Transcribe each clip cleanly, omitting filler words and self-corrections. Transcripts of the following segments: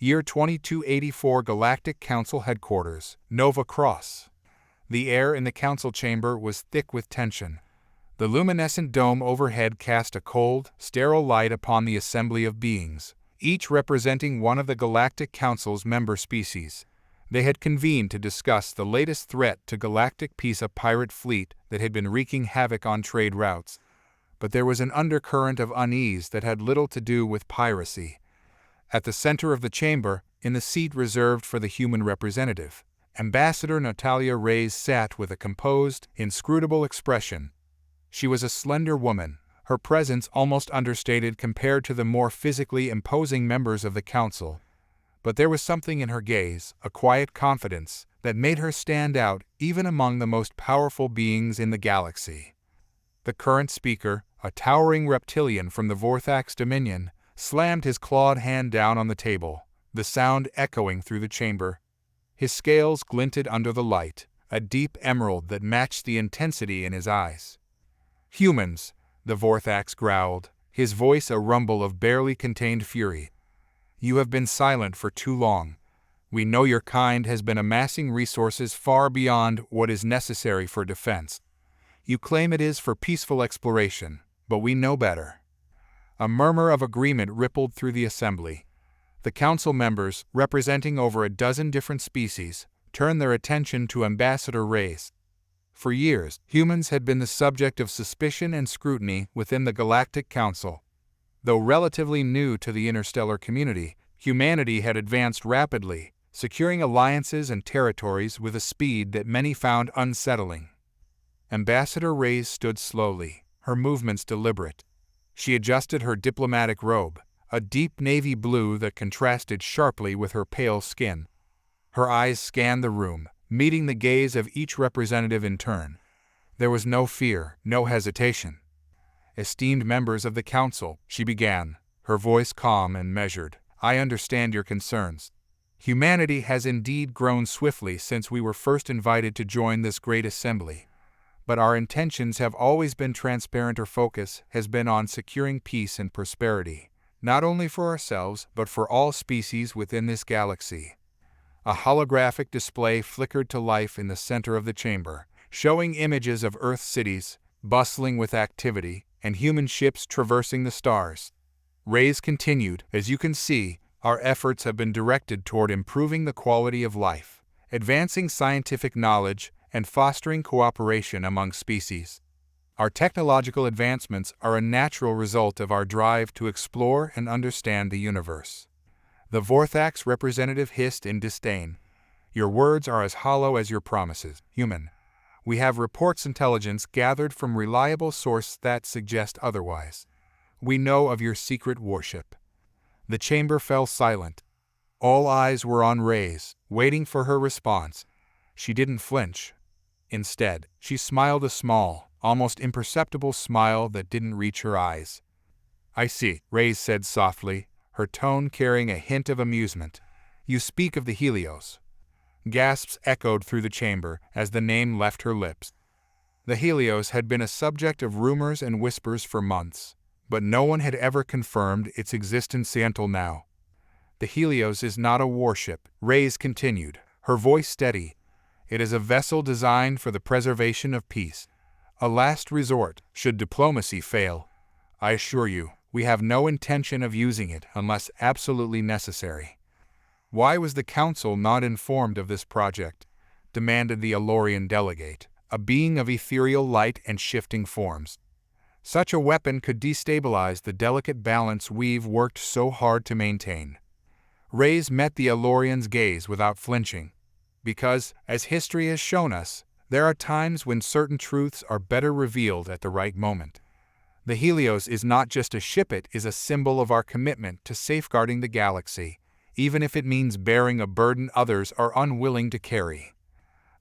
Year 2284 Galactic Council Headquarters, Nova Cross. The air in the council chamber was thick with tension. The luminescent dome overhead cast a cold, sterile light upon the assembly of beings, each representing one of the Galactic Council's member species. They had convened to discuss the latest threat to galactic peace, a pirate fleet that had been wreaking havoc on trade routes. But there was an undercurrent of unease that had little to do with piracy. At the center of the chamber, in the seat reserved for the human representative, Ambassador Natalia Reyes sat with a composed, inscrutable expression. She was a slender woman, her presence almost understated compared to the more physically imposing members of the council. But there was something in her gaze, a quiet confidence, that made her stand out even among the most powerful beings in the galaxy. The current speaker, a towering reptilian from the Vorthax Dominion, slammed his clawed hand down on the table, the sound echoing through the chamber. His scales glinted under the light, a deep emerald that matched the intensity in his eyes. "Humans," the Vorthax growled, his voice a rumble of barely contained fury. "You have been silent for too long. We know your kind has been amassing resources far beyond what is necessary for defense. You claim it is for peaceful exploration, but we know better." A murmur of agreement rippled through the assembly. The council members, representing over a dozen different species, turned their attention to Ambassador Reyes. For years, humans had been the subject of suspicion and scrutiny within the Galactic Council. Though relatively new to the interstellar community, humanity had advanced rapidly, securing alliances and territories with a speed that many found unsettling. Ambassador Reyes stood slowly, her movements deliberate. She adjusted her diplomatic robe, a deep navy blue that contrasted sharply with her pale skin. Her eyes scanned the room, meeting the gaze of each representative in turn. There was no fear, no hesitation. "Esteemed members of the council," she began, her voice calm and measured, "I understand your concerns. Humanity has indeed grown swiftly since we were first invited to join this great assembly. But our intentions have always been transparent. Our focus has been on securing peace and prosperity, not only for ourselves but for all species within this galaxy." A holographic display flickered to life in the center of the chamber, showing images of Earth cities, bustling with activity, and human ships traversing the stars. Reyes continued, "As you can see, our efforts have been directed toward improving the quality of life, advancing scientific knowledge, and fostering cooperation among species. Our technological advancements are a natural result of our drive to explore and understand the universe." The Vorthax representative hissed in disdain. "Your words are as hollow as your promises, human. We have reports intelligence gathered from reliable sources that suggest otherwise. We know of your secret warship." The chamber fell silent. All eyes were on Reyes, waiting for her response. She didn't flinch. Instead, she smiled, a small, almost imperceptible smile that didn't reach her eyes. "I see," Reyes said softly, her tone carrying a hint of amusement. "You speak of the Helios." Gasps echoed through the chamber as the name left her lips. The Helios had been a subject of rumors and whispers for months, but no one had ever confirmed its existence until now. "The Helios is not a warship," Reyes continued, her voice steady. "It is a vessel designed for the preservation of peace, a last resort should diplomacy fail. I assure you, we have no intention of using it unless absolutely necessary." "Why was the council not informed of this project?" demanded the Alorian delegate, a being of ethereal light and shifting forms. "Such a weapon could destabilize the delicate balance we've worked so hard to maintain." Reyes met the Alorian's gaze without flinching. "Because, as history has shown us, there are times when certain truths are better revealed at the right moment. The Helios is not just a ship, it is a symbol of our commitment to safeguarding the galaxy, even if it means bearing a burden others are unwilling to carry."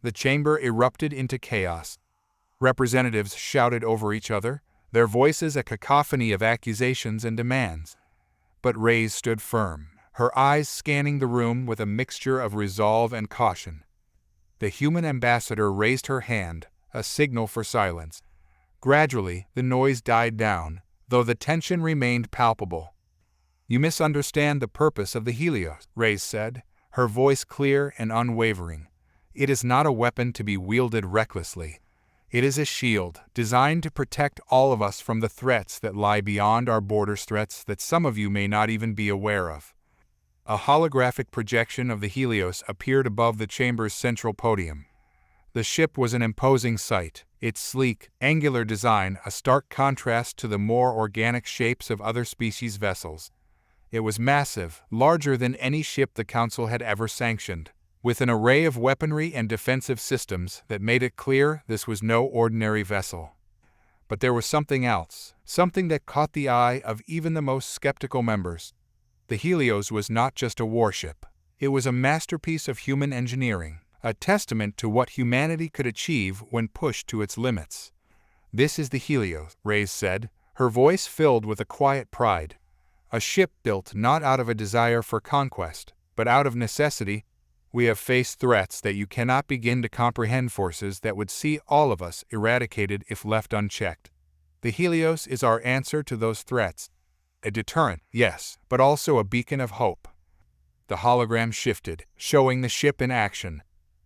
The chamber erupted into chaos. Representatives shouted over each other, their voices a cacophony of accusations and demands. But Reyes stood firm, her eyes scanning the room with a mixture of resolve and caution. The human ambassador raised her hand, a signal for silence. Gradually, the noise died down, though the tension remained palpable. "You misunderstand the purpose of the Helios," Reyes said, her voice clear and unwavering. "It is not a weapon to be wielded recklessly. It is a shield designed to protect all of us from the threats that lie beyond our borders, threats that some of you may not even be aware of." A holographic projection of the Helios appeared above the chamber's central podium. The ship was an imposing sight, its sleek, angular design a stark contrast to the more organic shapes of other species' vessels. It was massive, larger than any ship the Council had ever sanctioned, with an array of weaponry and defensive systems that made it clear this was no ordinary vessel. But there was something else, something that caught the eye of even the most skeptical members. The Helios was not just a warship. It was a masterpiece of human engineering, a testament to what humanity could achieve when pushed to its limits. "This is the Helios," Reyes said, her voice filled with a quiet pride. "A ship built not out of a desire for conquest, but out of necessity. We have faced threats that you cannot begin to comprehend, forces that would see all of us eradicated if left unchecked. The Helios is our answer to those threats. A deterrent, yes, but also a beacon of hope." The hologram shifted, showing the ship in action.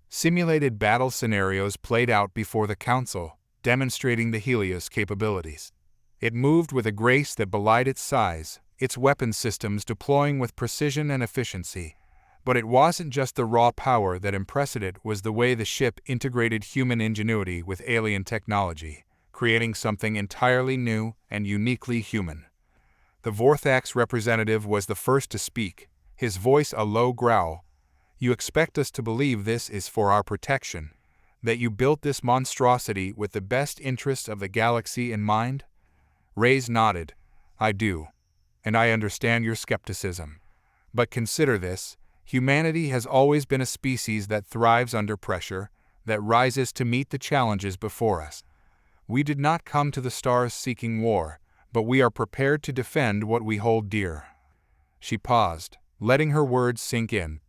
Simulated battle scenarios played out before the Council, demonstrating the Helios' capabilities. It moved with a grace that belied its size, its weapon systems deploying with precision and efficiency. But it wasn't just the raw power that impressed it, was the way the ship integrated human ingenuity with alien technology, creating something entirely new and uniquely human. The Vorthax representative was the first to speak, his voice a low growl. "You expect us to believe this is for our protection? That you built this monstrosity with the best interests of the galaxy in mind?" Reyes nodded. "I do. And I understand your skepticism. But consider this. Humanity has always been a species that thrives under pressure, that rises to meet the challenges before us. We did not come to the stars seeking war, but we are prepared to defend what we hold dear." She paused, letting her words sink in.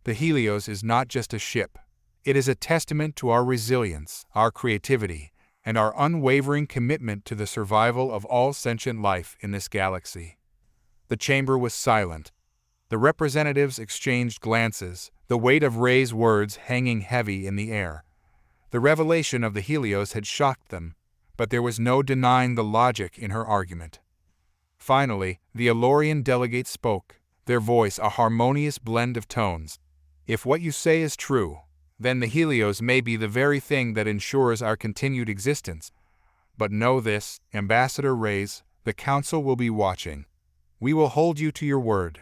"The Helios is not just a ship. It is a testament to our resilience, our creativity, and our unwavering commitment to the survival of all sentient life in this galaxy." The chamber was silent. The representatives exchanged glances, the weight of Reyes' words hanging heavy in the air. The revelation of the Helios had shocked them, but there was no denying the logic in her argument. Finally, the Elorian delegate spoke, their voice a harmonious blend of tones. "If what you say is true, then the Helios may be the very thing that ensures our continued existence. But know this, Ambassador Reyes, the Council will be watching. We will hold you to your word."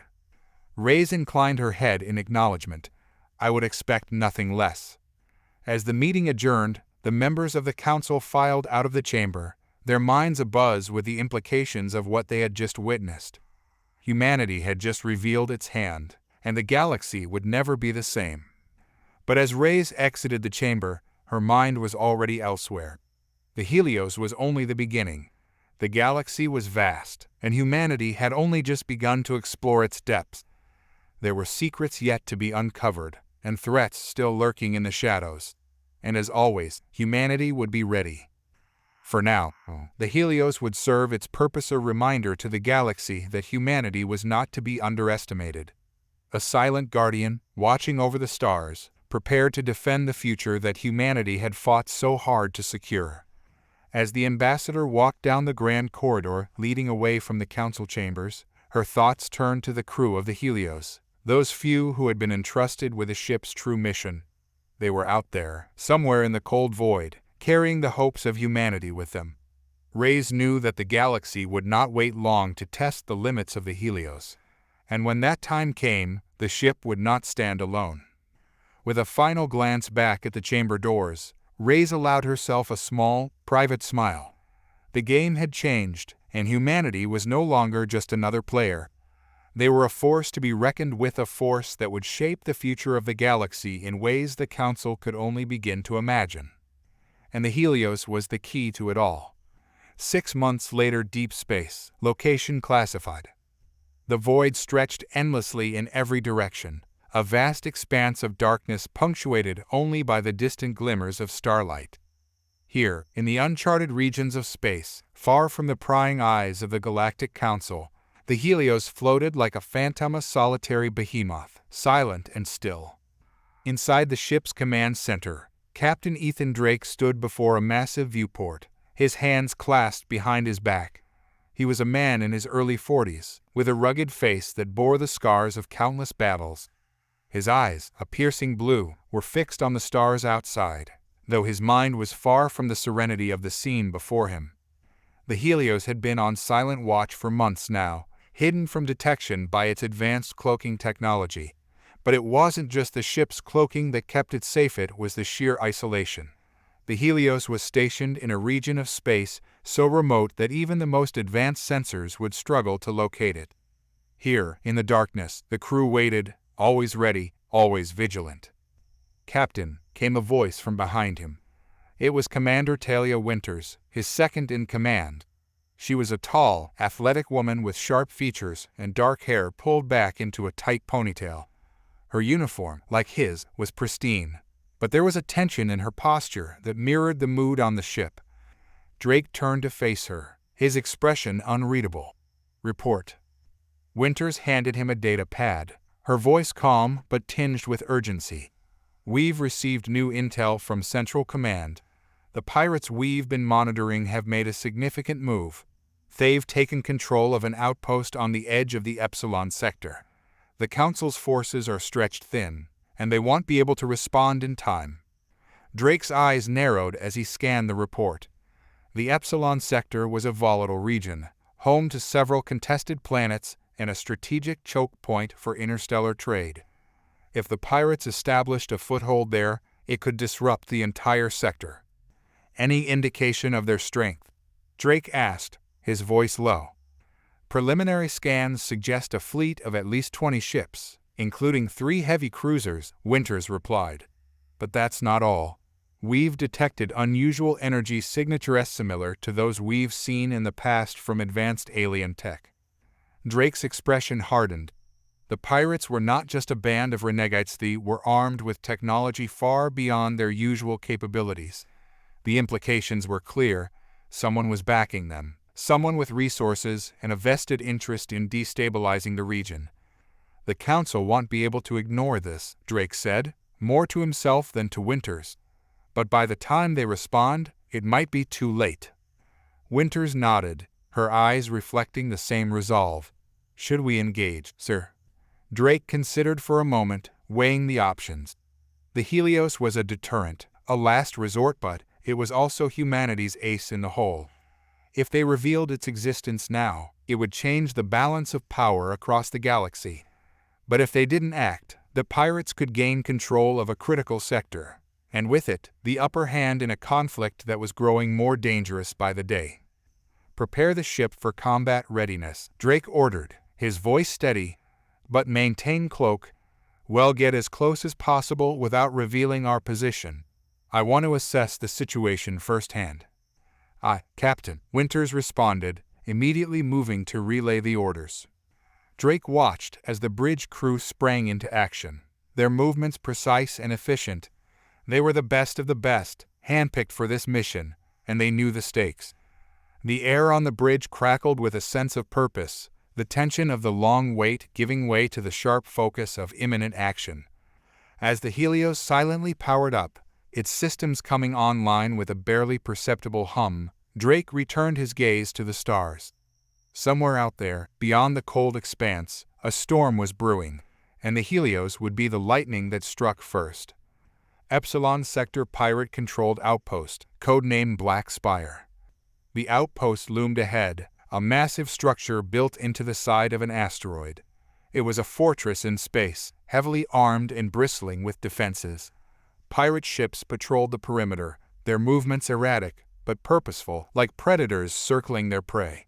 Reyes inclined her head in acknowledgement. "I would expect nothing less." As the meeting adjourned, the members of the Council filed out of the chamber, their minds abuzz with the implications of what they had just witnessed. Humanity had just revealed its hand, and the galaxy would never be the same. But as Reyes exited the chamber, her mind was already elsewhere. The Helios was only the beginning. The galaxy was vast, and humanity had only just begun to explore its depths. There were secrets yet to be uncovered, and threats still lurking in the shadows. And as always, humanity would be ready. For now, the Helios would serve its purpose, a reminder to the galaxy that humanity was not to be underestimated. A silent guardian, watching over the stars, prepared to defend the future that humanity had fought so hard to secure. As the ambassador walked down the grand corridor leading away from the council chambers, her thoughts turned to the crew of the Helios, those few who had been entrusted with the ship's true mission. They were out there, somewhere in the cold void, carrying the hopes of humanity with them. Reyes knew that the galaxy would not wait long to test the limits of the Helios, and when that time came, the ship would not stand alone. With a final glance back at the chamber doors, Reyes allowed herself a small, private smile. The game had changed, and humanity was no longer just another player. They were a force to be reckoned with, a force that would shape the future of the galaxy in ways the Council could only begin to imagine. And the Helios was the key to it all. 6 months later, deep space, location classified. The void stretched endlessly in every direction, a vast expanse of darkness punctuated only by the distant glimmers of starlight. Here, in the uncharted regions of space, far from the prying eyes of the Galactic Council, The Helios floated like a phantom, a solitary behemoth, silent and still. Inside the ship's command center, Captain Ethan Drake stood before a massive viewport, his hands clasped behind his back. He was a man in his early 40s, with a rugged face that bore the scars of countless battles. His eyes, a piercing blue, were fixed on the stars outside, though his mind was far from the serenity of the scene before him. The Helios had been on silent watch for months now, hidden from detection by its advanced cloaking technology. But it wasn't just the ship's cloaking that kept it safe, it was the sheer isolation. The Helios was stationed in a region of space so remote that even the most advanced sensors would struggle to locate it. Here, in the darkness, the crew waited, always ready, always vigilant. "Captain," came a voice from behind him. It was Commander Natalia Winters, his second in command. She was a tall, athletic woman with sharp features and dark hair pulled back into a tight ponytail. Her uniform, like his, was pristine, but there was a tension in her posture that mirrored the mood on the ship. Drake turned to face her, his expression unreadable. "Report." Winters handed him a data pad, her voice calm but tinged with urgency. "We've received new intel from Central Command. The pirates we've been monitoring have made a significant move. They've taken control of an outpost on the edge of the Epsilon sector. The Council's forces are stretched thin, and they won't be able to respond in time." Drake's eyes narrowed as he scanned the report. The Epsilon sector was a volatile region, home to several contested planets and a strategic choke point for interstellar trade. If the pirates established a foothold there, it could disrupt the entire sector. "Any indication of their strength?" Drake asked, his voice low. "Preliminary scans suggest a fleet of at least 20 ships, including 3 heavy cruisers," Winters replied. "But that's not all. We've detected unusual energy signatures similar to those we've seen in the past from advanced alien tech." Drake's expression hardened. The pirates were not just a band of renegades, they were armed with technology far beyond their usual capabilities. The implications were clear. Someone was backing them. Someone with resources and a vested interest in destabilizing the region. "The Council won't be able to ignore this," Drake said, more to himself than to Winters. "But by the time they respond, it might be too late." Winters nodded, her eyes reflecting the same resolve. "Should we engage, sir?" Drake considered for a moment, weighing the options. The Helios was a deterrent, a last resort, but it was also humanity's ace in the hole. If they revealed its existence now, it would change the balance of power across the galaxy. But if they didn't act, the pirates could gain control of a critical sector, and with it, the upper hand in a conflict that was growing more dangerous by the day. "Prepare the ship for combat readiness," Drake ordered, his voice steady. "But maintain cloak. We'll get as close as possible without revealing our position. I want to assess the situation firsthand." "Aye, Captain," Winters responded, immediately moving to relay the orders. Drake watched as the bridge crew sprang into action, their movements precise and efficient. They were the best of the best, handpicked for this mission, and they knew the stakes. The air on the bridge crackled with a sense of purpose, the tension of the long wait giving way to the sharp focus of imminent action. As the Helios silently powered up, its systems coming online with a barely perceptible hum, Drake returned his gaze to the stars. Somewhere out there, beyond the cold expanse, a storm was brewing, and the Helios would be the lightning that struck first. Epsilon Sector pirate-controlled outpost, codenamed Black Spire. The outpost loomed ahead, a massive structure built into the side of an asteroid. It was a fortress in space, heavily armed and bristling with defenses. Pirate ships patrolled the perimeter, their movements erratic, but purposeful, like predators circling their prey.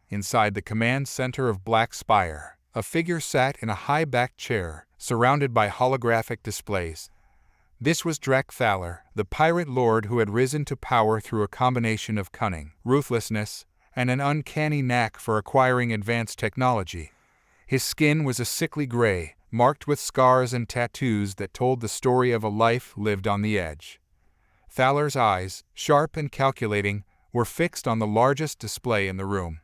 Inside the command center of Black Spire, a figure sat in a high-backed chair, surrounded by holographic displays. This was Drake Thaler, the pirate lord who had risen to power through a combination of cunning, ruthlessness, and an uncanny knack for acquiring advanced technology. His skin was a sickly gray, marked with scars and tattoos that told the story of a life lived on the edge. Thaler's eyes, sharp and calculating, were fixed on the largest display in the room.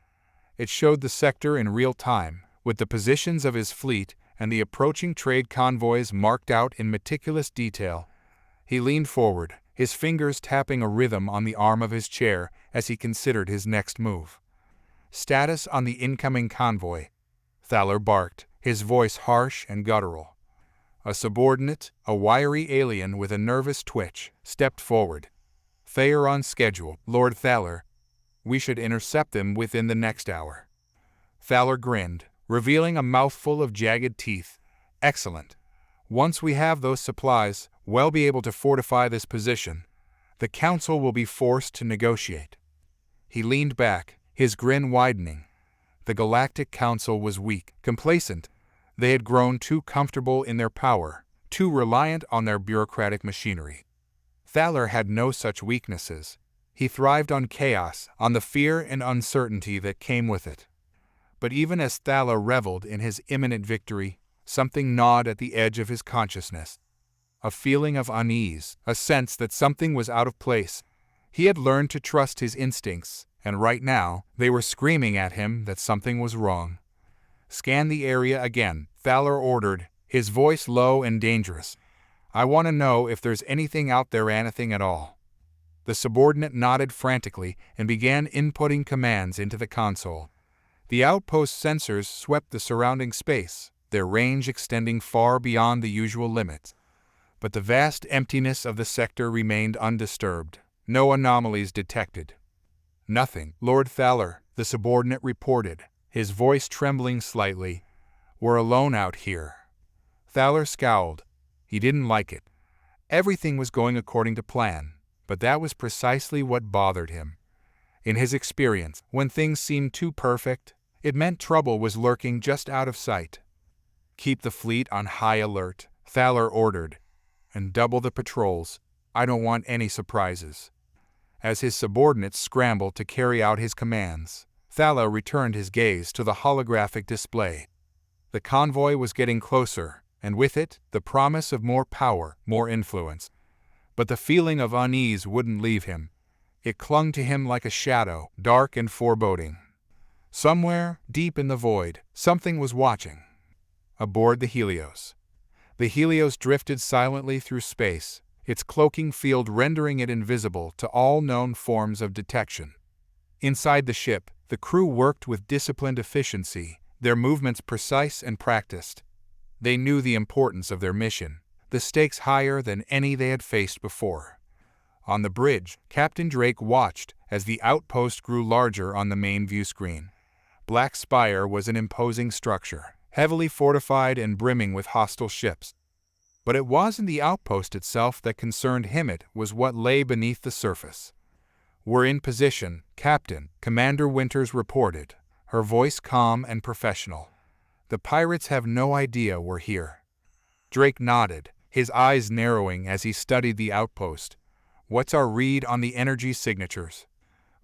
It showed the sector in real time, with the positions of his fleet and the approaching trade convoys marked out in meticulous detail. He leaned forward, his fingers tapping a rhythm on the arm of his chair as he considered his next move. Status on the incoming convoy. Thaler barked, his voice harsh and guttural. A subordinate, a wiry alien with a nervous twitch, stepped forward. "They are on schedule, Lord Thaler. We should intercept them within the next hour." Thaler grinned, revealing a mouthful of jagged teeth. "Excellent. Once we have those supplies, we'll be able to fortify this position. The Council will be forced to negotiate." He leaned back, his grin widening. The Galactic Council was weak, complacent. They had grown too comfortable in their power, too reliant on their bureaucratic machinery. Thaler had no such weaknesses. He thrived on chaos, on the fear and uncertainty that came with it. But even as Thaler reveled in his imminent victory, something gnawed at the edge of his consciousness. A feeling of unease, a sense that something was out of place. He had learned to trust his instincts, and right now, they were screaming at him that something was wrong. "Scan the area again," Thaler ordered, his voice low and dangerous. "I want to know if there's anything out there, anything at all." The subordinate nodded frantically and began inputting commands into the console. The outpost sensors swept the surrounding space, their range extending far beyond the usual limits. But the vast emptiness of the sector remained undisturbed, no anomalies detected. "Nothing, Lord Thaler," the subordinate reported, his voice trembling slightly. "We're alone out here." Thaler scowled. He didn't like it. Everything was going according to plan, but that was precisely what bothered him. In his experience, when things seemed too perfect, it meant trouble was lurking just out of sight. "Keep the fleet on high alert," Thaler ordered, "and double the patrols. I don't want any surprises." As his subordinates scrambled to carry out his commands, Thaler returned his gaze to the holographic display. The convoy was getting closer, and with it, the promise of more power, more influence. But the feeling of unease wouldn't leave him. It clung to him like a shadow, dark and foreboding. Somewhere, deep in the void, something was watching. Aboard the Helios. The Helios drifted silently through space, its cloaking field rendering it invisible to all known forms of detection. Inside the ship, the crew worked with disciplined efficiency, their movements precise and practiced. They knew the importance of their mission, the stakes higher than any they had faced before. On the bridge, Captain Drake watched as the outpost grew larger on the main view screen. Black Spire was an imposing structure, heavily fortified and brimming with hostile ships. But it wasn't the outpost itself that concerned him, it was what lay beneath the surface. "We're in position, Captain," Commander Winters reported, her voice calm and professional. "The pirates have no idea we're here." Drake nodded, his eyes narrowing as he studied the outpost. "What's our read on the energy signatures?"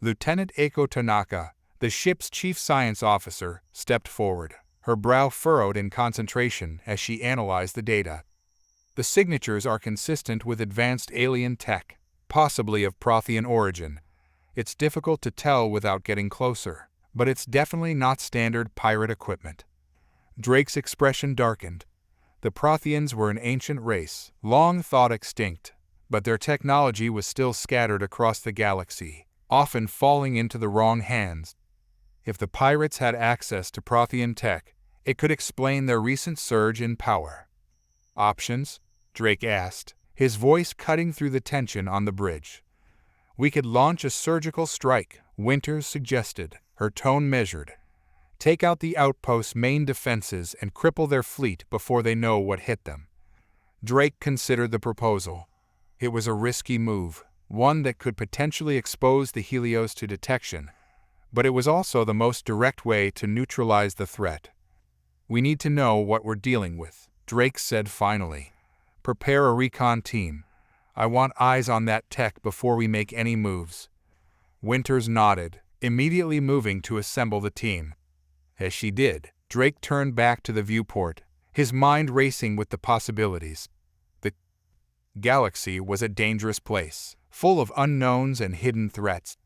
Lieutenant Eiko Tanaka, the ship's chief science officer, stepped forward, her brow furrowed in concentration as she analyzed the data. "The signatures are consistent with advanced alien tech, possibly of Prothean origin. It's difficult to tell without getting closer, but it's definitely not standard pirate equipment." Drake's expression darkened. The Protheans were an ancient race, long thought extinct, but their technology was still scattered across the galaxy, often falling into the wrong hands. If the pirates had access to Prothean tech, it could explain their recent surge in power. "Options?" Drake asked, his voice cutting through the tension on the bridge. "We could launch a surgical strike," Winters suggested, her tone measured. "Take out the outpost's main defenses and cripple their fleet before they know what hit them." Drake considered the proposal. It was a risky move, one that could potentially expose the Helios to detection, but it was also the most direct way to neutralize the threat. "We need to know what we're dealing with," Drake said finally. "Prepare a recon team. I want eyes on that tech before we make any moves." Winters nodded, immediately moving to assemble the team. As she did, Drake turned back to the viewport, his mind racing with the possibilities. The galaxy was a dangerous place, full of unknowns and hidden threats.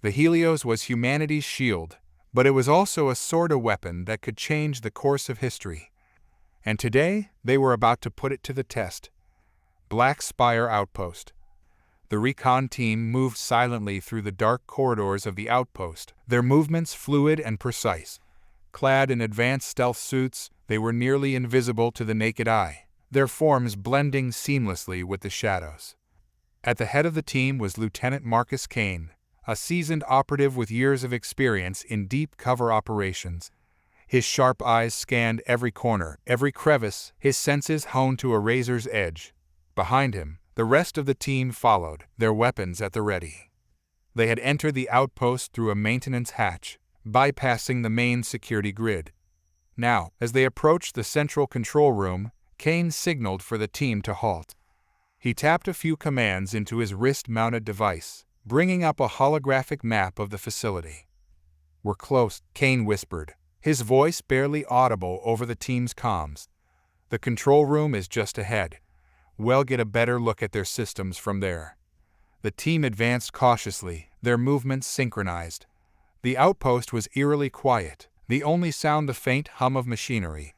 The Helios was humanity's shield, But it was also a sort of weapon that could change the course of history. And today, they were about to put it to the test. Black Spire Outpost. The recon team moved silently through the dark corridors of the outpost, their movements fluid and precise. Clad in advanced stealth suits, they were nearly invisible to the naked eye, their forms blending seamlessly with the shadows. At the head of the team was Lieutenant Marcus Kane, a seasoned operative with years of experience in deep cover operations. His sharp eyes scanned every corner, every crevice, his senses honed to a razor's edge. Behind him, the rest of the team followed, their weapons at the ready. They had entered the outpost through a maintenance hatch, bypassing the main security grid. Now, as they approached the central control room, Kane signaled for the team to halt. He tapped a few commands into his wrist-mounted device, bringing up a holographic map of the facility. "We're close," Kane whispered, his voice barely audible over the team's comms. "The control room is just ahead. We'll get a better look at their systems from there." The team advanced cautiously, their movements synchronized. The outpost was eerily quiet, the only sound the faint hum of machinery.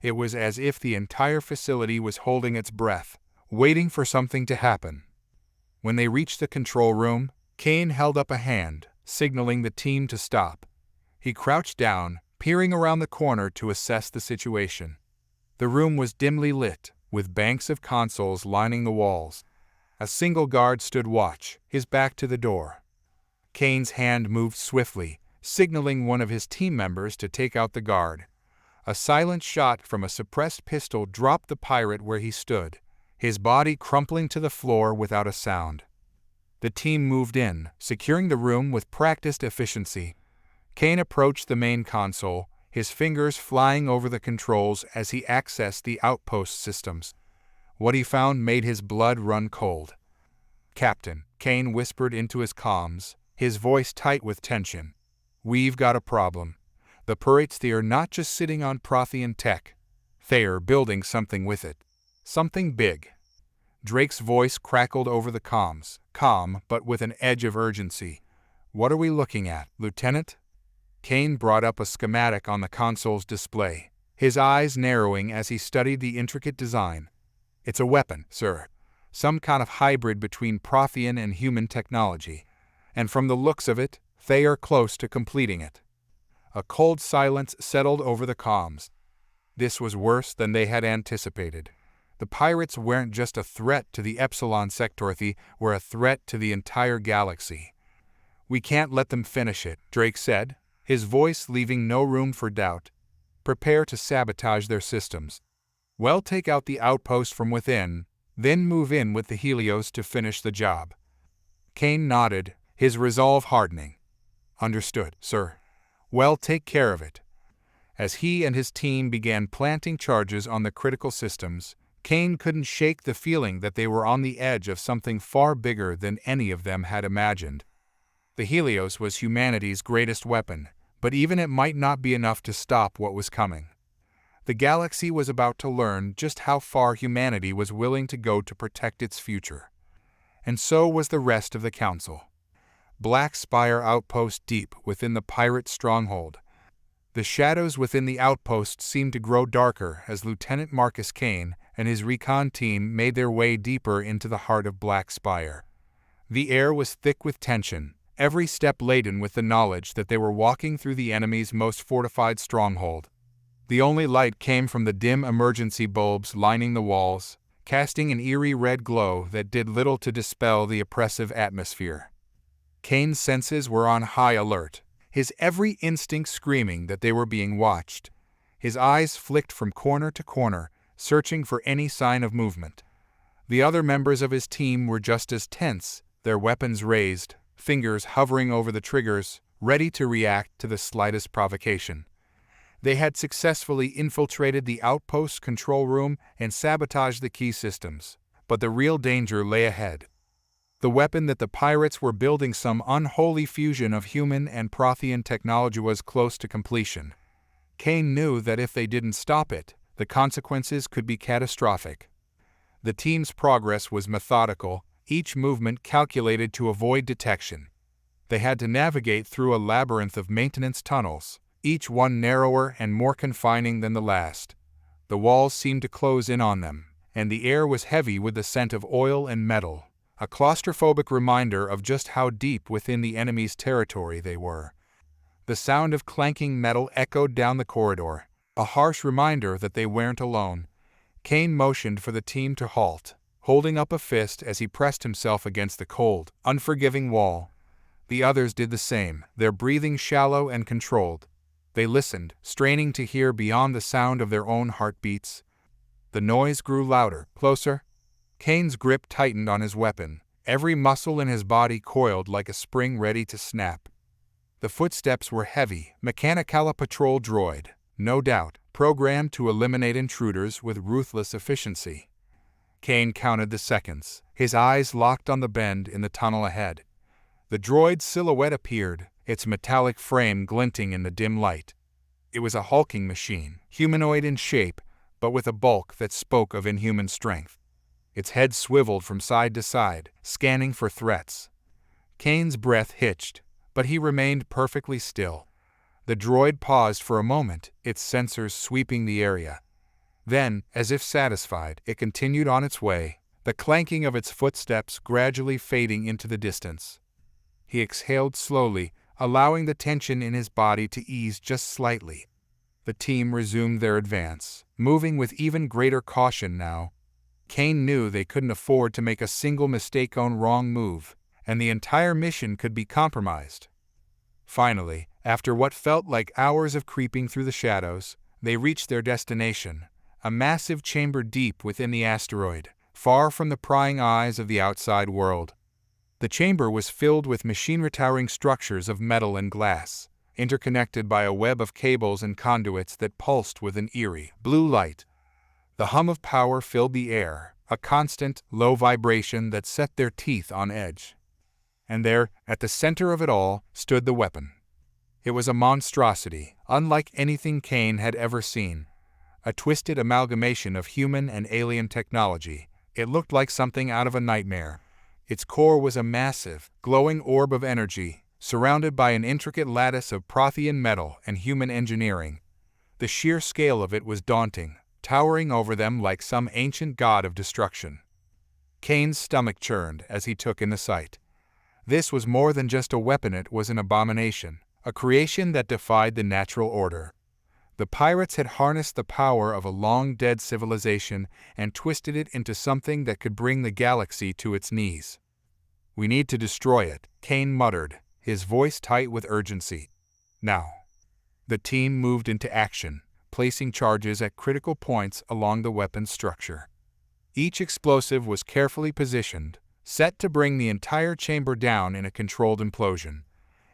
It was as if the entire facility was holding its breath, waiting for something to happen. When they reached the control room, Kane held up a hand, signaling the team to stop. He crouched down, peering around the corner to assess the situation. The room was dimly lit, with banks of consoles lining the walls. A single guard stood watch, his back to the door. Kane's hand moved swiftly, signaling one of his team members to take out the guard. A silent shot from a suppressed pistol dropped the pirate where he stood, his body crumpling to the floor without a sound. The team moved in, securing the room with practiced efficiency. Kane approached the main console, his fingers flying over the controls as he accessed the outpost systems. What he found made his blood run cold. "Captain," Kane whispered into his comms, his voice tight with tension. "We've got a problem. The pirates, they are not just sitting on Prothean tech. They are building something with it. Something big." Drake's voice crackled over the comms, calm but with an edge of urgency. "What are we looking at, Lieutenant?" Kane brought up a schematic on the console's display, his eyes narrowing as he studied the intricate design. "It's a weapon, sir. Some kind of hybrid between Prothean and human technology. And from the looks of it, they are close to completing it." A cold silence settled over the comms. This was worse than they had anticipated. The pirates weren't just a threat to the Epsilon sector, they were a threat to the entire galaxy. "We can't let them finish it," Drake said, his voice leaving no room for doubt. "Prepare to sabotage their systems. We'll take out the outpost from within, then move in with the Helios to finish the job." Kane nodded, his resolve hardening. "Understood, sir. We'll take care of it." As he and his team began planting charges on the critical systems, Kane couldn't shake the feeling that they were on the edge of something far bigger than any of them had imagined. The Helios was humanity's greatest weapon, but even it might not be enough to stop what was coming. The galaxy was about to learn just how far humanity was willing to go to protect its future. And so was the rest of the Council. Black Spire outpost deep within the pirate stronghold. The shadows within the outpost seemed to grow darker as Lieutenant Marcus Kane and his recon team made their way deeper into the heart of Black Spire. The air was thick with tension, every step laden with the knowledge that they were walking through the enemy's most fortified stronghold. The only light came from the dim emergency bulbs lining the walls, casting an eerie red glow that did little to dispel the oppressive atmosphere. Kane's senses were on high alert, his every instinct screaming that they were being watched. His eyes flicked from corner to corner, searching for any sign of movement. The other members of his team were just as tense, their weapons raised, fingers hovering over the triggers, ready to react to the slightest provocation. They had successfully infiltrated the outpost control room and sabotaged the key systems, but the real danger lay ahead. The weapon that the pirates were building, some unholy fusion of human and Prothean technology, was close to completion. Kane knew that if they didn't stop it, the consequences could be catastrophic. The team's progress was methodical, each movement calculated to avoid detection. They had to navigate through a labyrinth of maintenance tunnels, each one narrower and more confining than the last. The walls seemed to close in on them, and the air was heavy with the scent of oil and metal, a claustrophobic reminder of just how deep within the enemy's territory they were. The sound of clanking metal echoed down the corridor, a harsh reminder that they weren't alone. Kane motioned for the team to halt, holding up a fist as he pressed himself against the cold, unforgiving wall. The others did the same, their breathing shallow and controlled. They listened, straining to hear beyond the sound of their own heartbeats. The noise grew louder, closer. Kane's grip tightened on his weapon, every muscle in his body coiled like a spring ready to snap. The footsteps were heavy, mechanical patrol droid, no doubt, programmed to eliminate intruders with ruthless efficiency. Kane counted the seconds, his eyes locked on the bend in the tunnel ahead. The droid's silhouette appeared, its metallic frame glinting in the dim light. It was a hulking machine, humanoid in shape, but with a bulk that spoke of inhuman strength. Its head swiveled from side to side, scanning for threats. Kane's breath hitched, but he remained perfectly still. The droid paused for a moment, its sensors sweeping the area. Then, as if satisfied, it continued on its way, the clanking of its footsteps gradually fading into the distance. He exhaled slowly, allowing the tension in his body to ease just slightly. The team resumed their advance, moving with even greater caution now. Kane knew they couldn't afford to make a single mistake-on wrong move, and the entire mission could be compromised. Finally, after what felt like hours of creeping through the shadows, they reached their destination, a massive chamber deep within the asteroid, far from the prying eyes of the outside world. The chamber was filled with machine-towering structures of metal and glass, interconnected by a web of cables and conduits that pulsed with an eerie, blue light. The hum of power filled the air, a constant, low vibration that set their teeth on edge. And there, at the center of it all, stood the weapon. It was a monstrosity, unlike anything Kane had ever seen. A twisted amalgamation of human and alien technology. It looked like something out of a nightmare. Its core was a massive, glowing orb of energy, surrounded by an intricate lattice of Prothean metal and human engineering. The sheer scale of it was daunting, towering over them like some ancient god of destruction. Kane's stomach churned as he took in the sight. This was more than just a weapon, it was an abomination, a creation that defied the natural order. The pirates had harnessed the power of a long-dead civilization and twisted it into something that could bring the galaxy to its knees. "We need to destroy it," Kane muttered, his voice tight with urgency. Now. The team moved into action, placing charges at critical points along the weapon's structure. Each explosive was carefully positioned, set to bring the entire chamber down in a controlled implosion.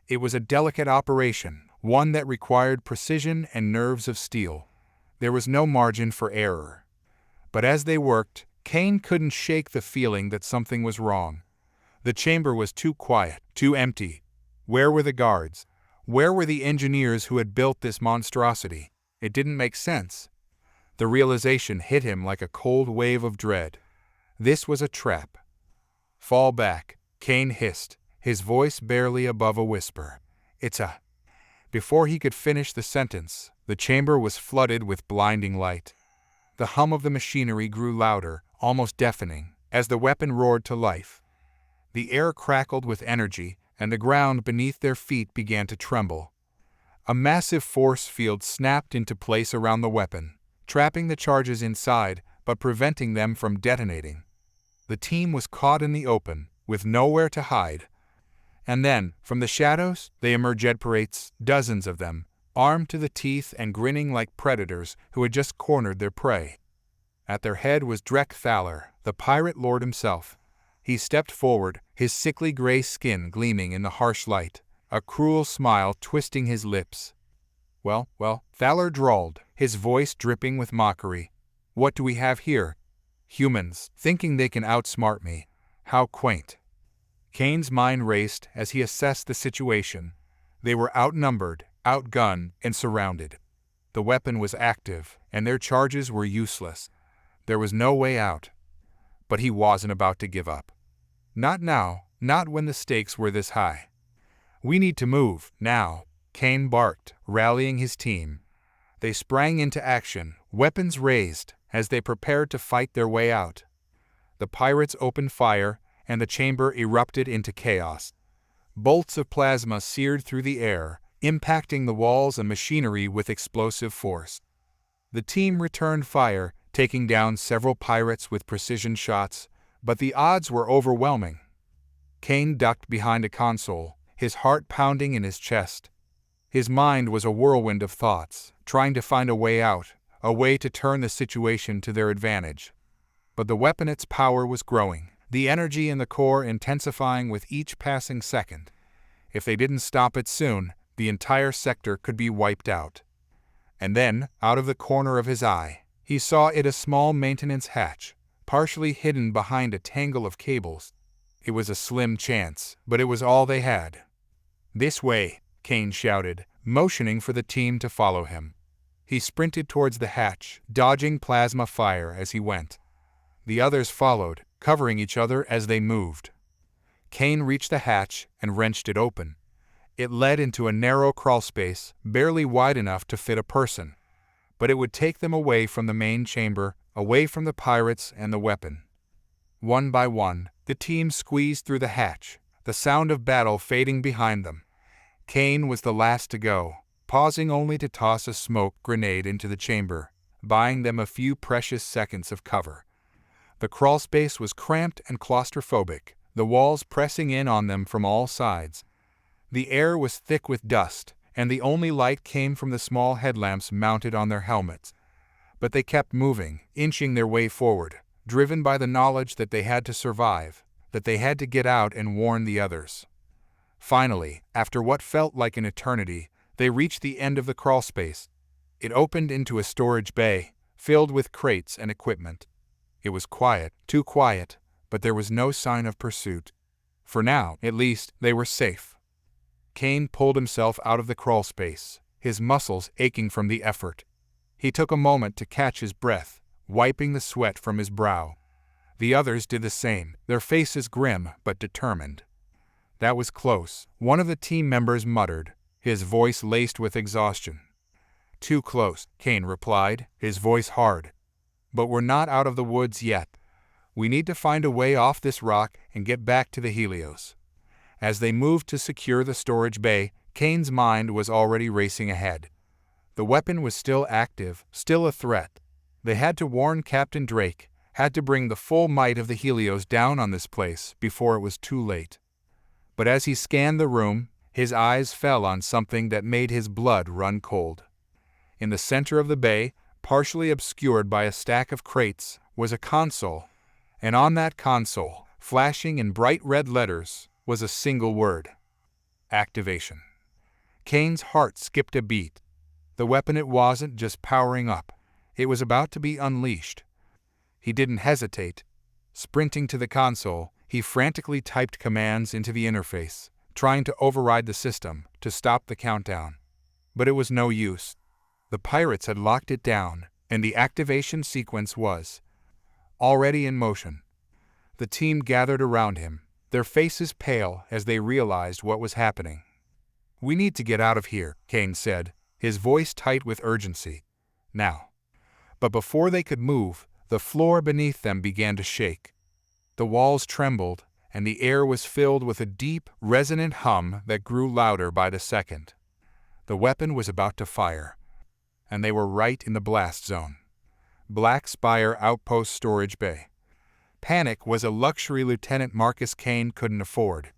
It was a delicate operation, one that required precision and nerves of steel. There was no margin for error. But as they worked, Kane couldn't shake the feeling that something was wrong. The chamber was too quiet, too empty. Where were the guards? Where were the engineers who had built this monstrosity? It didn't make sense. The realization hit him like a cold wave of dread. This was a trap. "Fall back," Kane hissed, his voice barely above a whisper. "It's a..." Before he could finish the sentence, the chamber was flooded with blinding light. The hum of the machinery grew louder, almost deafening, as the weapon roared to life. The air crackled with energy, and the ground beneath their feet began to tremble. A massive force field snapped into place around the weapon, trapping the charges inside but preventing them from detonating. The team was caught in the open, with nowhere to hide. And then, from the shadows, they emerged pirates, dozens of them, armed to the teeth and grinning like predators who had just cornered their prey. At their head was Drek Thaler, the pirate lord himself. He stepped forward, his sickly gray skin gleaming in the harsh light, a cruel smile twisting his lips. Well, Thaler drawled, his voice dripping with mockery. "What do we have here? Humans, thinking they can outsmart me. How quaint." Kane's mind raced as he assessed the situation. They were outnumbered, outgunned, and surrounded. The weapon was active, and their charges were useless. There was no way out. But he wasn't about to give up. Not now, not when the stakes were this high. "We need to move, now," Kane barked, rallying his team. They sprang into action, weapons raised, as they prepared to fight their way out. The pirates opened fire, and the chamber erupted into chaos. Bolts of plasma seared through the air, impacting the walls and machinery with explosive force. The team returned fire, taking down several pirates with precision shots, but the odds were overwhelming. Kane ducked behind a console, his heart pounding in his chest. His mind was a whirlwind of thoughts, trying to find a way out, a way to turn the situation to their advantage. But the weapon's power was growing, the energy in the core intensifying with each passing second. If they didn't stop it soon, the entire sector could be wiped out. And then, out of the corner of his eye, he saw a small maintenance hatch, partially hidden behind a tangle of cables. It was a slim chance, but it was all they had. "This way," Kane shouted, motioning for the team to follow him. He sprinted towards the hatch, dodging plasma fire as he went. The others followed, covering each other as they moved. Kane reached the hatch and wrenched it open. It led into a narrow crawlspace, barely wide enough to fit a person. But it would take them away from the main chamber, away from the pirates and the weapon. One by one, the team squeezed through the hatch, the sound of battle fading behind them. Kane was the last to go, pausing only to toss a smoke grenade into the chamber, buying them a few precious seconds of cover. The crawlspace was cramped and claustrophobic, the walls pressing in on them from all sides. The air was thick with dust, and the only light came from the small headlamps mounted on their helmets. But they kept moving, inching their way forward, driven by the knowledge that they had to survive, that they had to get out and warn the others. Finally, after what felt like an eternity, they reached the end of the crawlspace. It opened into a storage bay, filled with crates and equipment. It was quiet, too quiet, but there was no sign of pursuit. For now, at least, they were safe. Kane pulled himself out of the crawlspace, his muscles aching from the effort. He took a moment to catch his breath, wiping the sweat from his brow. The others did the same, their faces grim but determined. "That was close," one of the team members muttered, his voice laced with exhaustion. "Too close," Kane replied, his voice hard. "But we're not out of the woods yet. We need to find a way off this rock and get back to the Helios." As they moved to secure the storage bay, Kane's mind was already racing ahead. The weapon was still active, still a threat. They had to warn Captain Drake, had to bring the full might of the Helios down on this place before it was too late. But as he scanned the room, his eyes fell on something that made his blood run cold. In the center of the bay, partially obscured by a stack of crates, was a console, and on that console, flashing in bright red letters, was a single word: activation. Kane's heart skipped a beat. The weapon, it wasn't just powering up, it was about to be unleashed. He didn't hesitate. Sprinting to the console, he frantically typed commands into the interface, trying to override the system, to stop the countdown. But it was no use. The pirates had locked it down, and the activation sequence was already in motion. The team gathered around him, their faces pale as they realized what was happening. "We need to get out of here," Kane said, his voice tight with urgency. "Now." But before they could move, the floor beneath them began to shake. The walls trembled, and the air was filled with a deep, resonant hum that grew louder by the second. The weapon was about to fire, and they were right in the blast zone. Black Spire Outpost Storage Bay. Panic was a luxury Lieutenant Marcus Kane couldn't afford.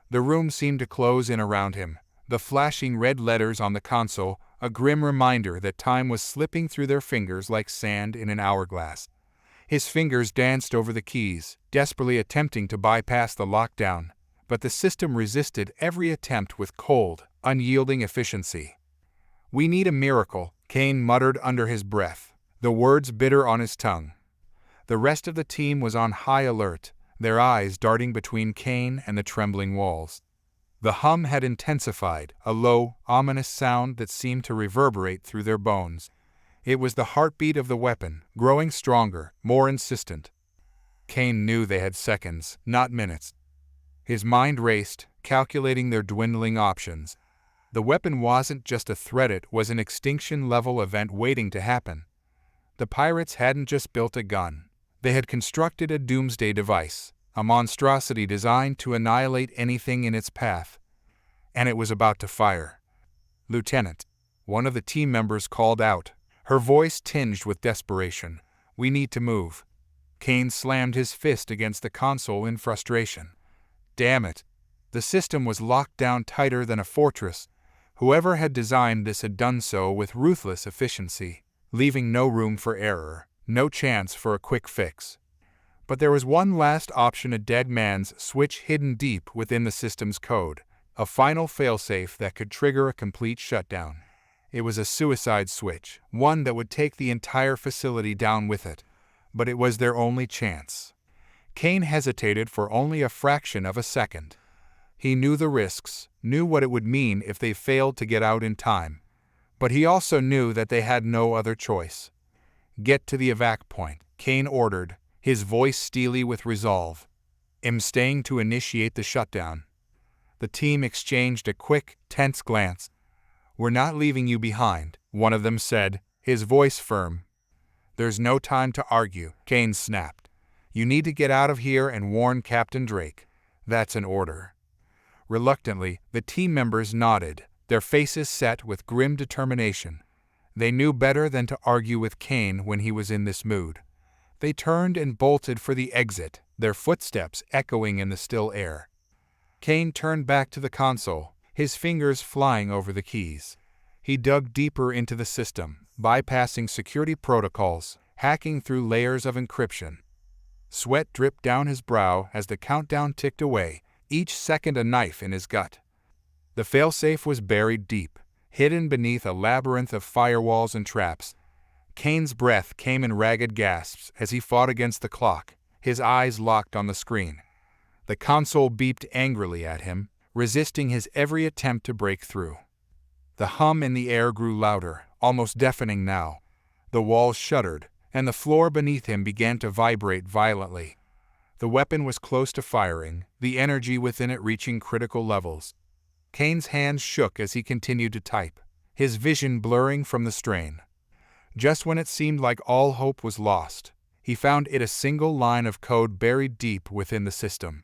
The room seemed to close in around him, the flashing red letters on the console a grim reminder that time was slipping through their fingers like sand in an hourglass. His fingers danced over the keys, desperately attempting to bypass the lockdown, but the system resisted every attempt with cold, unyielding efficiency. "We need a miracle," Kane muttered under his breath, the words bitter on his tongue. The rest of the team was on high alert, their eyes darting between Kane and the trembling walls. The hum had intensified, a low, ominous sound that seemed to reverberate through their bones. It was the heartbeat of the weapon, growing stronger, more insistent. Kane knew they had seconds, not minutes. His mind raced, calculating their dwindling options. The weapon wasn't just a threat, it was an extinction-level event waiting to happen. The pirates hadn't just built a gun. They had constructed a doomsday device, a monstrosity designed to annihilate anything in its path. And it was about to fire. "Lieutenant," one of the team members called out, her voice tinged with desperation. "We need to move." Kane slammed his fist against the console in frustration. Damn it! The system was locked down tighter than a fortress. Whoever had designed this had done so with ruthless efficiency, leaving no room for error, no chance for a quick fix. But there was one last option, a dead man's switch hidden deep within the system's code, a final failsafe that could trigger a complete shutdown. It was a suicide switch, one that would take the entire facility down with it. But it was their only chance. Kane hesitated for only a fraction of a second. He knew the risks, knew what it would mean if they failed to get out in time. But he also knew that they had no other choice. "Get to the evac point," Kane ordered, his voice steely with resolve. "I'm staying to initiate the shutdown." The team exchanged a quick, tense glance. "We're not leaving you behind," one of them said, his voice firm. "There's no time to argue," Kane snapped. "You need to get out of here and warn Captain Drake. That's an order." Reluctantly, the team members nodded, their faces set with grim determination. They knew better than to argue with Kane when he was in this mood. They turned and bolted for the exit, their footsteps echoing in the still air. Kane turned back to the console, his fingers flying over the keys. He dug deeper into the system, bypassing security protocols, hacking through layers of encryption. Sweat dripped down his brow as the countdown ticked away, each second a knife in his gut. The failsafe was buried deep, hidden beneath a labyrinth of firewalls and traps. Kane's breath came in ragged gasps as he fought against the clock, his eyes locked on the screen. The console beeped angrily at him, resisting his every attempt to break through. The hum in the air grew louder, almost deafening now. The walls shuddered, and the floor beneath him began to vibrate violently. The weapon was close to firing, the energy within it reaching critical levels. Kane's hands shook as he continued to type, his vision blurring from the strain. Just when it seemed like all hope was lost, he found it a single line of code buried deep within the system.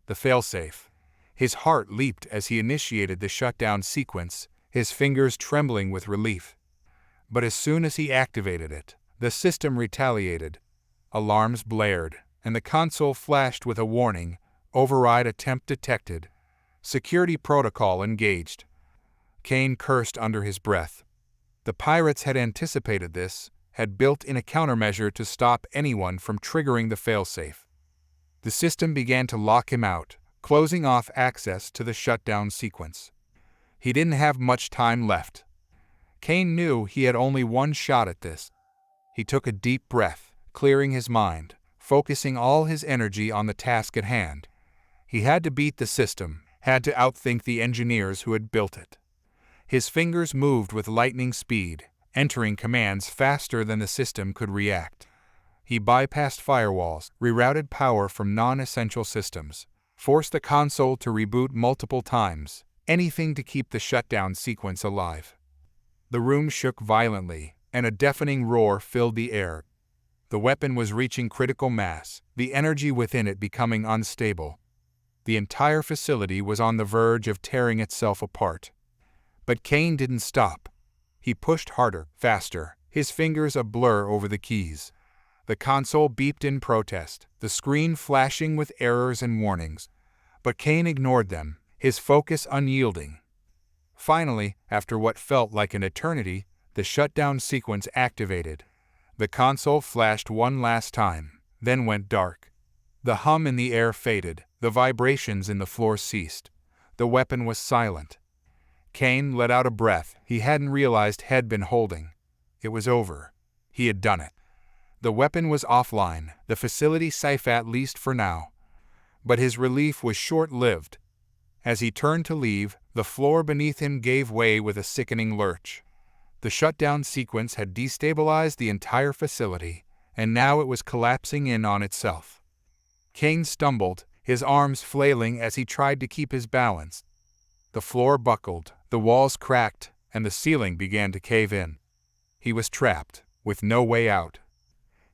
The failsafe. His heart leaped as he initiated the shutdown sequence, his fingers trembling with relief. But as soon as he activated it, the system retaliated. Alarms blared, and the console flashed with a warning, "Override attempt detected. Security protocol engaged." Kane cursed under his breath. The pirates had anticipated this, had built in a countermeasure to stop anyone from triggering the failsafe. The system began to lock him out, closing off access to the shutdown sequence. He didn't have much time left. Kane knew he had only one shot at this. He took a deep breath, clearing his mind, focusing all his energy on the task at hand. He had to beat the system, had to outthink the engineers who had built it. His fingers moved with lightning speed, entering commands faster than the system could react. He bypassed firewalls, rerouted power from non-essential systems, forced the console to reboot multiple times, anything to keep the shutdown sequence alive. The room shook violently, and a deafening roar filled the air. The weapon was reaching critical mass, the energy within it becoming unstable. The entire facility was on the verge of tearing itself apart. But Kane didn't stop. He pushed harder, faster, his fingers a blur over the keys. The console beeped in protest, the screen flashing with errors and warnings. But Kane ignored them, his focus unyielding. Finally, after what felt like an eternity, the shutdown sequence activated. The console flashed one last time, then went dark. The hum in the air faded, the vibrations in the floor ceased. The weapon was silent. Kane let out a breath he hadn't realized had been holding. It was over. He had done it. The weapon was offline, the facility safe at least for now. But his relief was short-lived. As he turned to leave, the floor beneath him gave way with a sickening lurch. The shutdown sequence had destabilized the entire facility, and now it was collapsing in on itself. Kane stumbled, his arms flailing as he tried to keep his balance. The floor buckled, the walls cracked, and the ceiling began to cave in. He was trapped, with no way out.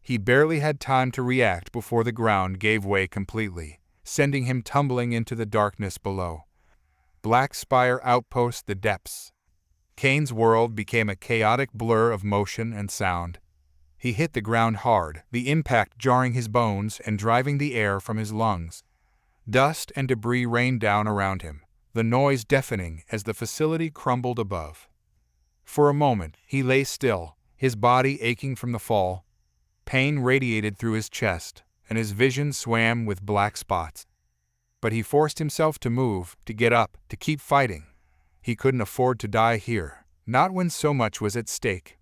He barely had time to react before the ground gave way completely, sending him tumbling into the darkness below. Black Spire Outpost, the depths. Kane's world became a chaotic blur of motion and sound. He hit the ground hard, the impact jarring his bones and driving the air from his lungs. Dust and debris rained down around him, the noise deafening as the facility crumbled above. For a moment, he lay still, his body aching from the fall. Pain radiated through his chest, and his vision swam with black spots. But he forced himself to move, to get up, to keep fighting. He couldn't afford to die here, not when so much was at stake.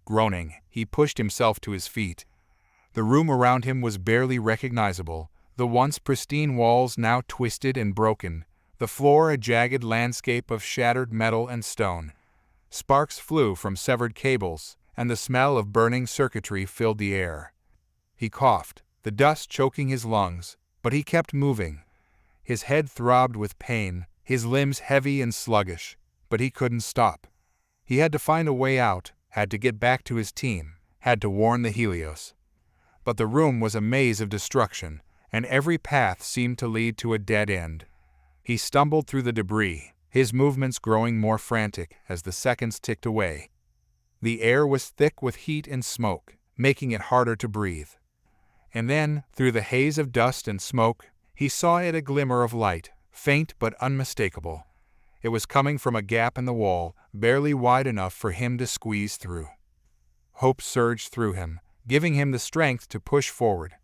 Groaning, he pushed himself to his feet. The room around him was barely recognizable, the once pristine walls now twisted and broken, the floor a jagged landscape of shattered metal and stone. Sparks flew from severed cables, and the smell of burning circuitry filled the air. He coughed, the dust choking his lungs, but he kept moving. His head throbbed with pain, his limbs heavy and sluggish, but he couldn't stop. He had to find a way out, had to get back to his team, had to warn the Helios. But the room was a maze of destruction, and every path seemed to lead to a dead end. He stumbled through the debris, his movements growing more frantic as the seconds ticked away. The air was thick with heat and smoke, making it harder to breathe. And then, through the haze of dust and smoke, he saw it a glimmer of light, faint but unmistakable. It was coming from a gap in the wall, barely wide enough for him to squeeze through. Hope surged through him, giving him the strength to push forward.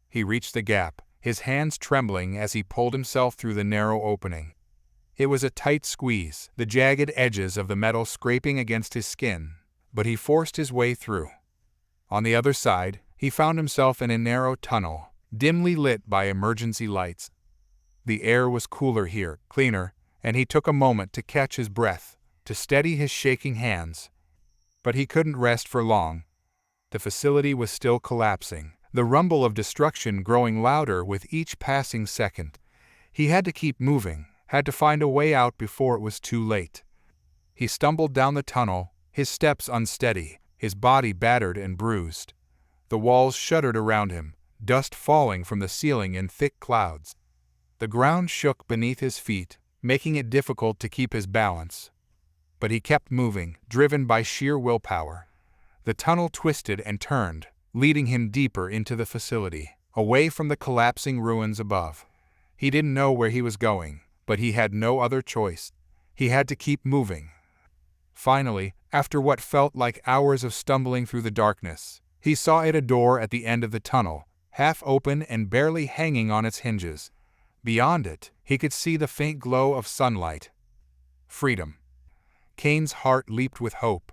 He reached the gap, his hands trembling as he pulled himself through the narrow opening. It was a tight squeeze, the jagged edges of the metal scraping against his skin, but he forced his way through. On the other side, he found himself in a narrow tunnel, dimly lit by emergency lights. The air was cooler here, cleaner, and he took a moment to catch his breath, to steady his shaking hands. But he couldn't rest for long. The facility was still collapsing, the rumble of destruction growing louder with each passing second. He had to keep moving, had to find a way out before it was too late. He stumbled down the tunnel, his steps unsteady, his body battered and bruised. The walls shuddered around him, dust falling from the ceiling in thick clouds. The ground shook beneath his feet, making it difficult to keep his balance. But he kept moving, driven by sheer willpower. The tunnel twisted and turned, leading him deeper into the facility, away from the collapsing ruins above. He didn't know where he was going, but he had no other choice. He had to keep moving. Finally, after what felt like hours of stumbling through the darkness, he saw a door at the end of the tunnel, half open and barely hanging on its hinges. Beyond it, he could see the faint glow of sunlight. Freedom. Kane's heart leaped with hope.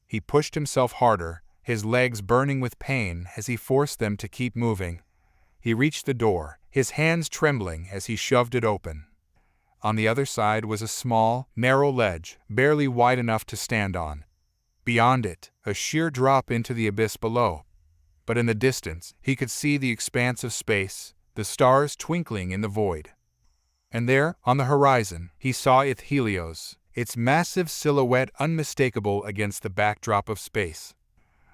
He pushed himself harder, his legs burning with pain as he forced them to keep moving. He reached the door, his hands trembling as he shoved it open. On the other side was a small, narrow ledge, barely wide enough to stand on. Beyond it, a sheer drop into the abyss below. But in the distance, he could see the expanse of space, the stars twinkling in the void. And there, on the horizon, he saw its Helios, its massive silhouette unmistakable against the backdrop of space.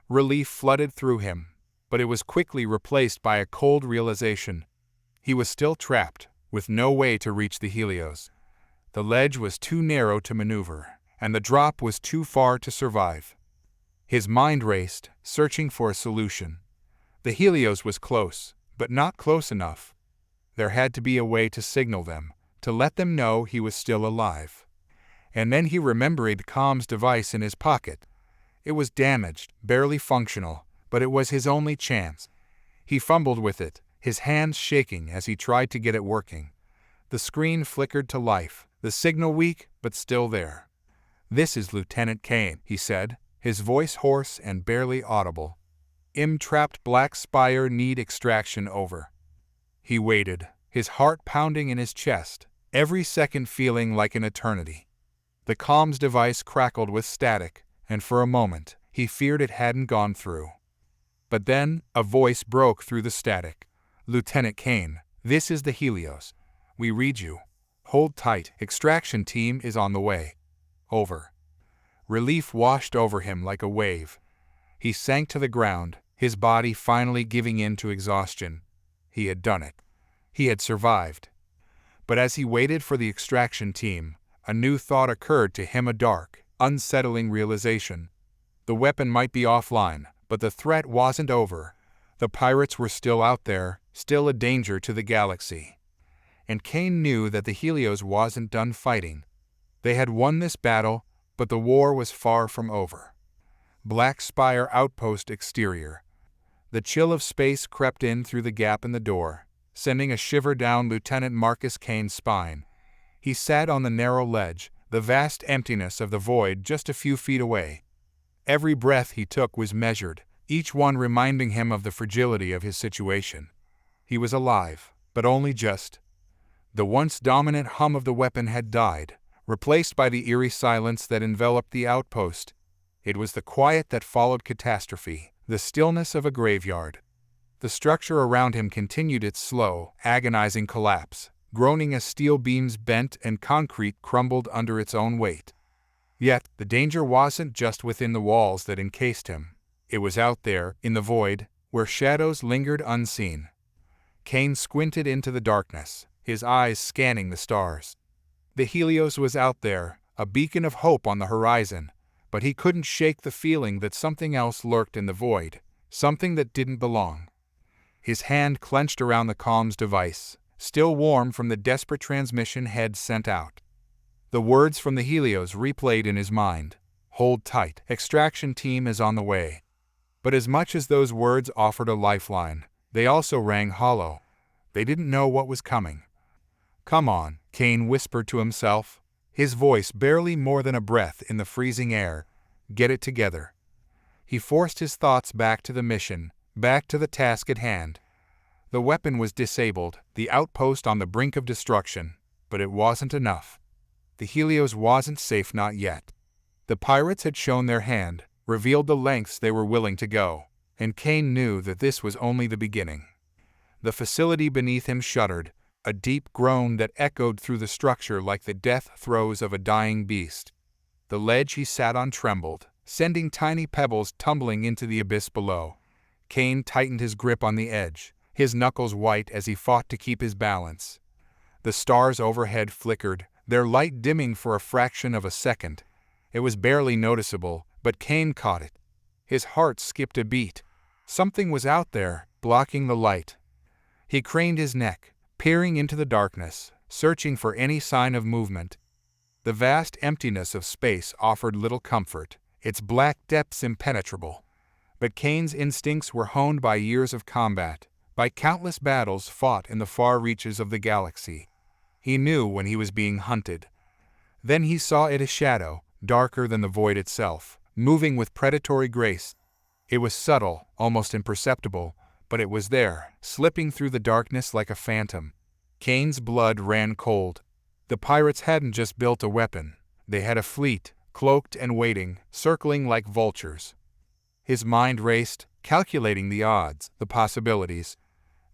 Relief flooded through him, but it was quickly replaced by a cold realization. He was still trapped, with no way to reach the Helios. The ledge was too narrow to maneuver, and the drop was too far to survive. His mind raced, searching for a solution. The Helios was close, but not close enough. There had to be a way to signal them, to let them know he was still alive. And then he remembered the comms device in his pocket. It was damaged, barely functional, but it was his only chance. He fumbled with it, his hands shaking as he tried to get it working. The screen flickered to life, the signal weak, but still there. "This is Lieutenant Kane," he said, his voice hoarse and barely audible. "Trapped Black Spire need extraction over." He waited, his heart pounding in his chest, every second feeling like an eternity. The comms device crackled with static, and for a moment, he feared it hadn't gone through. But then, a voice broke through the static. "Lieutenant Kane, This is the Helios. We read you. Hold tight, extraction team is on the way. Over. Relief washed over him like a wave. He sank to the ground, his body finally giving in to exhaustion. He had done it. He had survived. But as he waited for the extraction team, a new thought occurred to him, a dark, unsettling realization. The weapon might be offline, but the threat wasn't over. The pirates were still out there, still a danger to the galaxy. And Kane knew that the Helios wasn't done fighting. They had won this battle, but the war was far from over. Black Spire Outpost exterior. The chill of space crept in through the gap in the door, sending a shiver down Lieutenant Marcus Kane's spine. He sat on the narrow ledge, the vast emptiness of the void just a few feet away. Every breath he took was measured, each one reminding him of the fragility of his situation. He was alive, but only just. The once dominant hum of the weapon had died, replaced by the eerie silence that enveloped the outpost. It was the quiet that followed catastrophe, the stillness of a graveyard. The structure around him continued its slow, agonizing collapse, groaning as steel beams bent and concrete crumbled under its own weight. Yet, the danger wasn't just within the walls that encased him. It was out there, in the void, where shadows lingered unseen. Kane squinted into the darkness, his eyes scanning the stars. The Helios was out there, a beacon of hope on the horizon, but he couldn't shake the feeling that something else lurked in the void, something that didn't belong. His hand clenched around the comms device, still warm from the desperate transmission Head sent out. The words from the Helios replayed in his mind. Hold tight, extraction team is on the way. But as much as those words offered a lifeline, they also rang hollow. They didn't know what was coming. Come on, Kane whispered to himself, his voice barely more than a breath in the freezing air. Get it together. He forced his thoughts back to the mission, back to the task at hand. The weapon was disabled, the outpost on the brink of destruction, but it wasn't enough. The Helios wasn't safe, not yet. The pirates had shown their hand, revealed the lengths they were willing to go, and Kane knew that this was only the beginning. The facility beneath him shuddered, a deep groan that echoed through the structure like the death throes of a dying beast. The ledge he sat on trembled, sending tiny pebbles tumbling into the abyss below. Kane tightened his grip on the edge, his knuckles white as he fought to keep his balance. The stars overhead flickered, their light dimming for a fraction of a second. It was barely noticeable, but Kane caught it. His heart skipped a beat. Something was out there, blocking the light. He craned his neck, peering into the darkness, searching for any sign of movement. The vast emptiness of space offered little comfort, its black depths impenetrable. But Kane's instincts were honed by years of combat, by countless battles fought in the far reaches of the galaxy. He knew when he was being hunted. Then he saw it, a shadow, darker than the void itself, moving with predatory grace. It was subtle, almost imperceptible, but it was there, slipping through the darkness like a phantom. Kane's blood ran cold. The pirates hadn't just built a weapon. They had a fleet, cloaked and waiting, circling like vultures. His mind raced, calculating the odds, the possibilities.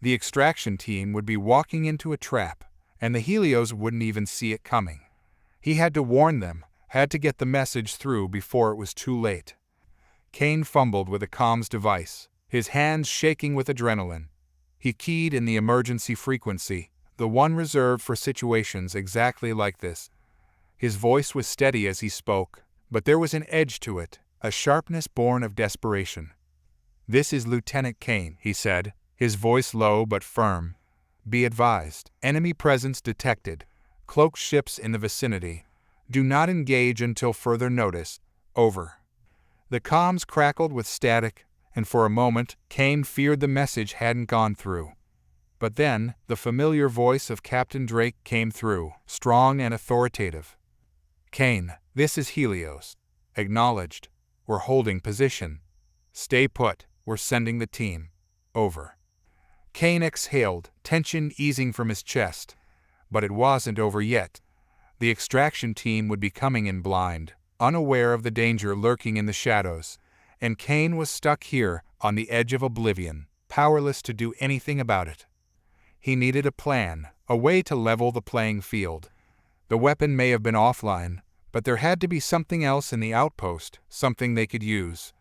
The extraction team would be walking into a trap, and the Helios wouldn't even see it coming. He had to warn them, had to get the message through before it was too late. Kane fumbled with a comms device, his hands shaking with adrenaline. He keyed in the emergency frequency, the one reserved for situations exactly like this. His voice was steady as he spoke, but there was an edge to it, a sharpness born of desperation. "This is Lieutenant Kane," he said, his voice low but firm. "Be advised, enemy presence detected. Cloaked ships in the vicinity. Do not engage until further notice. Over." The comms crackled with static, and for a moment, Kane feared the message hadn't gone through. But then, the familiar voice of Captain Drake came through, strong and authoritative. "Kane, this is Helios. Acknowledged. We're holding position. Stay put, we're sending the team. Over." Kane exhaled, tension easing from his chest. But it wasn't over yet. The extraction team would be coming in blind, unaware of the danger lurking in the shadows, and Kane was stuck here, on the edge of oblivion, powerless to do anything about it. He needed a plan, a way to level the playing field. The weapon may have been offline, but there had to be something else in the outpost, something they could use.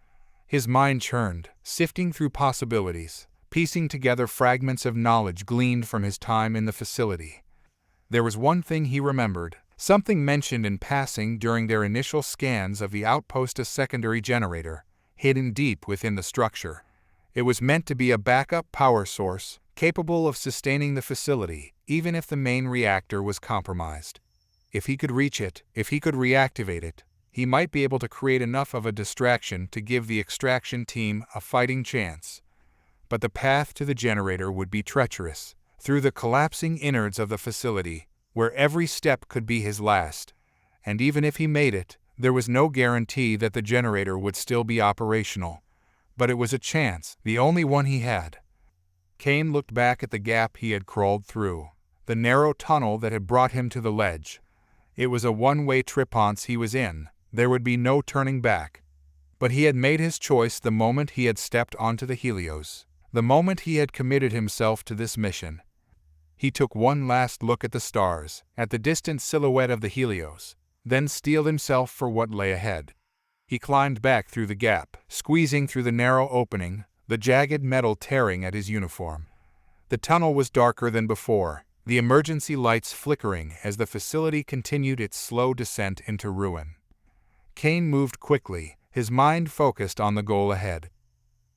His mind churned, sifting through possibilities, piecing together fragments of knowledge gleaned from his time in the facility. There was one thing he remembered, something mentioned in passing during their initial scans of the outpost: a secondary generator, hidden deep within the structure. It was meant to be a backup power source, capable of sustaining the facility, even if the main reactor was compromised. If he could reach it, if he could reactivate it, he might be able to create enough of a distraction to give the extraction team a fighting chance. But the path to the generator would be treacherous, through the collapsing innards of the facility, where every step could be his last. And even if he made it, there was no guarantee that the generator would still be operational. But it was a chance, the only one he had. Kane looked back at the gap he had crawled through, the narrow tunnel that had brought him to the ledge. It was a one-way trip once he was in. There would be no turning back. But he had made his choice the moment he had stepped onto the Helios, the moment he had committed himself to this mission. He took one last look at the stars, at the distant silhouette of the Helios, then steeled himself for what lay ahead. He climbed back through the gap, squeezing through the narrow opening, the jagged metal tearing at his uniform. The tunnel was darker than before, the emergency lights flickering as the facility continued its slow descent into ruin. Kane moved quickly, his mind focused on the goal ahead.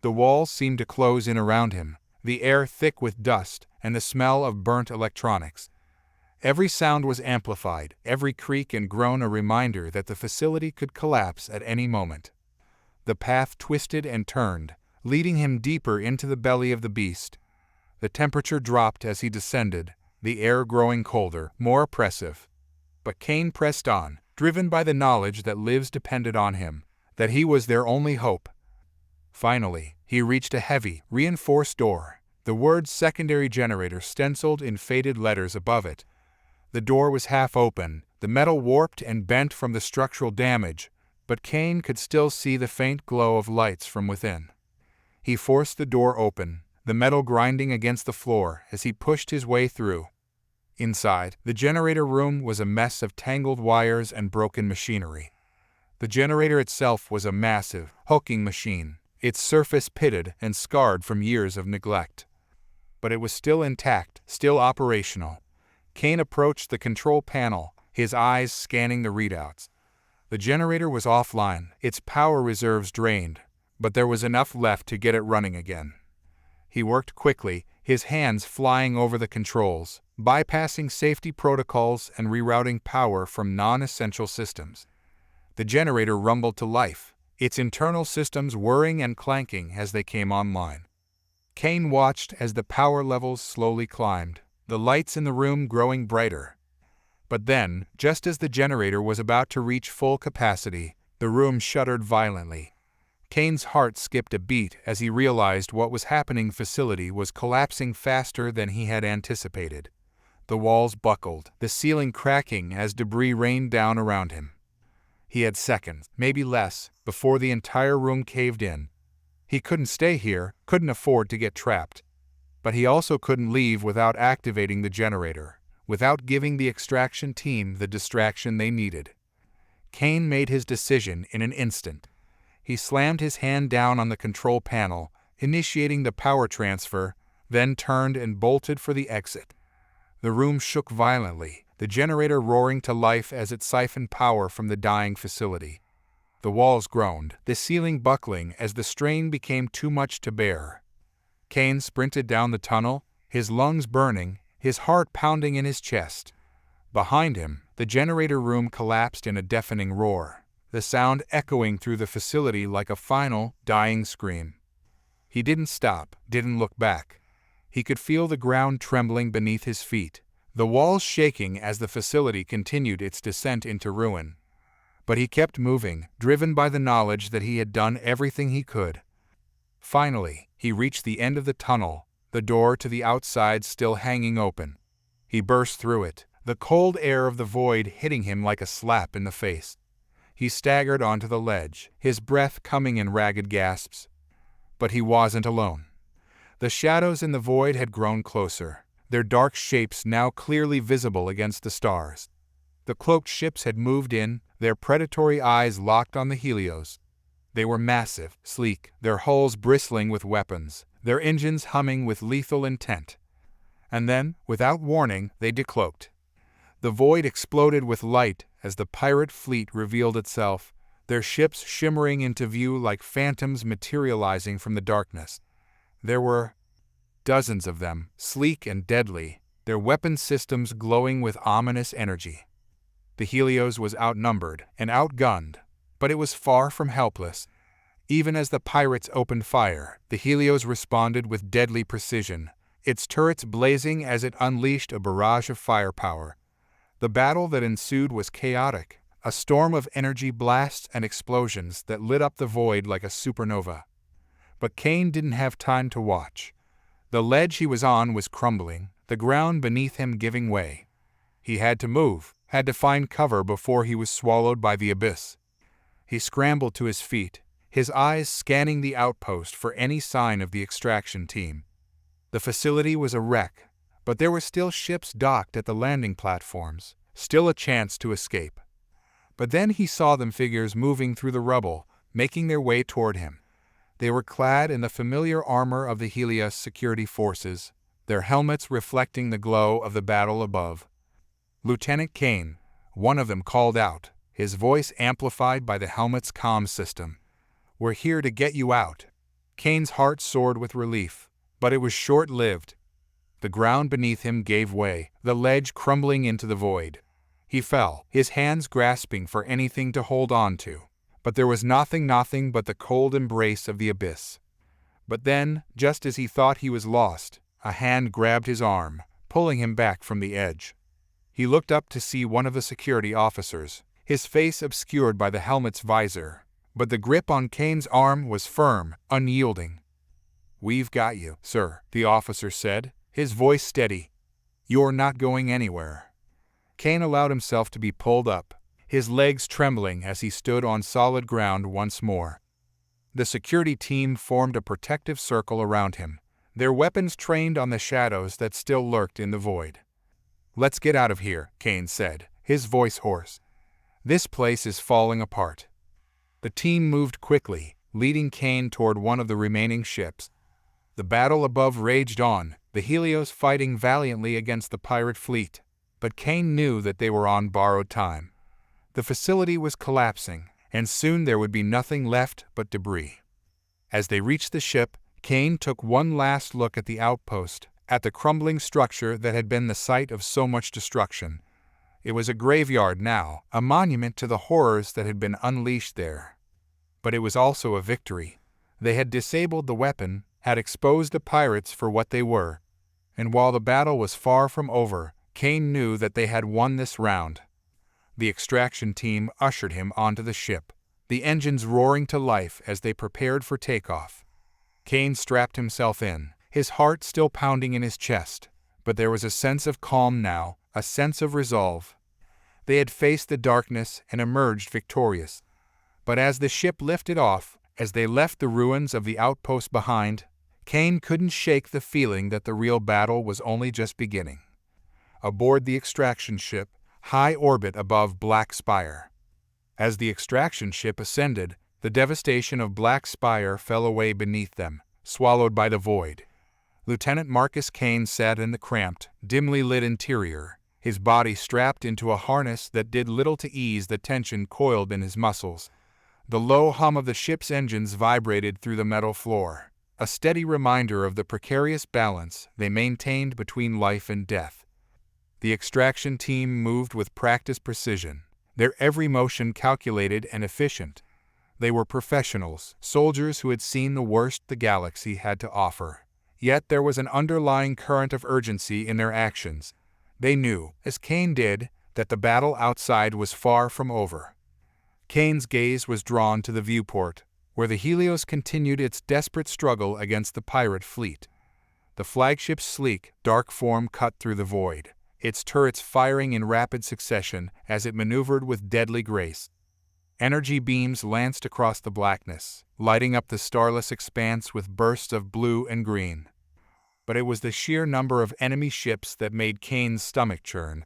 The walls seemed to close in around him, the air thick with dust and the smell of burnt electronics. Every sound was amplified, every creak and groan a reminder that the facility could collapse at any moment. The path twisted and turned, leading him deeper into the belly of the beast. The temperature dropped as he descended, the air growing colder, more oppressive. But Kane pressed on, driven by the knowledge that lives depended on him, that he was their only hope. Finally, he reached a heavy, reinforced door, the word secondary generator stenciled in faded letters above it. The door was half open, the metal warped and bent from the structural damage, but Kane could still see the faint glow of lights from within. He forced the door open, the metal grinding against the floor as he pushed his way through. Inside, the generator room was a mess of tangled wires and broken machinery. The generator itself was a massive, hulking machine, its surface pitted and scarred from years of neglect. But it was still intact, still operational. Kane approached the control panel, his eyes scanning the readouts. The generator was offline, its power reserves drained, but there was enough left to get it running again. He worked quickly, his hands flying over the controls, bypassing safety protocols and rerouting power from non-essential systems. The generator rumbled to life, its internal systems whirring and clanking as they came online. Kane watched as the power levels slowly climbed, the lights in the room growing brighter. But then, just as the generator was about to reach full capacity, the room shuddered violently. Kane's heart skipped a beat as he realized what was happening. The facility was collapsing faster than he had anticipated. The walls buckled, the ceiling cracking as debris rained down around him. He had seconds, maybe less, before the entire room caved in. He couldn't stay here, couldn't afford to get trapped. But he also couldn't leave without activating the generator, without giving the extraction team the distraction they needed. Kane made his decision in an instant. He slammed his hand down on the control panel, initiating the power transfer, then turned and bolted for the exit. The room shook violently, the generator roaring to life as it siphoned power from the dying facility. The walls groaned, the ceiling buckling as the strain became too much to bear. Kane sprinted down the tunnel, his lungs burning, his heart pounding in his chest. Behind him, the generator room collapsed in a deafening roar, the sound echoing through the facility like a final, dying scream. He didn't stop, didn't look back. He could feel the ground trembling beneath his feet, the walls shaking as the facility continued its descent into ruin. But he kept moving, driven by the knowledge that he had done everything he could. Finally, he reached the end of the tunnel, the door to the outside still hanging open. He burst through it, the cold air of the void hitting him like a slap in the face. He staggered onto the ledge, his breath coming in ragged gasps. But he wasn't alone. The shadows in the void had grown closer, their dark shapes now clearly visible against the stars. The cloaked ships had moved in, their predatory eyes locked on the Helios. They were massive, sleek, their hulls bristling with weapons, their engines humming with lethal intent. And then, without warning, they decloaked. The void exploded with light as the pirate fleet revealed itself, their ships shimmering into view like phantoms materializing from the darkness. There were dozens of them, sleek and deadly, their weapon systems glowing with ominous energy. The Helios was outnumbered and outgunned, but it was far from helpless. Even as the pirates opened fire, the Helios responded with deadly precision, its turrets blazing as it unleashed a barrage of firepower. The battle that ensued was chaotic, a storm of energy blasts and explosions that lit up the void like a supernova. But Kane didn't have time to watch. The ledge he was on was crumbling, the ground beneath him giving way. He had to move, had to find cover before he was swallowed by the abyss. He scrambled to his feet, his eyes scanning the outpost for any sign of the extraction team. The facility was a wreck, but there were still ships docked at the landing platforms, still a chance to escape. But then he saw them figures moving through the rubble, making their way toward him. They were clad in the familiar armor of the Helios security forces, their helmets reflecting the glow of the battle above. "Lieutenant Kane," one of them called out, his voice amplified by the helmet's comm system. "We're here to get you out." Kane's heart soared with relief, but it was short-lived. The ground beneath him gave way, the ledge crumbling into the void. He fell, his hands grasping for anything to hold on to, but there was nothing but the cold embrace of the abyss. But then, just as he thought he was lost, a hand grabbed his arm, pulling him back from the edge. He looked up to see one of the security officers, his face obscured by the helmet's visor, but the grip on Kane's arm was firm, unyielding. "We've got you, sir," the officer said, his voice steady. "You're not going anywhere." Kane allowed himself to be pulled up, his legs trembling as he stood on solid ground once more. The security team formed a protective circle around him, their weapons trained on the shadows that still lurked in the void. "Let's get out of here," Kane said, his voice hoarse. "This place is falling apart." The team moved quickly, leading Kane toward one of the remaining ships. The battle above raged on, the Helios fighting valiantly against the pirate fleet, but Kane knew that they were on borrowed time. The facility was collapsing, and soon there would be nothing left but debris. As they reached the ship, Kane took one last look at the outpost, at the crumbling structure that had been the site of so much destruction. It was a graveyard now, a monument to the horrors that had been unleashed there. But it was also a victory. They had disabled the weapon, had exposed the pirates for what they were, and while the battle was far from over, Kane knew that they had won this round. The extraction team ushered him onto the ship, the engines roaring to life as they prepared for takeoff. Kane strapped himself in, his heart still pounding in his chest, but there was a sense of calm now, a sense of resolve. They had faced the darkness and emerged victorious. But as the ship lifted off, as they left the ruins of the outpost behind, Kane couldn't shake the feeling that the real battle was only just beginning. Aboard the extraction ship, high orbit above Black Spire. As the extraction ship ascended, the devastation of Black Spire fell away beneath them, swallowed by the void. Lieutenant Marcus Kane sat in the cramped, dimly lit interior, his body strapped into a harness that did little to ease the tension coiled in his muscles. The low hum of the ship's engines vibrated through the metal floor, a steady reminder of the precarious balance they maintained between life and death. The extraction team moved with practiced precision, their every motion calculated and efficient. They were professionals, soldiers who had seen the worst the galaxy had to offer. Yet there was an underlying current of urgency in their actions. They knew, as Kane did, that the battle outside was far from over. Kane's gaze was drawn to the viewport, where the Helios continued its desperate struggle against the pirate fleet. The flagship's sleek, dark form cut through the void, its turrets firing in rapid succession as it maneuvered with deadly grace. Energy beams lanced across the blackness, lighting up the starless expanse with bursts of blue and green. but it was the sheer number of enemy ships that made Kane's stomach churn.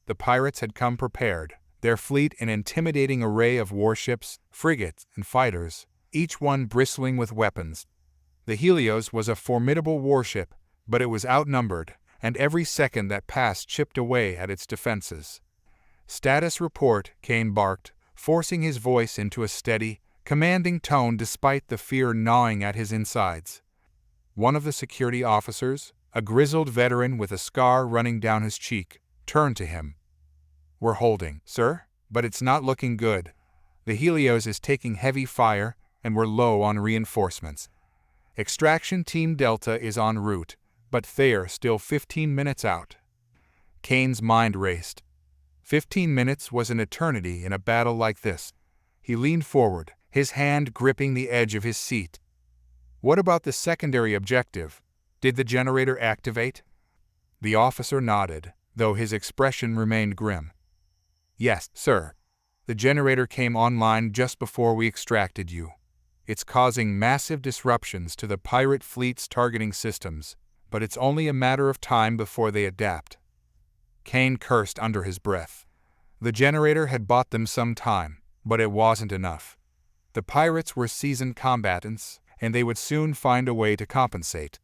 The pirates had come prepared, their fleet an intimidating array of warships, frigates, and fighters, each one bristling with weapons. The Helios was a formidable warship, but it was outnumbered, and every second that passed chipped away at its defenses. "Status report," Kane barked, forcing his voice into a steady, commanding tone despite the fear gnawing at his insides. One of the security officers, a grizzled veteran with a scar running down his cheek, turned to him. "We're holding, sir, but it's not looking good. The Helios is taking heavy fire, and we're low on reinforcements. Extraction Team Delta is en route, but they're still 15 minutes out." Kane's mind raced. 15 minutes was an eternity in a battle like this. He leaned forward, his hand gripping the edge of his seat. "What about the secondary objective? Did the generator activate?" The officer nodded, though his expression remained grim. "Yes, sir. The generator came online just before we extracted you. It's causing massive disruptions to the pirate fleet's targeting systems, but it's only a matter of time before they adapt." Kane cursed under his breath. The generator had bought them some time, but it wasn't enough. The pirates were seasoned combatants, and they would soon find a way to compensate.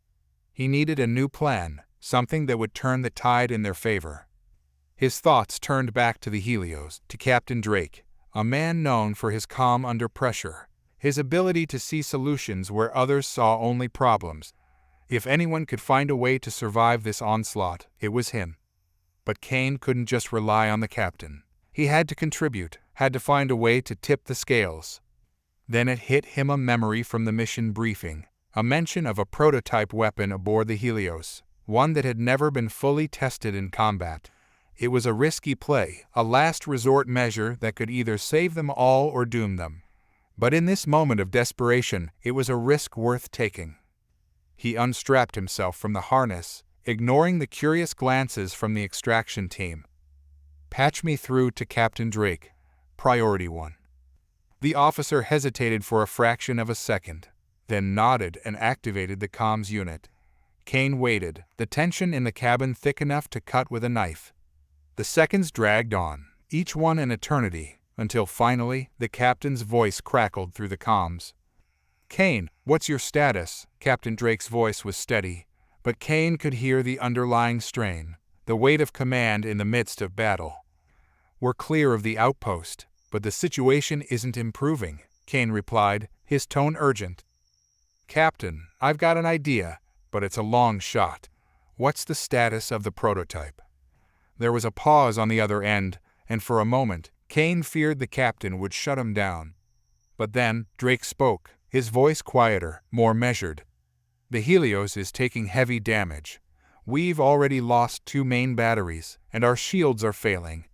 He needed a new plan, something that would turn the tide in their favor. His thoughts turned back to the Helios, to Captain Drake, a man known for his calm under pressure, his ability to see solutions where others saw only problems. If anyone could find a way to survive this onslaught, it was him. But Kane couldn't just rely on the captain. He had to contribute, had to find a way to tip the scales. Then it hit him, a memory from the mission briefing, a mention of a prototype weapon aboard the Helios, one that had never been fully tested in combat. It was a risky play, a last resort measure that could either save them all or doom them. But in this moment of desperation, it was a risk worth taking. He unstrapped himself from the harness, ignoring the curious glances from the extraction team. "Patch me through to Captain Drake. Priority 1. The officer hesitated for a fraction of a second, then nodded and activated the comms unit. Kane waited, the tension in the cabin thick enough to cut with a knife. The seconds dragged on, each one an eternity, until finally the captain's voice crackled through the comms. "Kane, what's your status?" Captain Drake's voice was steady, but Kane could hear the underlying strain, the weight of command in the midst of battle. "We're clear of the outpost, but the situation isn't improving," Kane replied, his tone urgent. "Captain, I've got an idea, but it's a long shot. What's the status of the prototype?" There was a pause on the other end, and for a moment, Kane feared the captain would shut him down. But then, Drake spoke, his voice quieter, more measured. "The Helios is taking heavy damage. We've already lost 2 main batteries, and our shields are failing.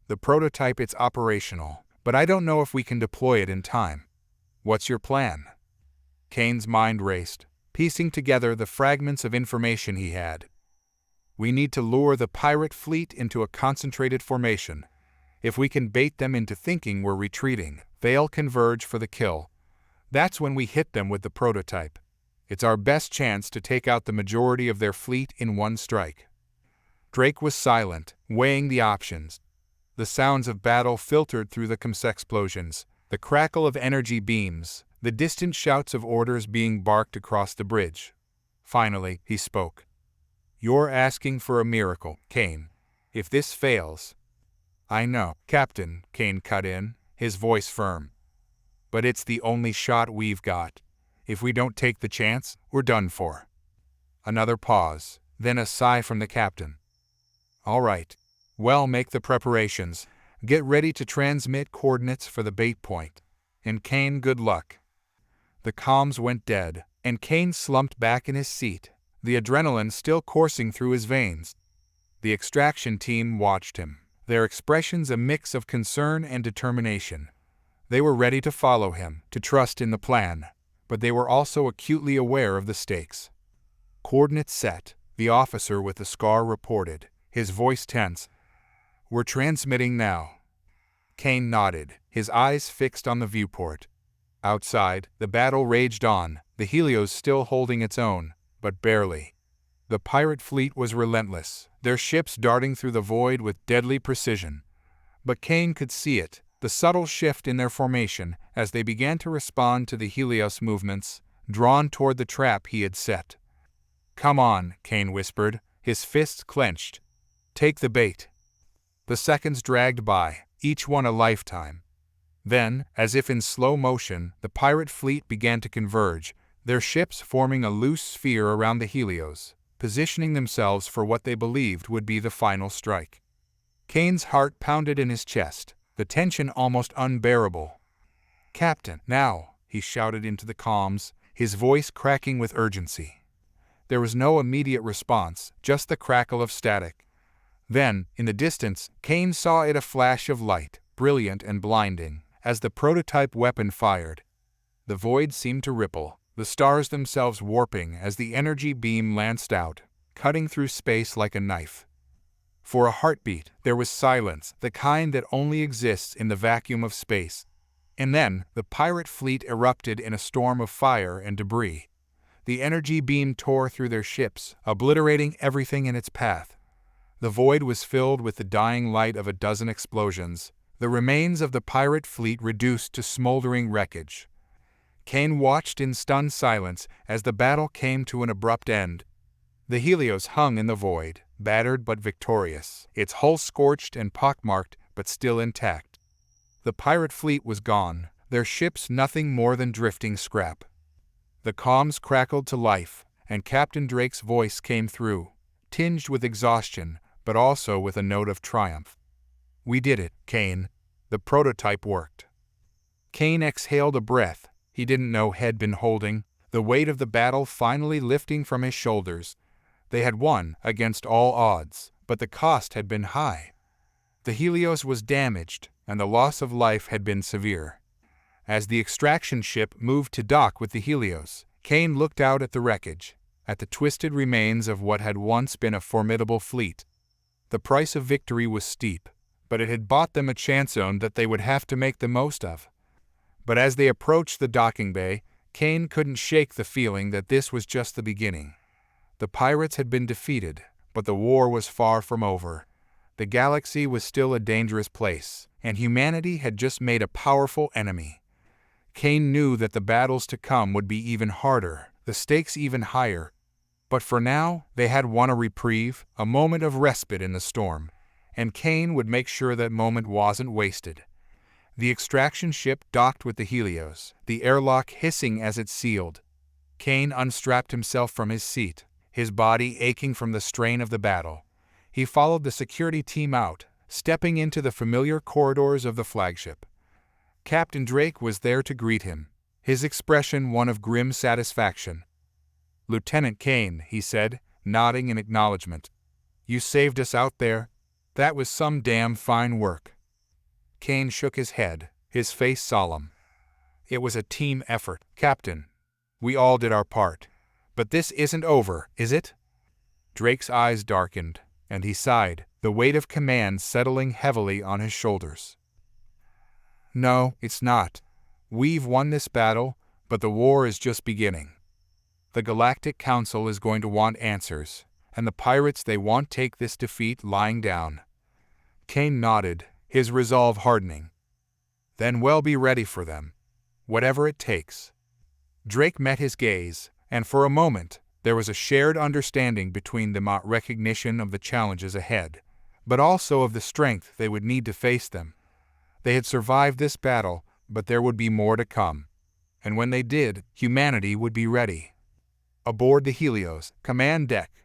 The prototype is operational, but I don't know if we can deploy it in time. What's your plan?" Kane's mind raced, piecing together the fragments of information he had. "We need to lure the pirate fleet into a concentrated formation. If we can bait them into thinking we're retreating, they'll converge for the kill. That's when we hit them with the prototype. It's our best chance to take out the majority of their fleet in one strike." Drake was silent, weighing the options. The sounds of battle filtered through the comms explosions, the crackle of energy beams, the distant shouts of orders being barked across the bridge. Finally, he spoke. "You're asking for a miracle, Kane. If this fails—" "I know, Captain," Kane cut in, his voice firm. "But it's the only shot we've got. If we don't take the chance, we're done for." Another pause, then a sigh from the captain. "All right. Well, make the preparations. Get ready to transmit coordinates for the bait point. And Kane, good luck." The comms went dead, and Kane slumped back in his seat, the adrenaline still coursing through his veins. The extraction team watched him, their expressions a mix of concern and determination. They were ready to follow him, to trust in the plan, but they were also acutely aware of the stakes. "Coordinates set," the officer with the scar reported, his voice tense. "We're transmitting now." Kane nodded, his eyes fixed on the viewport. Outside, the battle raged on, the Helios still holding its own, but barely. The pirate fleet was relentless, their ships darting through the void with deadly precision. But Kane could see it, the subtle shift in their formation as they began to respond to the Helios movements, drawn toward the trap he had set. "Come on," Kane whispered, his fists clenched. "Take the bait." The seconds dragged by, each one a lifetime. Then, as if in slow motion, the pirate fleet began to converge, their ships forming a loose sphere around the Helios, positioning themselves for what they believed would be the final strike. Kane's heart pounded in his chest, the tension almost unbearable. "Captain, now!" he shouted into the comms, his voice cracking with urgency. There was no immediate response, just the crackle of static. Then, in the distance, Kane saw it, a flash of light, brilliant and blinding, as the prototype weapon fired. The void seemed to ripple, the stars themselves warping as the energy beam lanced out, cutting through space like a knife. For a heartbeat, there was silence, the kind that only exists in the vacuum of space. And then, the pirate fleet erupted in a storm of fire and debris. The energy beam tore through their ships, obliterating everything in its path. The void was filled with the dying light of a dozen explosions, the remains of the pirate fleet reduced to smoldering wreckage. Kane watched in stunned silence as the battle came to an abrupt end. The Helios hung in the void, battered but victorious, its hull scorched and pockmarked but still intact. The pirate fleet was gone, their ships nothing more than drifting scrap. The comms crackled to life, and Captain Drake's voice came through, tinged with exhaustion, but also with a note of triumph. "We did it, Kane. The prototype worked." Kane exhaled a breath he didn't know had been holding, the weight of the battle finally lifting from his shoulders. They had won against all odds, but the cost had been high. The Helios was damaged, and the loss of life had been severe. As the extraction ship moved to dock with the Helios, Kane looked out at the wreckage, at the twisted remains of what had once been a formidable fleet. The price of victory was steep, but it had bought them a chance zone that they would have to make the most of. But as they approached the docking bay, Kane couldn't shake the feeling that this was just the beginning. The pirates had been defeated, but the war was far from over. The galaxy was still a dangerous place, and humanity had just made a powerful enemy. Kane knew that the battles to come would be even harder, the stakes even higher. But for now, they had won a reprieve, a moment of respite in the storm, and Kane would make sure that moment wasn't wasted. The extraction ship docked with the Helios, the airlock hissing as it sealed. Kane unstrapped himself from his seat, his body aching from the strain of the battle. He followed the security team out, stepping into the familiar corridors of the flagship. Captain Drake was there to greet him, his expression one of grim satisfaction. "Lieutenant Kane," he said, nodding in acknowledgement. "You saved us out there. That was some damn fine work." Kane shook his head, his face solemn. "It was a team effort, Captain. We all did our part. But this isn't over, is it?" Drake's eyes darkened, and he sighed, the weight of command settling heavily on his shoulders. "No, it's not. We've won this battle, but the war is just beginning. The Galactic Council is going to want answers, and the pirates they won't take this defeat lying down." Kane nodded, his resolve hardening. "Then we'll be ready for them, whatever it takes." Drake met his gaze, and for a moment, there was a shared understanding between them, recognition of the challenges ahead, but also of the strength they would need to face them. They had survived this battle, but there would be more to come. And when they did, humanity would be ready. Aboard the Helios, command deck.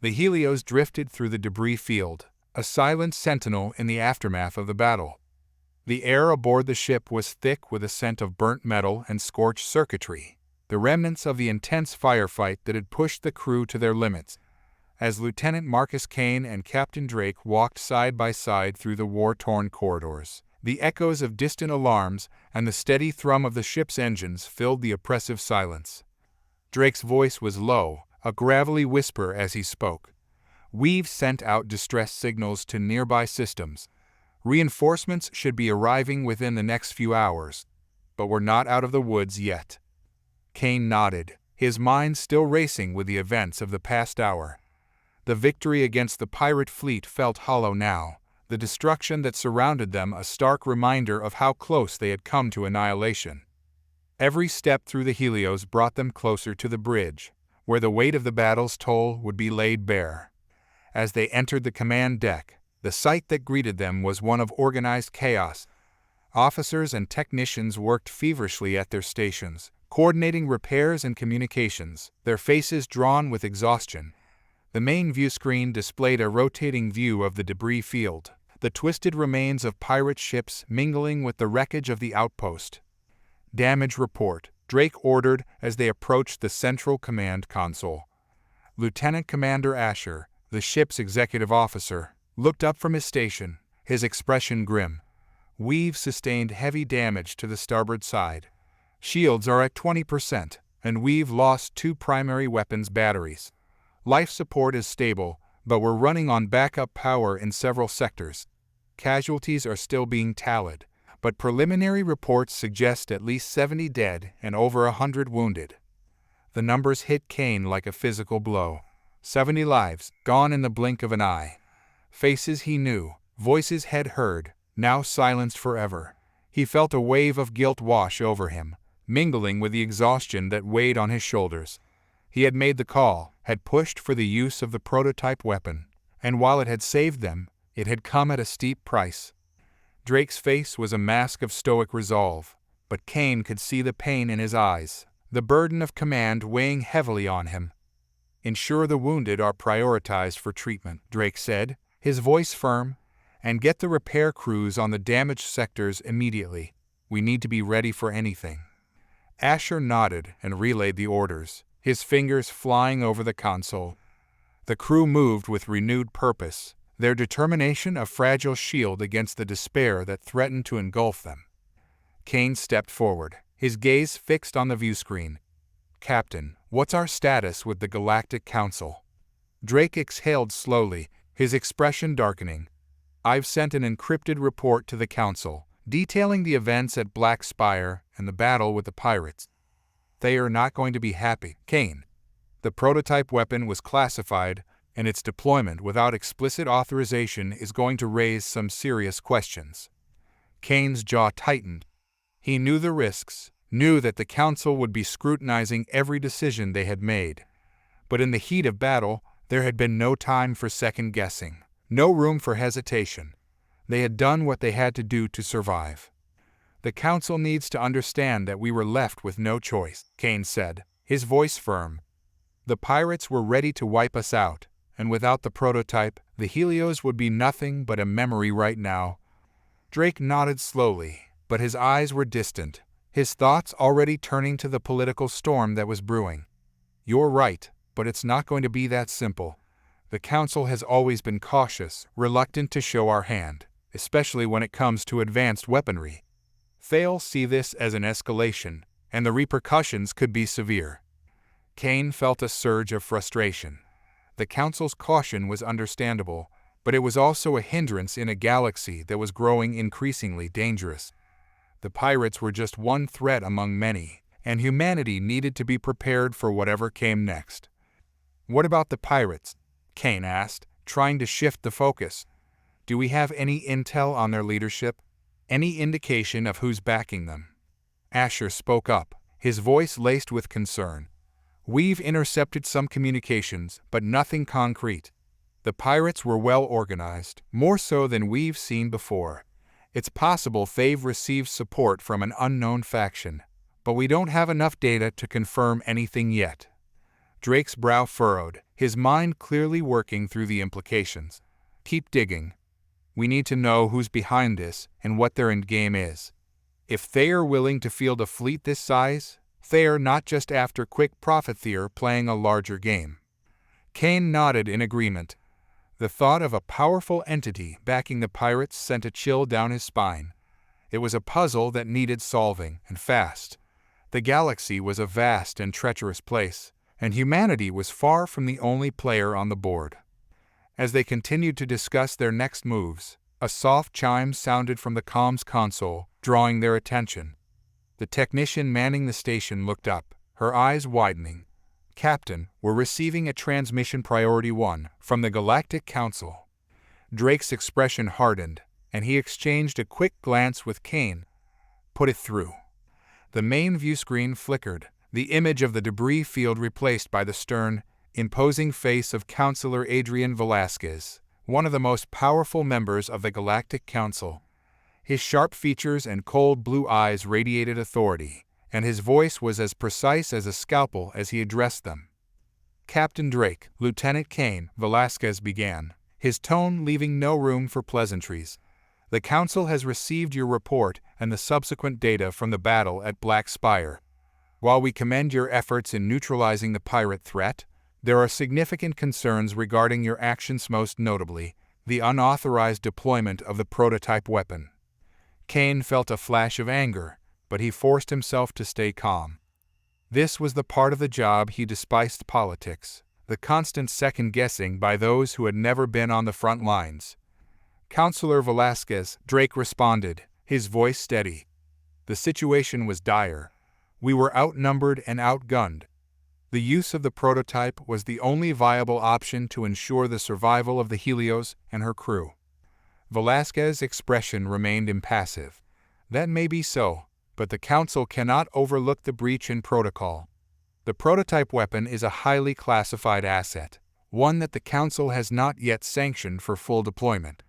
The Helios drifted through the debris field, a silent sentinel in the aftermath of the battle. The air aboard the ship was thick with a scent of burnt metal and scorched circuitry, the remnants of the intense firefight that had pushed the crew to their limits. As Lieutenant Marcus Kane and Captain Drake walked side by side through the war-torn corridors, the echoes of distant alarms and the steady thrum of the ship's engines filled the oppressive silence. Drake's voice was low, a gravelly whisper as he spoke. "We've sent out distress signals to nearby systems. Reinforcements should be arriving within the next few hours, but we're not out of the woods yet." Kane nodded, his mind still racing with the events of the past hour. The victory against the pirate fleet felt hollow now, the destruction that surrounded them a stark reminder of how close they had come to annihilation. Every step through the Helios brought them closer to the bridge, where the weight of the battle's toll would be laid bare. As they entered the command deck, the sight that greeted them was one of organized chaos. Officers and technicians worked feverishly at their stations, coordinating repairs and communications, their faces drawn with exhaustion. The main view screen displayed a rotating view of the debris field, the twisted remains of pirate ships mingling with the wreckage of the outpost. "Damage report," Drake ordered as they approached the Central Command Console. Lieutenant Commander Asher, the ship's executive officer, looked up from his station, his expression grim. "We've sustained heavy damage to the starboard side. Shields are at 20%, and we've lost 2 primary weapons batteries. Life support is stable, but we're running on backup power in several sectors. Casualties are still being tallied, but preliminary reports suggest at least 70 dead and over 100 wounded." The numbers hit Kane like a physical blow. 70 lives, gone in the blink of an eye. Faces he knew, voices had heard, now silenced forever. He felt a wave of guilt wash over him, mingling with the exhaustion that weighed on his shoulders. He had made the call, had pushed for the use of the prototype weapon, and while it had saved them, it had come at a steep price. Drake's face was a mask of stoic resolve, but Kane could see the pain in his eyes, the burden of command weighing heavily on him. "Ensure the wounded are prioritized for treatment," Drake said, his voice firm, "and get the repair crews on the damaged sectors immediately. We need to be ready for anything." Asher nodded and relayed the orders, his fingers flying over the console. The crew moved with renewed purpose, their determination a fragile shield against the despair that threatened to engulf them. Kane stepped forward, his gaze fixed on the viewscreen. "Captain, what's our status with the Galactic Council?" Drake exhaled slowly, his expression darkening. "I've sent an encrypted report to the Council, detailing the events at Black Spire and the battle with the pirates. They are not going to be happy, Kane. The prototype weapon was classified, and its deployment without explicit authorization is going to raise some serious questions." Kane's jaw tightened. He knew the risks, knew that the Council would be scrutinizing every decision they had made. But in the heat of battle, there had been no time for second-guessing, no room for hesitation. They had done what they had to do to survive. "The Council needs to understand that we were left with no choice," Kane said, his voice firm. "The pirates were ready to wipe us out, and without the prototype, the Helios would be nothing but a memory right now." Drake nodded slowly, but his eyes were distant, his thoughts already turning to the political storm that was brewing. "You're right, but it's not going to be that simple. The Council has always been cautious, reluctant to show our hand, especially when it comes to advanced weaponry. They'll see this as an escalation, and the repercussions could be severe." Kane felt a surge of frustration. The Council's caution was understandable, but it was also a hindrance in a galaxy that was growing increasingly dangerous. The pirates were just one threat among many, and humanity needed to be prepared for whatever came next. "What about the pirates?" Kane asked, trying to shift the focus. "Do we have any intel on their leadership? Any indication of who's backing them?" Asher spoke up, his voice laced with concern. "We've intercepted some communications, but nothing concrete. The pirates were well organized, more so than we've seen before. It's possible they've received support from an unknown faction, but we don't have enough data to confirm anything yet." Drake's brow furrowed, his mind clearly working through the implications. "Keep digging. We need to know who's behind this and what their endgame is. If they are willing to field a fleet this size, they are not just after quick profit, they're playing a larger game." Kane nodded in agreement. The thought of a powerful entity backing the pirates sent a chill down his spine. It was a puzzle that needed solving, and fast. The galaxy was a vast and treacherous place, and humanity was far from the only player on the board. As they continued to discuss their next moves, a soft chime sounded from the comms console, drawing their attention. The technician manning the station looked up, her eyes widening, Captain, we're receiving a transmission Priority 1 from the Galactic Council. Drake's expression hardened, and he exchanged a quick glance with Kane. Put it through. The main view screen flickered, the image of the debris field replaced by the stern, imposing face of Counselor Adrian Velasquez, one of the most powerful members of the Galactic Council. His sharp features and cold blue eyes radiated authority, and his voice was as precise as a scalpel as he addressed them. Captain Drake, Lieutenant Kane, Velasquez began, his tone leaving no room for pleasantries. The Council has received your report and the subsequent data from the battle at Black Spire. While we commend your efforts in neutralizing the pirate threat, there are significant concerns regarding your actions, most notably the unauthorized deployment of the prototype weapon. Kane felt a flash of anger, but he forced himself to stay calm. This was the part of the job he despised: politics, the constant second-guessing by those who had never been on the front lines. Counselor Velasquez, Drake responded, his voice steady. The situation was dire. We were outnumbered and outgunned. The use of the prototype was the only viable option to ensure the survival of the Helios and her crew. Velasquez's expression remained impassive. That may be so, but the Council cannot overlook the breach in protocol. The prototype weapon is a highly classified asset, one that the Council has not yet sanctioned for full deployment.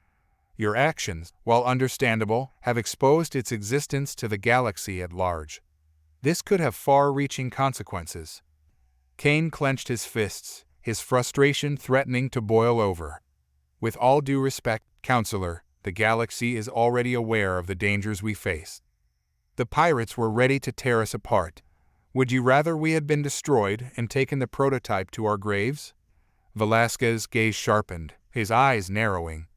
Your actions, while understandable, have exposed its existence to the galaxy at large. This could have far-reaching consequences. Kane clenched his fists, his frustration threatening to boil over. With all due respect, Counselor, the galaxy is already aware of the dangers we face. The pirates were ready to tear us apart. Would you rather we had been destroyed and taken the prototype to our graves? Velasquez's gaze sharpened, his eyes narrowing.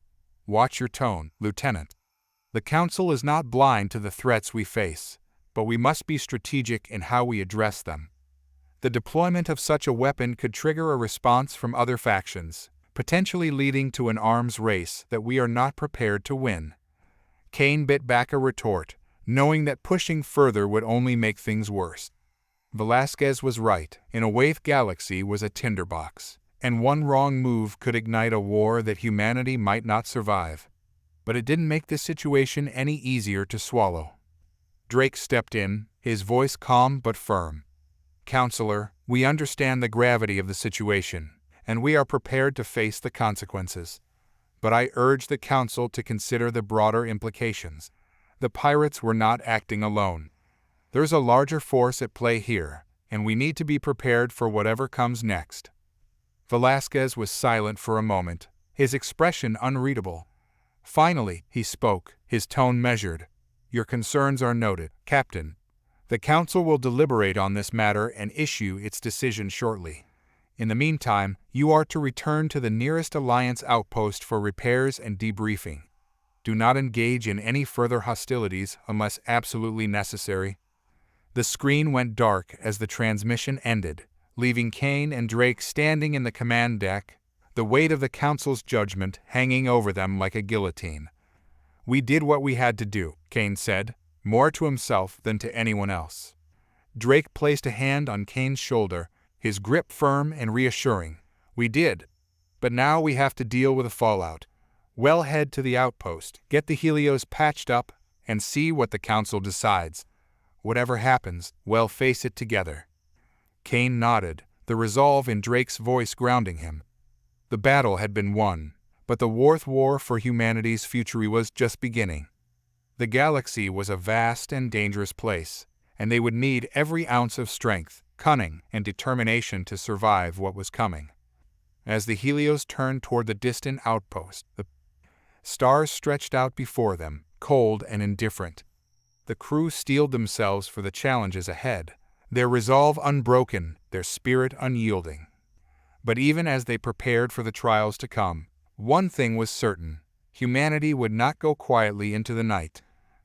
Watch your tone, Lieutenant. The Council is not blind to the threats we face, but we must be strategic in how we address them. The deployment of such a weapon could trigger a response from other factions, potentially leading to an arms race that we are not prepared to win. Kane bit back a retort, knowing that pushing further would only make things worse. Velasquez was right. In a way, the galaxy was a tinderbox, and one wrong move could ignite a war that humanity might not survive. But it didn't make the situation any easier to swallow. Drake stepped in, his voice calm but firm. Counselor, we understand the gravity of the situation, and we are prepared to face the consequences. But I urge the Council to consider the broader implications. The pirates were not acting alone. There's a larger force at play here, and we need to be prepared for whatever comes next. Velasquez was silent for a moment, his expression unreadable. Finally, he spoke, his tone measured. Your concerns are noted, Captain. The Council will deliberate on this matter and issue its decision shortly. In the meantime, you are to return to the nearest Alliance outpost for repairs and debriefing. Do not engage in any further hostilities unless absolutely necessary. The screen went dark as the transmission ended, leaving Kane and Drake standing in the command deck, the weight of the Council's judgment hanging over them like a guillotine. We did what we had to do, Kane said, more to himself than to anyone else. Drake placed a hand on Kane's shoulder, his grip firm and reassuring. We did. But now we have to deal with the fallout. We'll head to the outpost, get the Helios patched up, and see what the Council decides. Whatever happens, we'll face it together. Kane nodded, the resolve in Drake's voice grounding him. The battle had been won, but the war for humanity's future was just beginning. The galaxy was a vast and dangerous place, and they would need every ounce of strength, cunning, and determination to survive what was coming. As the Helios turned toward the distant outpost, the stars stretched out before them, cold and indifferent. The crew steeled themselves for the challenges ahead, their resolve unbroken, their spirit unyielding. But even as they prepared for the trials to come, one thing was certain: humanity would not go quietly into the night.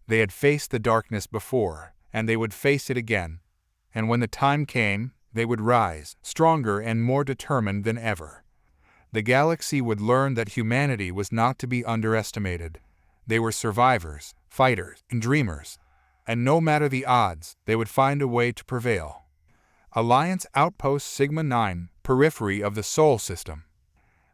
They had faced the darkness before, and they would face it again. And when the time came, they would rise, stronger and more determined than ever. The galaxy would learn that humanity was not to be underestimated. They were survivors, fighters, and dreamers. And no matter the odds, they would find a way to prevail. Alliance Outpost Sigma-9, periphery of the Sol system.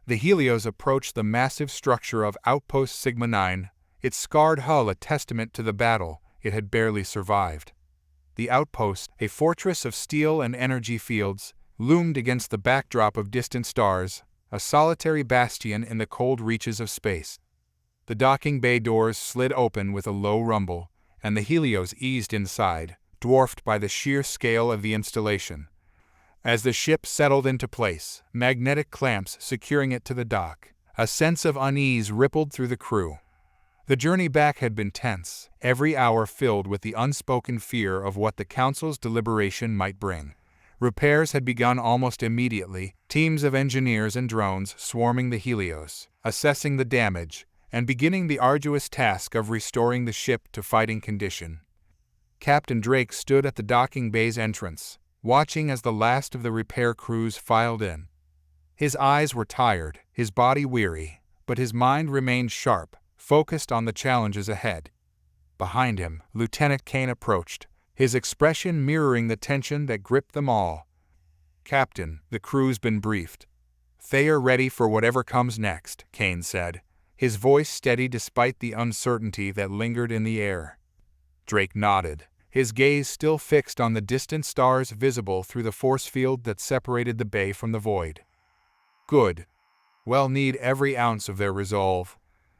The Helios approached the massive structure of Outpost Sigma-9, its scarred hull a testament to the battle it had barely survived. The outpost, a fortress of steel and energy fields, loomed against the backdrop of distant stars, a solitary bastion in the cold reaches of space. The docking bay doors slid open with a low rumble, and the Helios eased inside, dwarfed by the sheer scale of the installation. As the ship settled into place, magnetic clamps securing it to the dock, a sense of unease rippled through the crew. The journey back had been tense, every hour filled with the unspoken fear of what the Council's deliberation might bring. Repairs had begun almost immediately, teams of engineers and drones swarming the Helios, assessing the damage, and beginning the arduous task of restoring the ship to fighting condition. Captain Drake stood at the docking bay's entrance, watching as the last of the repair crews filed in. His eyes were tired, his body weary, but his mind remained sharp, focused on the challenges ahead. Behind him, Lieutenant Kane approached, his expression mirroring the tension that gripped them all. "Captain, the crew's been briefed. They are ready for whatever comes next," Kane said, his voice steady despite the uncertainty that lingered in the air. Drake nodded, his gaze still fixed on the distant stars visible through the force field that separated the bay from the void. "Good. We'll need every ounce of their resolve.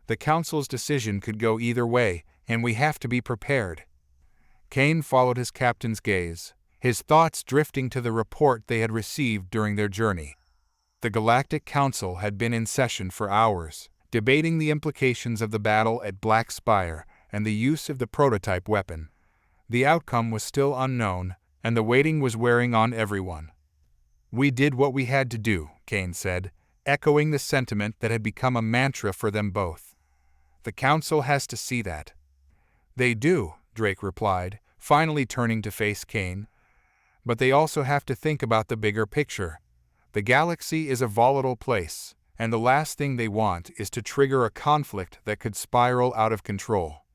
The Council's decision could go either way, and we have to be prepared." Kane followed his captain's gaze, his thoughts drifting to the report they had received during their journey. The Galactic Council had been in session for hours, debating the implications of the battle at Black Spire and the use of the prototype weapon. The outcome was still unknown, and the waiting was wearing on everyone. "We did what we had to do," Kane said, echoing the sentiment that had become a mantra for them both. "The Council has to see that." "They do," Drake replied, finally turning to face Kane. "But they also have to think about the bigger picture. The galaxy is a volatile place, and the last thing they want is to trigger a conflict that could spiral out of control."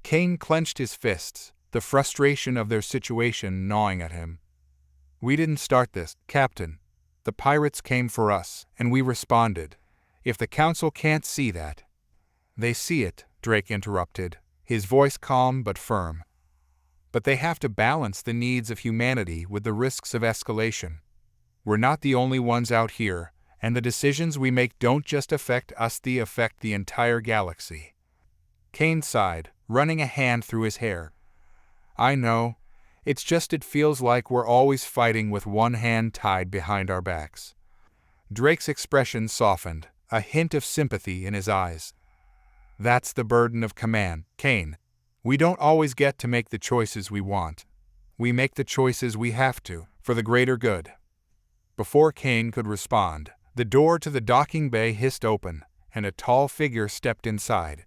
Kane clenched his fists, the frustration of their situation gnawing at him. "We didn't start this, Captain. The pirates came for us, and we responded. If the Council can't see that—" "They see it," Drake interrupted, his voice calm but firm. "But they have to balance the needs of humanity with the risks of escalation. We're not the only ones out here, and the decisions we make don't just affect us, they affect the entire galaxy." Kane sighed, running a hand through his hair. "I know. It's just it feels like we're always fighting with one hand tied behind our backs." Drake's expression softened, a hint of sympathy in his eyes. "That's the burden of command, Kane. We don't always get to make the choices we want. We make the choices we have to, for the greater good." Before Kane could respond, the door to the docking bay hissed open, and a tall figure stepped inside.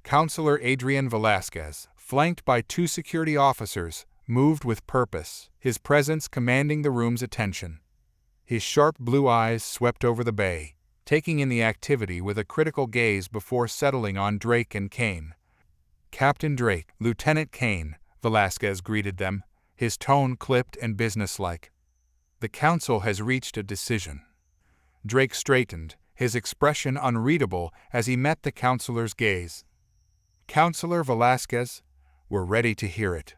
Counselor Adrian Velasquez, flanked by 2 security officers, moved with purpose, his presence commanding the room's attention. His sharp blue eyes swept over the bay, taking in the activity with a critical gaze before settling on Drake and Kane. "Captain Drake, Lieutenant Kane," Velasquez greeted them, his tone clipped and businesslike. "The Council has reached a decision." Drake straightened, his expression unreadable as he met the counselor's gaze. "Counselor Velasquez, we're ready to hear it."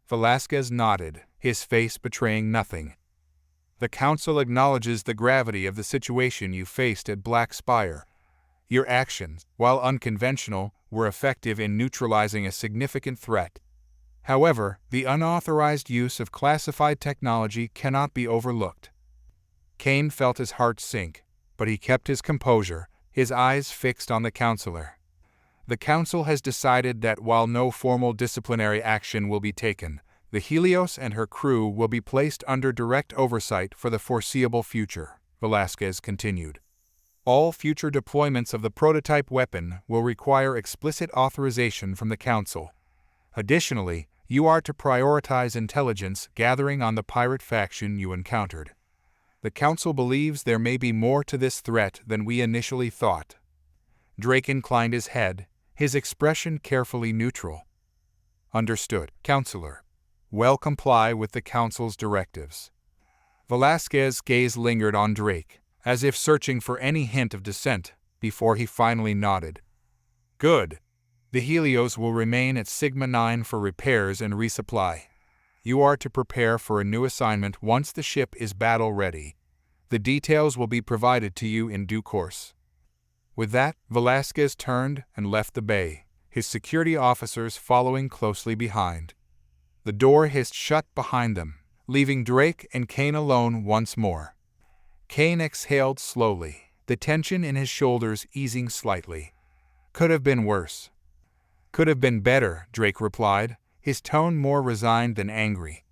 Velasquez nodded, his face betraying nothing. "The Council acknowledges the gravity of the situation you faced at Black Spire. Your actions, while unconventional, were effective in neutralizing a significant threat. However, the unauthorized use of classified technology cannot be overlooked." Kane felt his heart sink, but he kept his composure, his eyes fixed on the counselor. "The Council has decided that while no formal disciplinary action will be taken, the Helios and her crew will be placed under direct oversight for the foreseeable future," Velasquez continued. "All future deployments of the prototype weapon will require explicit authorization from the Council. Additionally, you are to prioritize intelligence gathering on the pirate faction you encountered. The Council believes there may be more to this threat than we initially thought." Drake inclined his head, his expression carefully neutral. "Understood, Counselor." well comply with the Council's directives. Velasquez's gaze lingered on Drake, as if searching for any hint of dissent, before he finally nodded. Good. The Helios will remain at Sigma 9 for repairs and resupply. You are to prepare for a new assignment once the ship is battle-ready. The details will be provided to you in due course. With that, Velasquez turned and left the bay, his security officers following closely behind. The door hissed shut behind them, leaving Drake and Kane alone once more. Kane exhaled slowly, the tension in his shoulders easing slightly. Could have been worse. Could have been better, Drake replied, his tone more resigned than angry.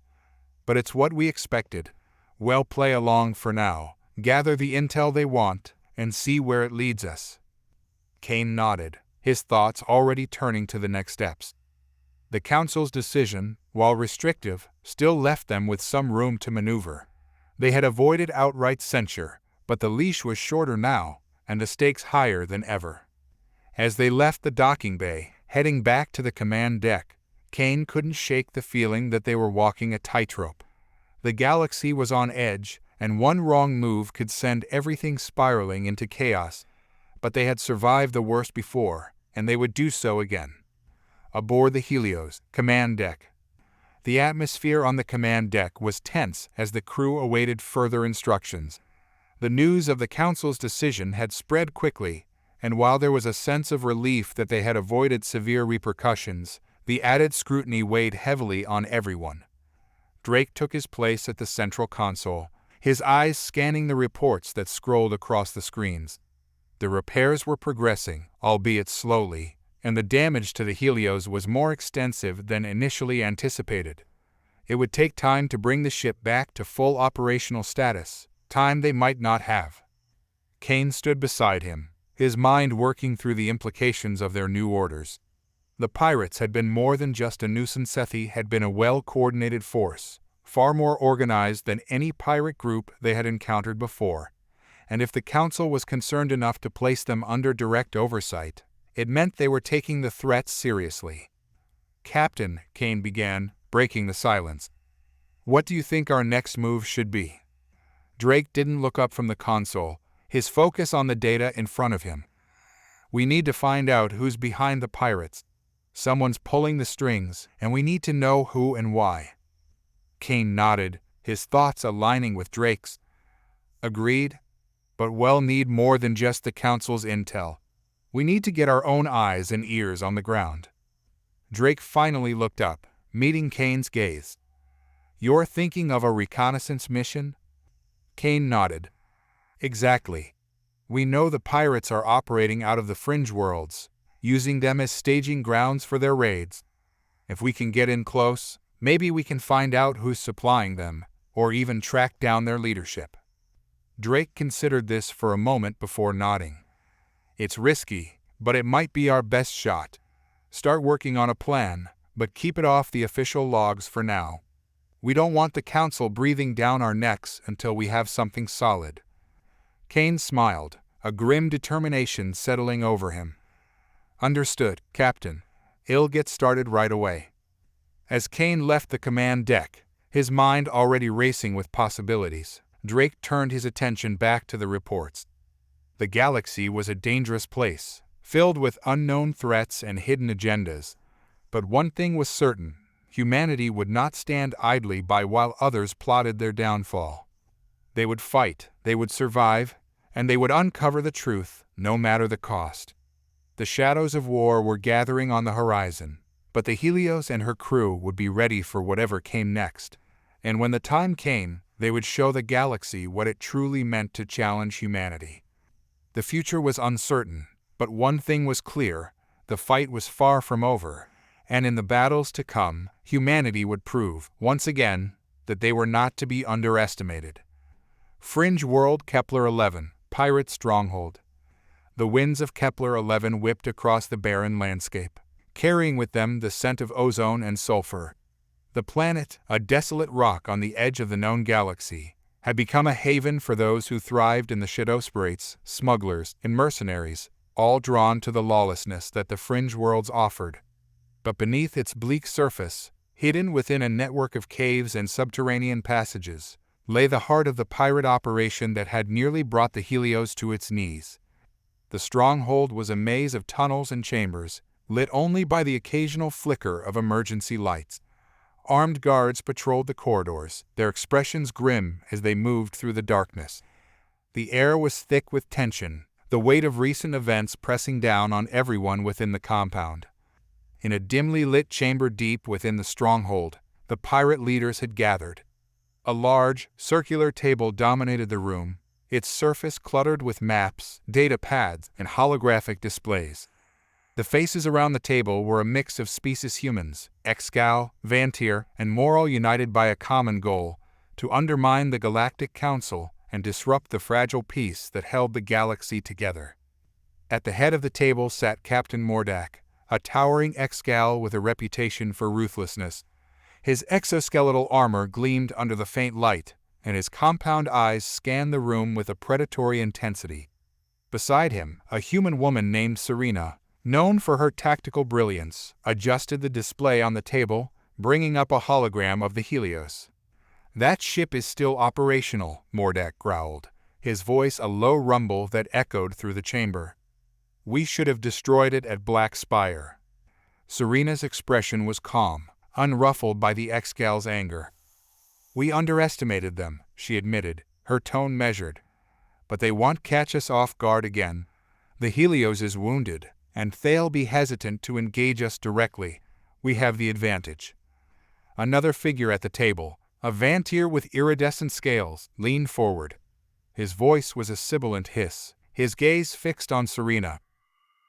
But it's what we expected. Well, play along for now, gather the intel they want, and see where it leads us. Kane nodded, his thoughts already turning to the next steps. The Council's decision, while restrictive, still left them with some room to maneuver. They had avoided outright censure, but the leash was shorter now, and the stakes higher than ever. As they left the docking bay, heading back to the command deck, Kane couldn't shake the feeling that they were walking a tightrope. The galaxy was on edge, and one wrong move could send everything spiraling into chaos. But they had survived the worst before, and they would do so again. Aboard the Helios, command deck. The atmosphere on the command deck was tense as the crew awaited further instructions. The news of the Council's decision had spread quickly, and while there was a sense of relief that they had avoided severe repercussions, the added scrutiny weighed heavily on everyone. Drake took his place at the central console, his eyes scanning the reports that scrolled across the screens. The repairs were progressing, albeit slowly, and the damage to the Helios was more extensive than initially anticipated. It would take time to bring the ship back to full operational status, time they might not have. Kane stood beside him, his mind working through the implications of their new orders. The pirates had been more than just a nuisance. Sethi had been a well-coordinated force, far more organized than any pirate group they had encountered before. And if the Council was concerned enough to place them under direct oversight, it meant they were taking the threats seriously. "Captain," Kane began, breaking the silence, "what do you think our next move should be?" Drake didn't look up from the console, his focus on the data in front of him. "We need to find out who's behind the pirates. Someone's pulling the strings, and we need to know who and why." Kane nodded, his thoughts aligning with Drake's. "Agreed. But we'll need more than just the Council's intel. We need to get our own eyes and ears on the ground." Drake finally looked up, meeting Kane's gaze. "You're thinking of a reconnaissance mission?" Kane nodded. "Exactly. We know the pirates are operating out of the fringe worlds, using them as staging grounds for their raids. If we can get in close, maybe we can find out who's supplying them, or even track down their leadership." Drake considered this for a moment before nodding. "It's risky, but it might be our best shot. Start working on a plan, but keep it off the official logs for now. We don't want the Council breathing down our necks until we have something solid." Kane smiled, a grim determination settling over him. "Understood, Captain. I'll get started right away." As Kane left the command deck, his mind already racing with possibilities, Drake turned his attention back to the reports. The galaxy was a dangerous place, filled with unknown threats and hidden agendas. But one thing was certain: humanity would not stand idly by while others plotted their downfall. They would fight, they would survive, and they would uncover the truth, no matter the cost. The shadows of war were gathering on the horizon, but the Helios and her crew would be ready for whatever came next. And when the time came, they would show the galaxy what it truly meant to challenge humanity. The future was uncertain, but one thing was clear: the fight was far from over, and in the battles to come, humanity would prove, once again, that they were not to be underestimated. Fringe World Kepler 11, Pirate Stronghold. The winds of Kepler 11 whipped across the barren landscape, carrying with them the scent of ozone and sulfur. The planet, a desolate rock on the edge of the known galaxy, had become a haven for those who thrived in the shadowsprates, smugglers, and mercenaries, all drawn to the lawlessness that the fringe worlds offered. But beneath its bleak surface, Hidden within a network of caves and subterranean passages, lay the heart of the pirate operation that had nearly brought the Helios to its knees. The stronghold was a maze of tunnels and chambers, lit only by the occasional flicker of emergency lights. Armed guards patrolled the corridors, their expressions grim as they moved through the darkness. The air was thick with tension, the weight of recent events pressing down on everyone within the compound. In a dimly lit chamber deep within the stronghold, the pirate leaders had gathered. A large, circular table dominated the room, its surface cluttered with maps, data pads, and holographic displays. The faces around the table were a mix of species humans, Excal, Vantir, and Moral, united by a common goal: to undermine the Galactic Council and disrupt the fragile peace that held the galaxy together. At the head of the table sat Captain Mordak, a towering Excal with a reputation for ruthlessness. His exoskeletal armor gleamed under the faint light, and his compound eyes scanned the room with a predatory intensity. Beside him, a human woman named Serena, known for her tactical brilliance, adjusted the display on the table, bringing up a hologram of the Helios. "That ship is still operational," Mordak growled, his voice a low rumble that echoed through the chamber. "We should have destroyed it at Black Spire." Serena's expression was calm, unruffled by the Excal's anger. "We underestimated them," she admitted, her tone measured. "But they won't catch us off guard again. The Helios is wounded, and they'll be hesitant to engage us directly. We have the advantage." Another figure at the table, a Vantir with iridescent scales, leaned forward. His voice was a sibilant hiss, his gaze fixed on Serena.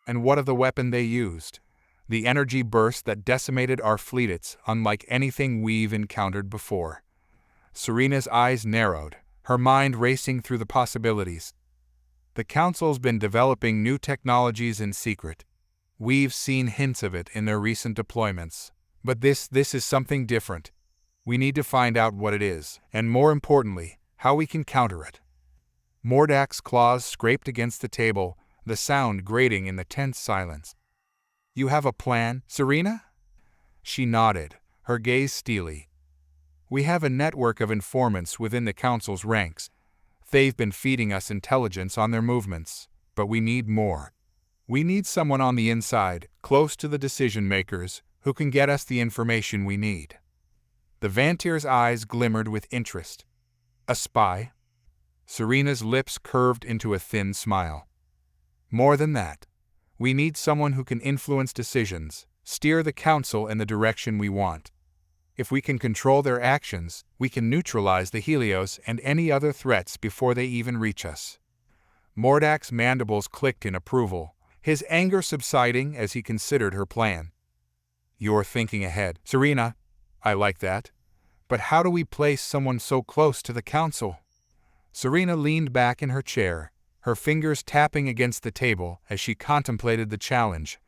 "And what of the weapon they used? The energy burst that decimated our fleet, it's unlike anything we've encountered before." Serena's eyes narrowed, her mind racing through the possibilities. "The Council's been developing new technologies in secret. We've seen hints of it in their recent deployments. But this is something different. We need to find out what it is, and more importantly, how we can counter it." Mordak's claws scraped against the table, the sound grating in the tense silence. "You have a plan, Serena?" She nodded, her gaze steely. "We have a network of informants within the Council's ranks. They've been feeding us intelligence on their movements, but we need more. We need someone on the inside, close to the decision-makers, who can get us the information we need." The Vantir's eyes glimmered with interest. "A spy?" Serena's lips curved into a thin smile. "More than that. We need someone who can influence decisions, steer the Council in the direction we want. If we can control their actions, we can neutralize the Helios and any other threats before they even reach us." Mordak's mandibles clicked in approval, his anger subsiding as he considered her plan. "You're thinking ahead, Serena. I like that. But how do we place someone so close to the Council?" Serena leaned back in her chair, her fingers tapping against the table as she contemplated the challenge.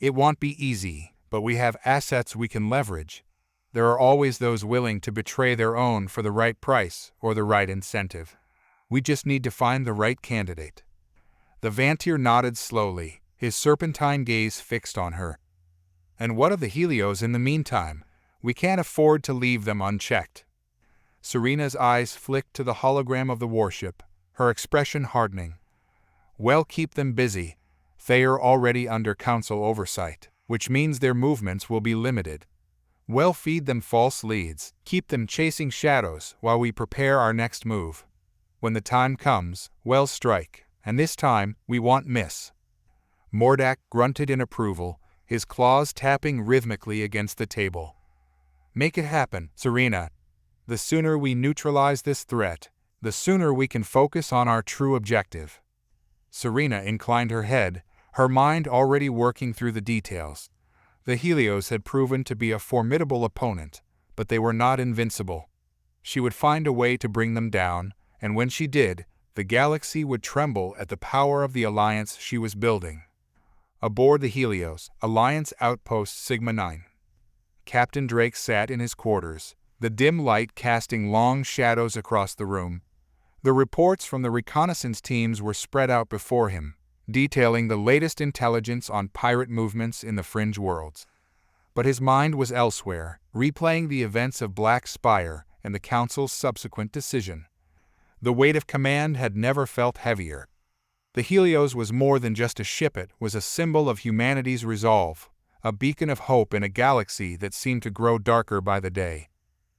"It won't be easy, but we have assets we can leverage. There are always those willing to betray their own for the right price or the right incentive. We just need to find the right candidate." The Vantir nodded slowly, his serpentine gaze fixed on her. "And what of the Helios in the meantime? We can't afford to leave them unchecked." Serena's eyes flicked to the hologram of the warship, her expression hardening. "Well, keep them busy. They are already under Council oversight, which means their movements will be limited. Well, feed them false leads, keep them chasing shadows while we prepare our next move. When the time comes, well, strike, and this time we won't miss." Mordak grunted in approval, his claws tapping rhythmically against the table. "Make it happen, Serena. The sooner we neutralize this threat, the sooner we can focus on our true objective." Serena inclined her head, her mind already working through the details. The Helios had proven to be a formidable opponent, but they were not invincible. She would find a way to bring them down, and when she did, the galaxy would tremble at the power of the alliance she was building. Aboard the Helios, Alliance Outpost Sigma 9. Captain Drake sat in his quarters, the dim light casting long shadows across the room. The reports from the reconnaissance teams were spread out before him, detailing the latest intelligence on pirate movements in the fringe worlds. but his mind was elsewhere, replaying the events of Black Spire and the Council's subsequent decision. The weight of command had never felt heavier. The Helios was more than just a ship, it was a symbol of humanity's resolve, a beacon of hope in a galaxy that seemed to grow darker by the day.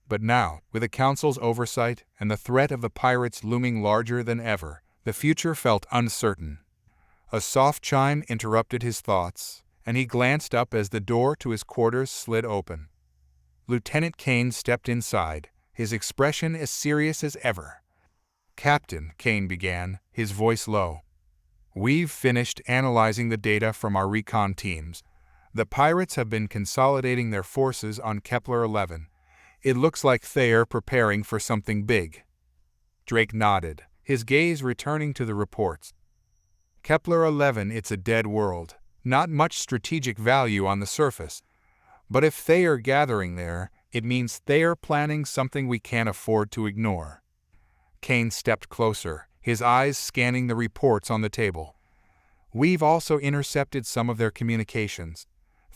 But now, with the Council's oversight and the threat of the pirates looming larger than ever, the future felt uncertain. A soft chime interrupted his thoughts, and he glanced up as the door to his quarters slid open. Lieutenant Kane stepped inside, his expression as serious as ever. "Captain," Kane began, his voice low, "we've finished analyzing the data from our recon teams. The pirates have been consolidating their forces on Kepler-11. It looks like they're preparing for something big." Drake nodded, his gaze returning to the reports. "Kepler-11, it's a dead world. Not much strategic value on the surface. But if they are gathering there, it means they are planning something we can't afford to ignore." Kane stepped closer, his eyes scanning the reports on the table. "We've also intercepted some of their communications.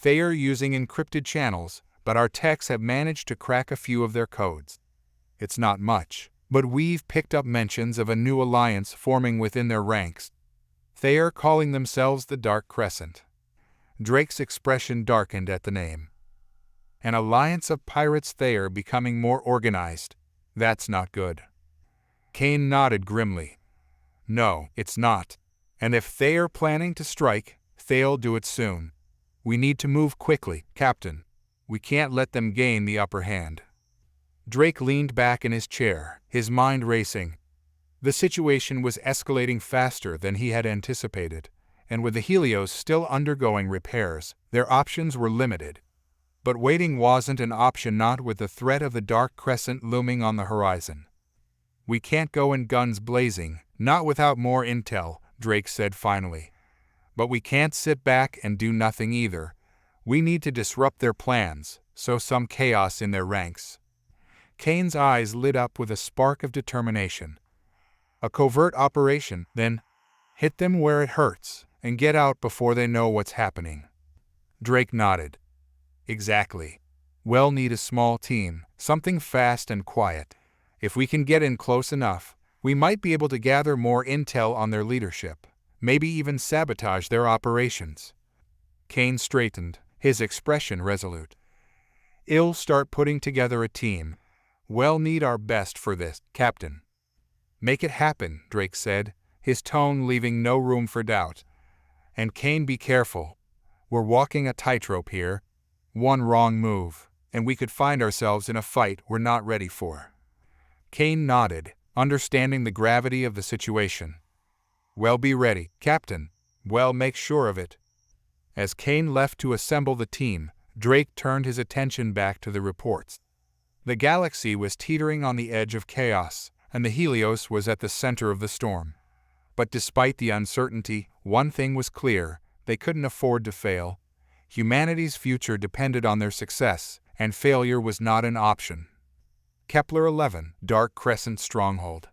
They are using encrypted channels, but our techs have managed to crack a few of their codes. It's not much, but we've picked up mentions of a new alliance forming within their ranks. They are calling themselves the Dark Crescent." Drake's expression darkened at the name. "An alliance of pirates, they are becoming more organized. That's not good." Kane nodded grimly. "No, it's not. And if they are planning to strike, they'll do it soon. We need to move quickly, Captain. We can't let them gain the upper hand." Drake leaned back in his chair, his mind racing. The situation was escalating faster than he had anticipated, and with the Helios still undergoing repairs, their options were limited. But waiting wasn't an option, not with the threat of the Dark Crescent looming on the horizon. "We can't go in guns blazing, not without more intel," Drake said finally. "But we can't sit back and do nothing either. We need to disrupt their plans, sow some chaos in their ranks." Kane's eyes lit up with a spark of determination. "A covert operation, then? Hit them where it hurts, and get out before they know what's happening." Drake nodded. "Exactly. We'll need a small team, something fast and quiet. If we can get in close enough, we might be able to gather more intel on their leadership, maybe even sabotage their operations." Kane straightened, his expression resolute. "I'll start putting together a team. We'll need our best for this, Captain." "Make it happen," Drake said, his tone leaving no room for doubt. "And Kane, be careful. We're walking a tightrope here. One wrong move, and we could find ourselves in a fight we're not ready for." Kane nodded, understanding the gravity of the situation. "We'll be ready, Captain. We'll make sure of it." As Kane left to assemble the team, Drake turned his attention back to the reports. The galaxy was teetering on the edge of chaos, and the Helios was at the center of the storm. But despite the uncertainty, one thing was clear: they couldn't afford to fail. Humanity's future depended on their success, and failure was not an option. Kepler-11, Dark Crescent Stronghold.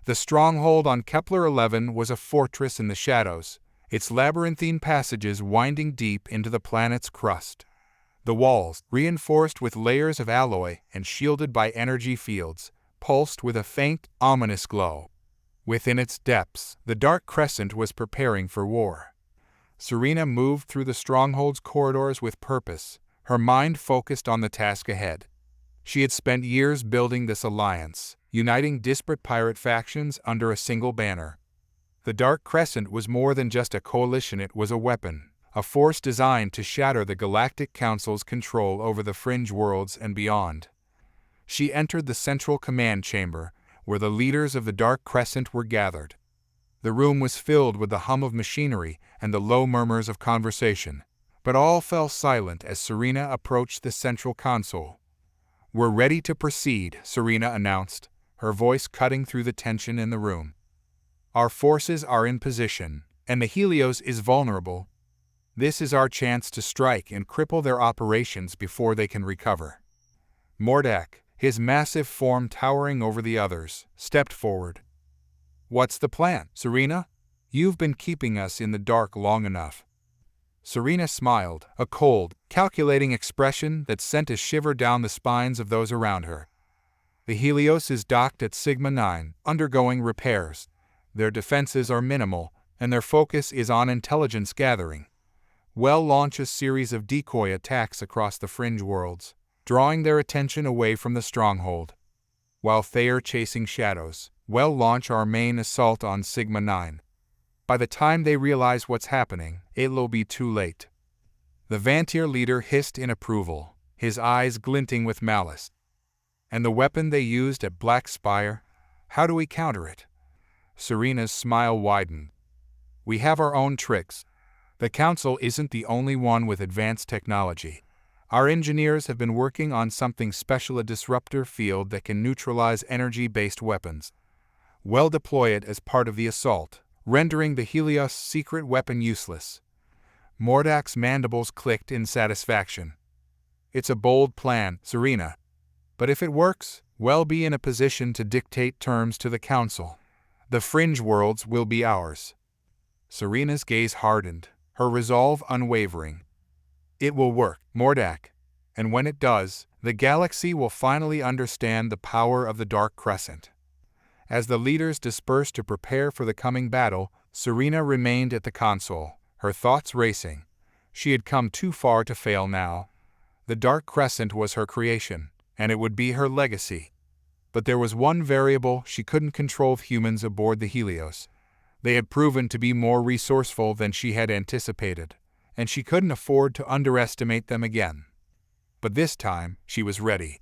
The stronghold on Kepler-11 was a fortress in the shadows, its labyrinthine passages winding deep into the planet's crust. The walls, reinforced with layers of alloy and shielded by energy fields, pulsed with a faint, ominous glow. Within its depths, the Dark Crescent was preparing for war. Serena moved through the stronghold's corridors with purpose, her mind focused on the task ahead. She had spent years building this alliance, uniting disparate pirate factions under a single banner. The Dark Crescent was more than just a coalition, it was a weapon, a force designed to shatter the Galactic Council's control over the fringe worlds and beyond. She entered the central command chamber, where the leaders of the Dark Crescent were gathered. The room was filled with the hum of machinery and the low murmurs of conversation, but all fell silent as Serena approached the central console. "We're ready to proceed," Serena announced, her voice cutting through the tension in the room. "Our forces are in position, and the Helios is vulnerable. This is our chance to strike and cripple their operations before they can recover." Mordak, his massive form towering over the others, stepped forward. "What's the plan, Serena? You've been keeping us in the dark long enough." Serena smiled, a cold, calculating expression that sent a shiver down the spines of those around her. The Helios is docked at Sigma 9, undergoing repairs. Their defenses are minimal, and their focus is on intelligence gathering. We'll launch a series of decoy attacks across the fringe worlds, drawing their attention away from the stronghold. While they are chasing shadows, we'll launch our main assault on Sigma 9. By the time they realize what's happening, it'll be too late. The Vantier leader hissed in approval, his eyes glinting with malice. And the weapon they used at Black Spire? How do we counter it? Serena's smile widened. We have our own tricks. The Council isn't the only one with advanced technology. Our engineers have been working on something special, a disruptor field that can neutralize energy-based weapons. We'll deploy it as part of the assault, rendering the Helios secret weapon useless. Mordak's mandibles clicked in satisfaction. It's a bold plan, Serena. But if it works, we'll be in a position to dictate terms to the Council. The fringe worlds will be ours. Serena's gaze hardened, her resolve unwavering. It will work, Mordak. And when it does, the galaxy will finally understand the power of the Dark Crescent. As the leaders dispersed to prepare for the coming battle, Serena remained at the console, her thoughts racing. She had come too far to fail now. The Dark Crescent was her creation, and it would be her legacy. But there was one variable she couldn't control: humans aboard the Helios. They had proven to be more resourceful than she had anticipated, and she couldn't afford to underestimate them again. But this time, she was ready.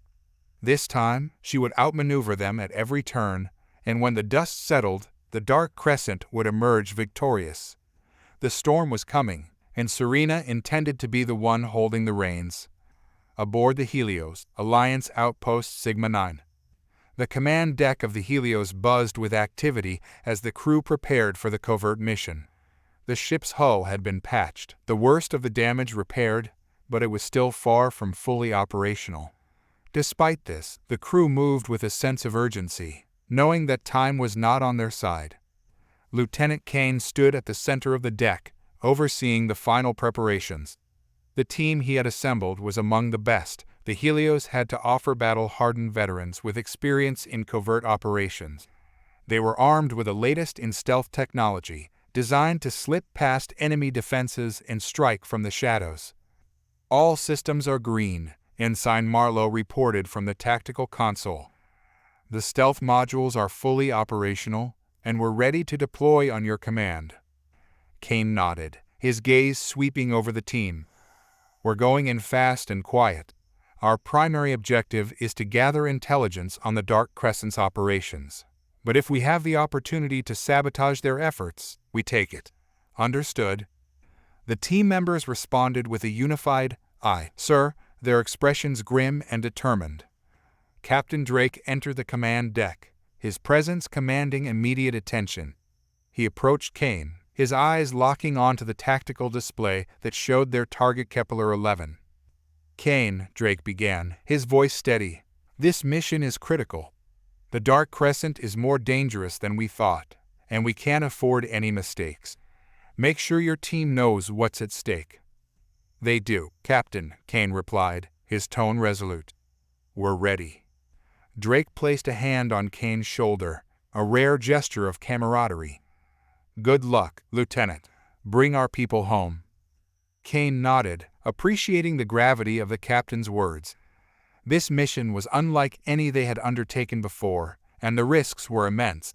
This time, she would outmaneuver them at every turn, and when the dust settled, the Dark Crescent would emerge victorious. The storm was coming, and Serena intended to be the one holding the reins. Aboard the Helios, Alliance Outpost Sigma 9. The command deck of the Helios buzzed with activity as the crew prepared for the covert mission. The ship's hull had been patched, the worst of the damage repaired, but it was still far from fully operational. Despite this, the crew moved with a sense of urgency, knowing that time was not on their side. Lieutenant Kane stood at the center of the deck, overseeing the final preparations. The team he had assembled was among the best. The Helios had to offer battle-hardened veterans with experience in covert operations. They were armed with the latest in stealth technology, designed to slip past enemy defenses and strike from the shadows. All systems are green, Ensign Marlowe reported from the tactical console. The stealth modules are fully operational, and we're ready to deploy on your command. Kane nodded, his gaze sweeping over the team. We're going in fast and quiet. Our primary objective is to gather intelligence on the Dark Crescent's operations. But if we have the opportunity to sabotage their efforts, we take it. Understood? The team members responded with a unified, "Aye, sir," their expressions grim and determined. Captain Drake entered the command deck, his presence commanding immediate attention. He approached Kane, his eyes locking onto the tactical display that showed their target Kepler 11. "Kane," Drake began, his voice steady, "this mission is critical. The Dark Crescent is more dangerous than we thought, and we can't afford any mistakes. Make sure your team knows what's at stake." "They do, Captain," Kane replied, his tone resolute. "We're ready." Drake placed a hand on Kane's shoulder, a rare gesture of camaraderie. "Good luck, Lieutenant. Bring our people home." Kane nodded, appreciating the gravity of the captain's words. This mission was unlike any they had undertaken before, and the risks were immense.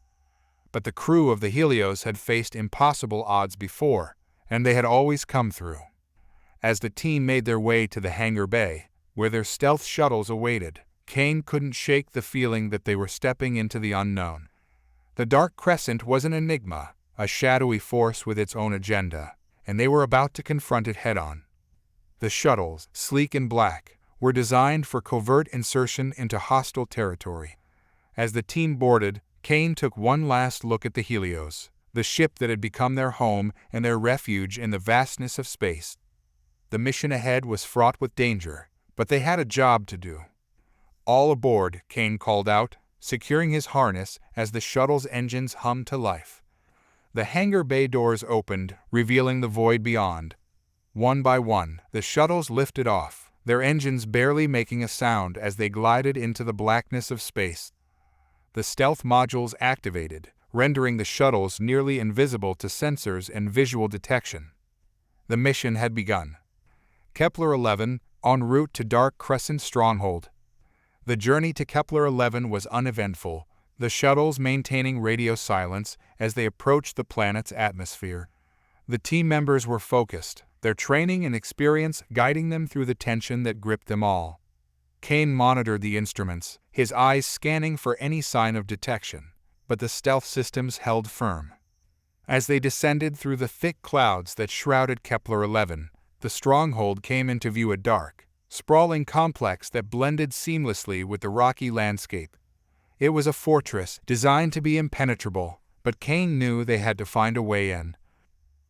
But the crew of the Helios had faced impossible odds before, and they had always come through. As the team made their way to the hangar bay, where their stealth shuttles awaited, Kane couldn't shake the feeling that they were stepping into the unknown. The Dark Crescent was an enigma, a shadowy force with its own agenda, and they were about to confront it head-on. The shuttles, sleek and black, were designed for covert insertion into hostile territory. As the team boarded, Kane took one last look at the Helios, the ship that had become their home and their refuge in the vastness of space. The mission ahead was fraught with danger, but they had a job to do. "All aboard," Kane called out, securing his harness as the shuttle's engines hummed to life. The hangar bay doors opened, revealing the void beyond. One by one, the shuttles lifted off, their engines barely making a sound as they glided into the blackness of space. The stealth modules activated, rendering the shuttles nearly invisible to sensors and visual detection. The mission had begun. Kepler-11, en route to Dark Crescent Stronghold. The journey to Kepler-11 was uneventful, the shuttles maintaining radio silence as they approached the planet's atmosphere. The team members were focused, their training and experience guiding them through the tension that gripped them all. Kane monitored the instruments, his eyes scanning for any sign of detection, but the stealth systems held firm. As they descended through the thick clouds that shrouded Kepler-11, the stronghold came into view, a dark, sprawling complex that blended seamlessly with the rocky landscape. It was a fortress designed to be impenetrable, but Kane knew they had to find a way in.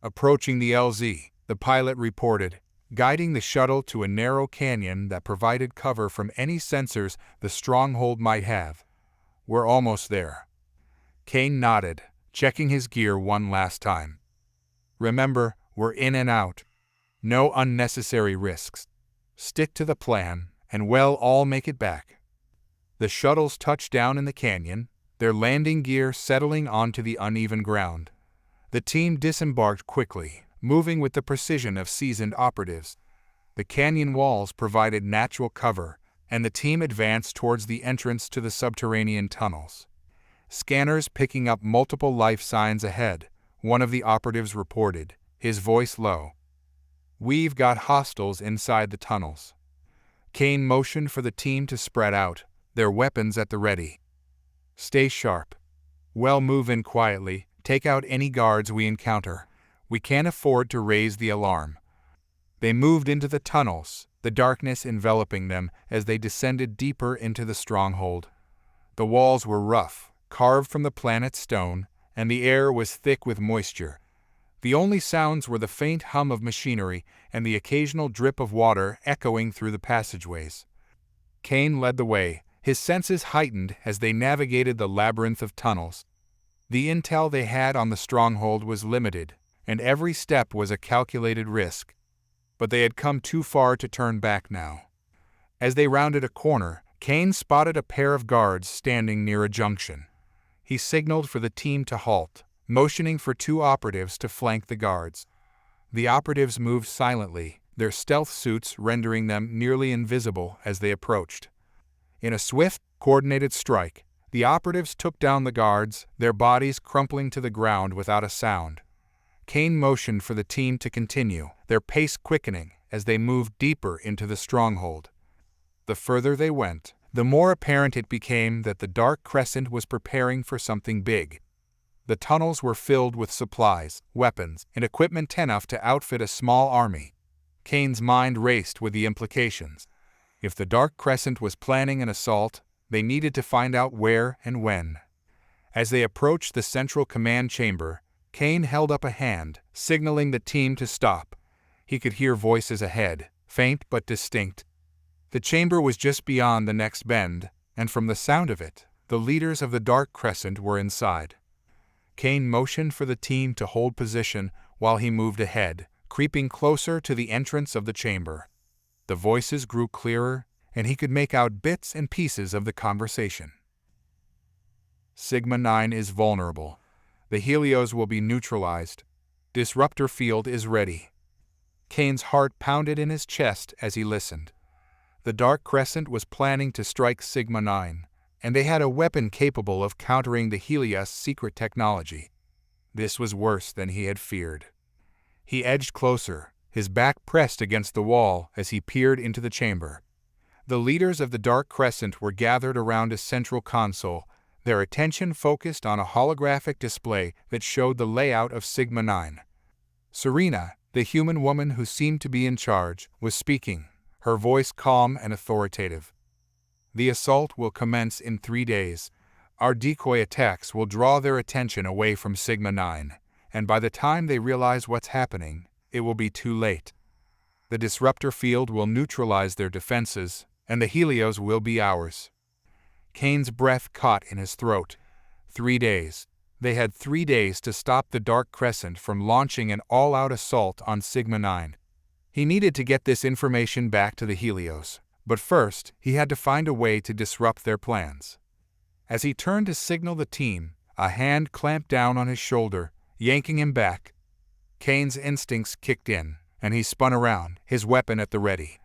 Approaching the LZ, the pilot reported, guiding the shuttle to a narrow canyon that provided cover from any sensors the stronghold might have. "We're almost there." Kane nodded, checking his gear one last time. "Remember, we're in and out. No unnecessary risks. Stick to the plan, and we'll all make it back." The shuttles touched down in the canyon, their landing gear settling onto the uneven ground. The team disembarked quickly, moving with the precision of seasoned operatives. The canyon walls provided natural cover, and the team advanced towards the entrance to the subterranean tunnels. Scanners picking up multiple life signs ahead, one of the operatives reported, his voice low. "We've got hostiles inside the tunnels." Kane motioned for the team to spread out, their weapons at the ready. "Stay sharp. We'll move in quietly, take out any guards we encounter. We can't afford to raise the alarm." They moved into the tunnels, the darkness enveloping them as they descended deeper into the stronghold. The walls were rough, carved from the planet's stone, and the air was thick with moisture. The only sounds were the faint hum of machinery and the occasional drip of water echoing through the passageways. Kane led the way, his senses heightened as they navigated the labyrinth of tunnels. The intel they had on the stronghold was limited, and every step was a calculated risk. But they had come too far to turn back now. As they rounded a corner, Kane spotted a pair of guards standing near a junction. He signaled for the team to halt, motioning for two operatives to flank the guards. The operatives moved silently, their stealth suits rendering them nearly invisible as they approached. In a swift, coordinated strike, the operatives took down the guards, their bodies crumpling to the ground without a sound. Kane motioned for the team to continue, their pace quickening as they moved deeper into the stronghold. The further they went, the more apparent it became that the Dark Crescent was preparing for something big. The tunnels were filled with supplies, weapons, and equipment enough to outfit a small army. Kane's mind raced with the implications. If the Dark Crescent was planning an assault, they needed to find out where and when. As they approached the central command chamber, Kane held up a hand, signaling the team to stop. He could hear voices ahead, faint but distinct. The chamber was just beyond the next bend, and from the sound of it, the leaders of the Dark Crescent were inside. Kane motioned for the team to hold position while he moved ahead, creeping closer to the entrance of the chamber. The voices grew clearer, and he could make out bits and pieces of the conversation. Sigma-9 is vulnerable. The Helios will be neutralized. Disruptor field is ready. Kane's heart pounded in his chest as he listened. The Dark Crescent was planning to strike Sigma-9, and they had a weapon capable of countering the Helios' secret technology. This was worse than he had feared. He edged closer, his back pressed against the wall as he peered into the chamber. The leaders of the Dark Crescent were gathered around a central console, their attention focused on a holographic display that showed the layout of Sigma-9. Serena, the human woman who seemed to be in charge, was speaking, her voice calm and authoritative. "The assault will commence in 3 days. Our decoy attacks will draw their attention away from Sigma-9, and by the time they realize what's happening, it will be too late. The disruptor field will neutralize their defenses, and the Helios will be ours." Kane's breath caught in his throat. 3 days. They had 3 days to stop the Dark Crescent from launching an all-out assault on Sigma-9. He needed to get this information back to the Helios, but first he had to find a way to disrupt their plans. As he turned to signal the team, a hand clamped down on his shoulder, yanking him back. Kane's instincts kicked in, and he spun around, his weapon at the ready.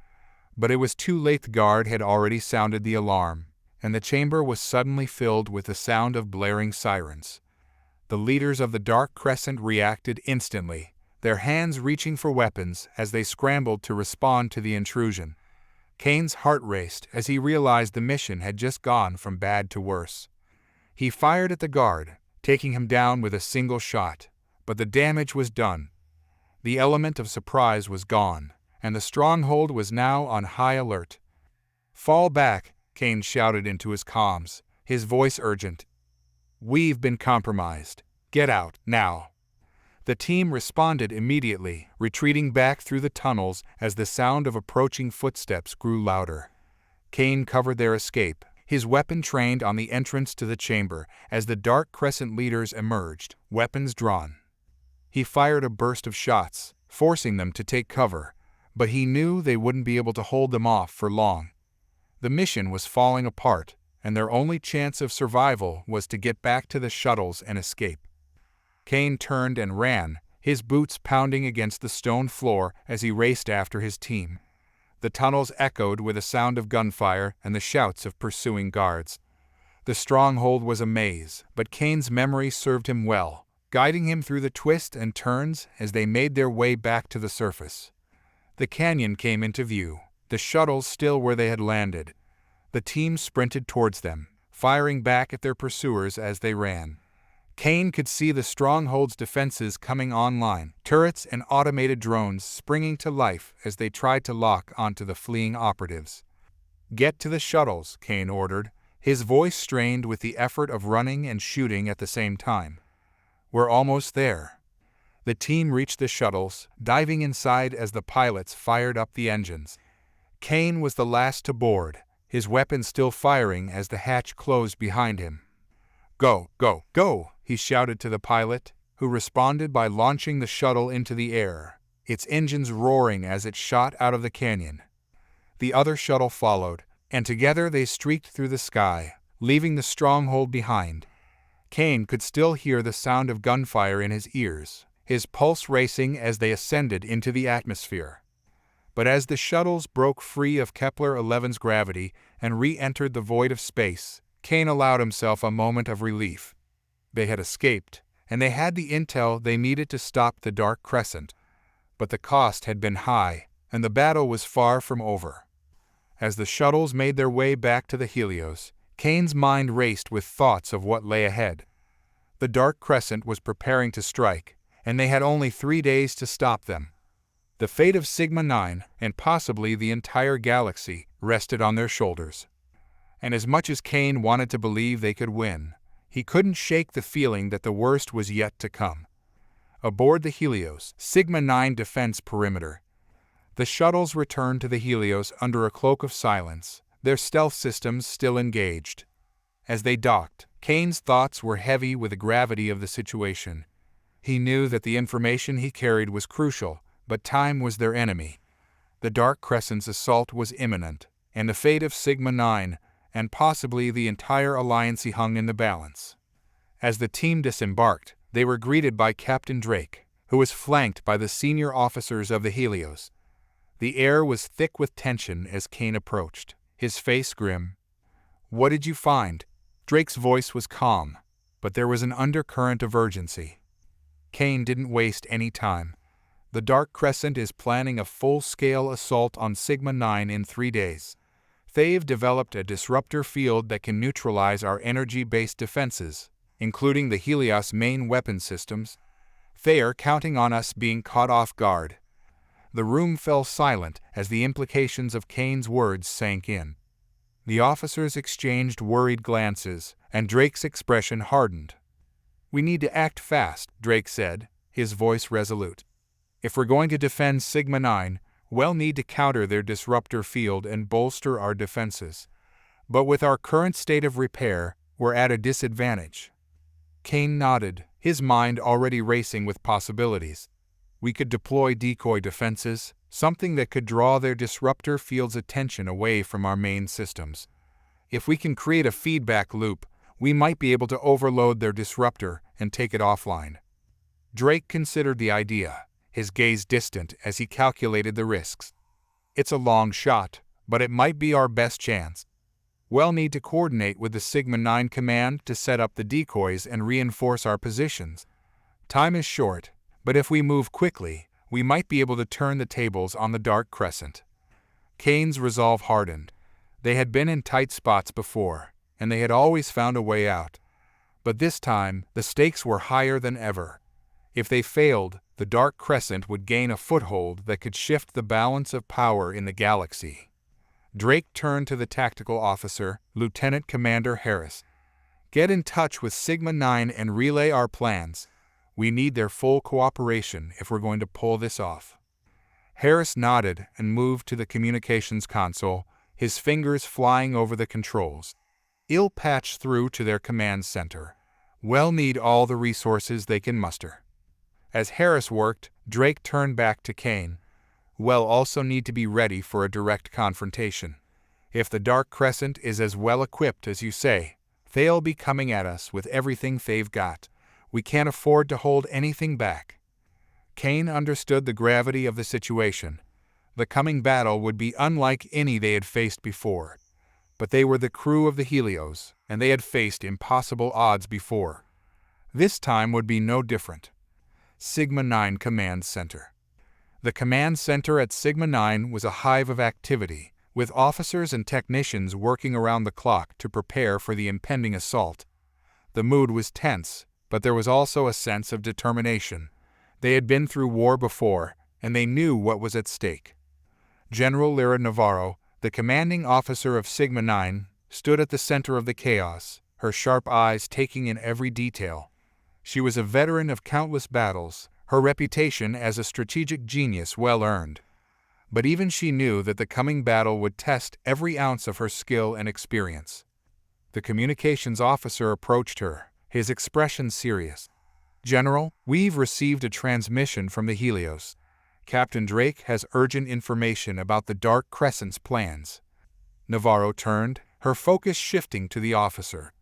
But it was too late. The guard had already sounded the alarm, and the chamber was suddenly filled with the sound of blaring sirens. The leaders of the Dark Crescent reacted instantly, their hands reaching for weapons as they scrambled to respond to the intrusion. Kane's heart raced as he realized the mission had just gone from bad to worse. He fired at the guard, taking him down with a single shot, but the damage was done. The element of surprise was gone, and the stronghold was now on high alert. "Fall back," Kane shouted into his comms, his voice urgent. "We've been compromised. Get out, now." The team responded immediately, retreating back through the tunnels as the sound of approaching footsteps grew louder. Kane covered their escape, his weapon trained on the entrance to the chamber as the Dark Crescent leaders emerged, weapons drawn. He fired a burst of shots, forcing them to take cover, but he knew they wouldn't be able to hold them off for long. The mission was falling apart, and their only chance of survival was to get back to the shuttles and escape. Kane turned and ran, his boots pounding against the stone floor as he raced after his team. The tunnels echoed with the sound of gunfire and the shouts of pursuing guards. The stronghold was a maze, but Kane's memory served him well, guiding him through the twists and turns as they made their way back to the surface. The canyon came into view, the shuttles still where they had landed. The team sprinted towards them, firing back at their pursuers as they ran. Kane could see the stronghold's defenses coming online, turrets and automated drones springing to life as they tried to lock onto the fleeing operatives. "Get to the shuttles," Kane ordered, his voice strained with the effort of running and shooting at the same time. "We're almost there." The team reached the shuttles, diving inside as the pilots fired up the engines. Kane was the last to board, his weapon still firing as the hatch closed behind him. "Go, go, go!" he shouted to the pilot, who responded by launching the shuttle into the air, its engines roaring as it shot out of the canyon. The other shuttle followed, and together they streaked through the sky, leaving the stronghold behind. Kane could still hear the sound of gunfire in his ears, his pulse racing as they ascended into the atmosphere. But as the shuttles broke free of Kepler-11's gravity and re-entered the void of space, Kane allowed himself a moment of relief. They had escaped, and they had the intel they needed to stop the Dark Crescent. But the cost had been high, and the battle was far from over. As the shuttles made their way back to the Helios, Kane's mind raced with thoughts of what lay ahead. The Dark Crescent was preparing to strike, and they had only 3 days to stop them. The fate of Sigma-9, and possibly the entire galaxy, rested on their shoulders. And as much as Kane wanted to believe they could win, he couldn't shake the feeling that the worst was yet to come. Aboard the Helios, Sigma-9 defense perimeter. The shuttles returned to the Helios under a cloak of silence, their stealth systems still engaged. As they docked, Kane's thoughts were heavy with the gravity of the situation. He knew that the information he carried was crucial, but time was their enemy. The Dark Crescent's assault was imminent, and the fate of Sigma-9, and possibly the entire Alliance, hung in the balance. As the team disembarked, they were greeted by Captain Drake, who was flanked by the senior officers of the Helios. The air was thick with tension as Kane approached, his face grim. "What did you find?" Drake's voice was calm, but there was an undercurrent of urgency. Kane didn't waste any time. The Dark Crescent is planning a full-scale assault on Sigma-9 in 3 days. They've developed a disruptor field that can neutralize our energy-based defenses, including the Helios main weapon systems. They are counting on us being caught off guard. The room fell silent as the implications of Kane's words sank in. The officers exchanged worried glances, and Drake's expression hardened. "We need to act fast," Drake said, his voice resolute. "If we're going to defend Sigma-9, we'll need to counter their disruptor field and bolster our defenses. But with our current state of repair, we're at a disadvantage." Kane nodded, his mind already racing with possibilities. "We could deploy decoy defenses, something that could draw their disruptor field's attention away from our main systems. If we can create a feedback loop, we might be able to overload their disruptor and take it offline. Drake considered the idea, his gaze distant as he calculated the risks. It's a long shot, but it might be our best chance. We'll need to coordinate with the Sigma-9 command to set up the decoys and reinforce our positions. Time is short, but if we move quickly, we might be able to turn the tables on the Dark Crescent. Kane's resolve hardened. They had been in tight spots before, and they had always found a way out. But this time, the stakes were higher than ever. If they failed, the Dark Crescent would gain a foothold that could shift the balance of power in the galaxy. Drake turned to the tactical officer, Lieutenant Commander Reyes. Get in touch with Sigma-9 and relay our plans. We need their full cooperation if we're going to pull this off. Reyes nodded and moved to the communications console, his fingers flying over the controls. He'll patch through to their command center. We'll need all the resources they can muster. As Reyes worked, Drake turned back to Kane. We'll also need to be ready for a direct confrontation. If the Dark Crescent is as well equipped as you say, they'll be coming at us with everything they've got. We can't afford to hold anything back. Kane understood the gravity of the situation. The coming battle would be unlike any they had faced before. But they were the crew of the Helios, and they had faced impossible odds before. This time would be no different. Sigma-9 Command Center. The command center at Sigma-9 was a hive of activity, with officers and technicians working around the clock to prepare for the impending assault. The mood was tense, but there was also a sense of determination. They had been through war before, and they knew what was at stake. General Lyra Navarro, the commanding officer of Sigma-9, stood at the center of the chaos, her sharp eyes taking in every detail. She was a veteran of countless battles, her reputation as a strategic genius well earned. But even she knew that the coming battle would test every ounce of her skill and experience. The communications officer approached her, his expression serious. General, we've received a transmission from the Helios. Captain Drake has urgent information about the Dark Crescent's plans. Navarro turned, her focus shifting to the officer.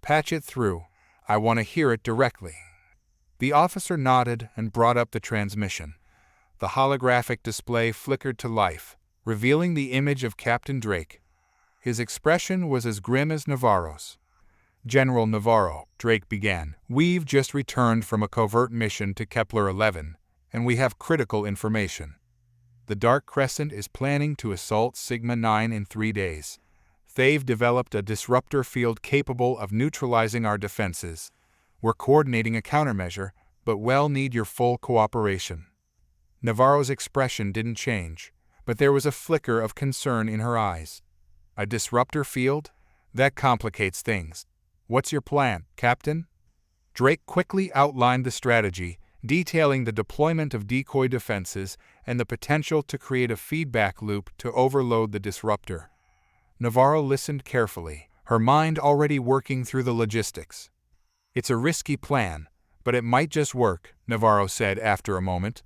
Patch it through. I want to hear it directly. The officer nodded and brought up the transmission. The holographic display flickered to life, revealing the image of Captain Drake. His expression was as grim as Navarro's. General Navarro, Drake began, we've just returned from a covert mission to Kepler-11, and we have critical information. The Dark Crescent is planning to assault Sigma-9 in 3 days. They've developed a disruptor field capable of neutralizing our defenses. We're coordinating a countermeasure, but we'll need your full cooperation. Navarro's expression didn't change, but there was a flicker of concern in her eyes. A disruptor field? That complicates things. What's your plan, Captain? Drake quickly outlined the strategy, detailing the deployment of decoy defenses and the potential to create a feedback loop to overload the disruptor. Navarro listened carefully, her mind already working through the logistics. It's a risky plan, but it might just work, Navarro said after a moment.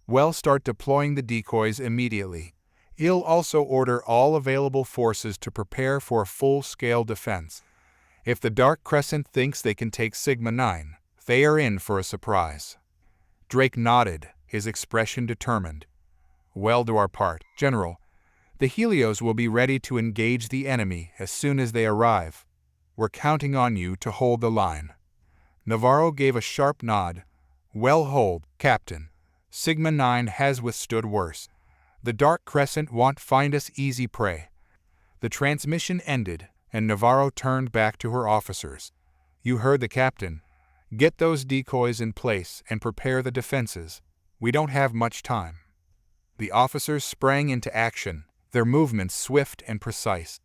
We'll start deploying the decoys immediately. He'll also order all available forces to prepare for a full-scale defense. If the Dark Crescent thinks they can take Sigma-9, they are in for a surprise. Drake nodded, his expression determined. We'll do our part, General. The Helios will be ready to engage the enemy as soon as they arrive. We're counting on you to hold the line. Navarro gave a sharp nod. Well hold, Captain. Sigma-9 has withstood worse. The Dark Crescent won't find us easy prey. The transmission ended, and Navarro turned back to her officers. You heard the captain. Get those decoys in place and prepare the defenses. We don't have much time. The officers sprang into action, their movements swift and precise.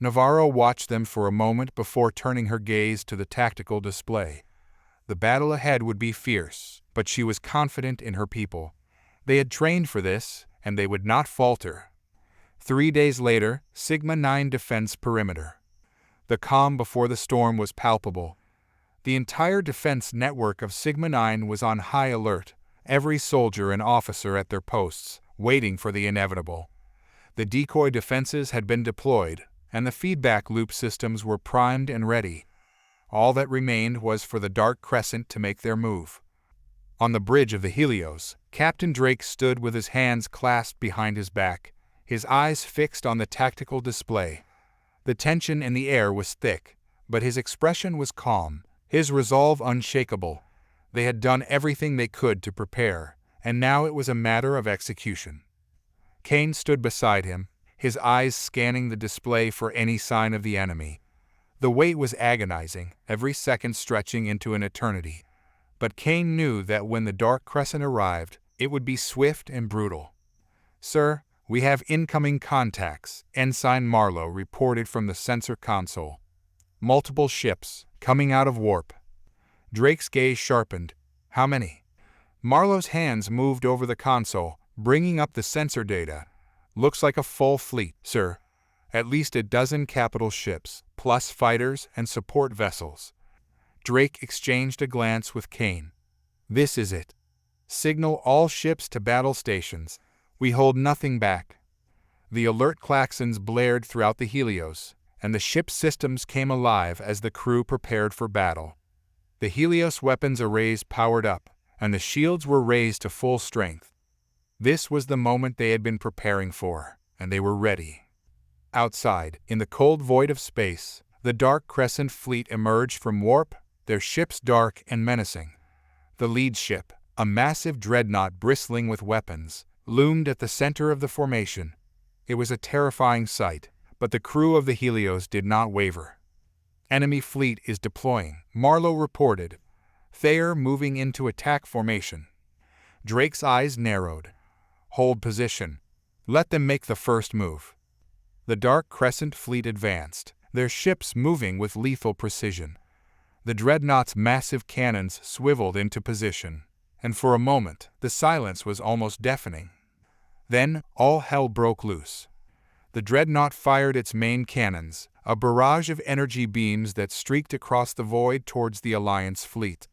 Navarro watched them for a moment before turning her gaze to the tactical display. The battle ahead would be fierce, but she was confident in her people. They had trained for this, and they would not falter. 3 days later, Sigma-9 defense perimeter. The calm before the storm was palpable. The entire defense network of Sigma-9 was on high alert, every soldier and officer at their posts, waiting for the inevitable. The decoy defenses had been deployed, and the feedback loop systems were primed and ready. All that remained was for the Dark Crescent to make their move. On the bridge of the Helios, Captain Drake stood with his hands clasped behind his back, his eyes fixed on the tactical display. The tension in the air was thick, but his expression was calm, his resolve unshakable. They had done everything they could to prepare, and now it was a matter of execution. Kane stood beside him, his eyes scanning the display for any sign of the enemy. The wait was agonizing, every second stretching into an eternity. But Kane knew that when the Dark Crescent arrived, it would be swift and brutal. "Sir, we have incoming contacts," Ensign Marlowe reported from the sensor console. "Multiple ships, coming out of warp." Drake's gaze sharpened. "How many?" Marlowe's hands moved over the console, bringing up the sensor data. "Looks like a full fleet, sir. At least a dozen capital ships, plus fighters and support vessels." Drake exchanged a glance with Kane. "This is it. Signal all ships to battle stations. We hold nothing back." The alert klaxons blared throughout the Helios, and the ship's systems came alive as the crew prepared for battle. The Helios weapons arrays powered up, and the shields were raised to full strength. This was the moment they had been preparing for, and they were ready. Outside, in the cold void of space, the Dark Crescent fleet emerged from warp, their ships dark and menacing. The lead ship, a massive dreadnought bristling with weapons, loomed at the center of the formation. It was a terrifying sight, but the crew of the Helios did not waver. "Enemy fleet is deploying," Marlowe reported. "Thayer moving into attack formation." Drake's eyes narrowed. "Hold position. Let them make the first move." The Dark Crescent fleet advanced, their ships moving with lethal precision. The dreadnought's massive cannons swiveled into position, and for a moment the silence was almost deafening. Then all hell broke loose. The dreadnought fired its main cannons, a barrage of energy beams that streaked across the void towards the Alliance fleet.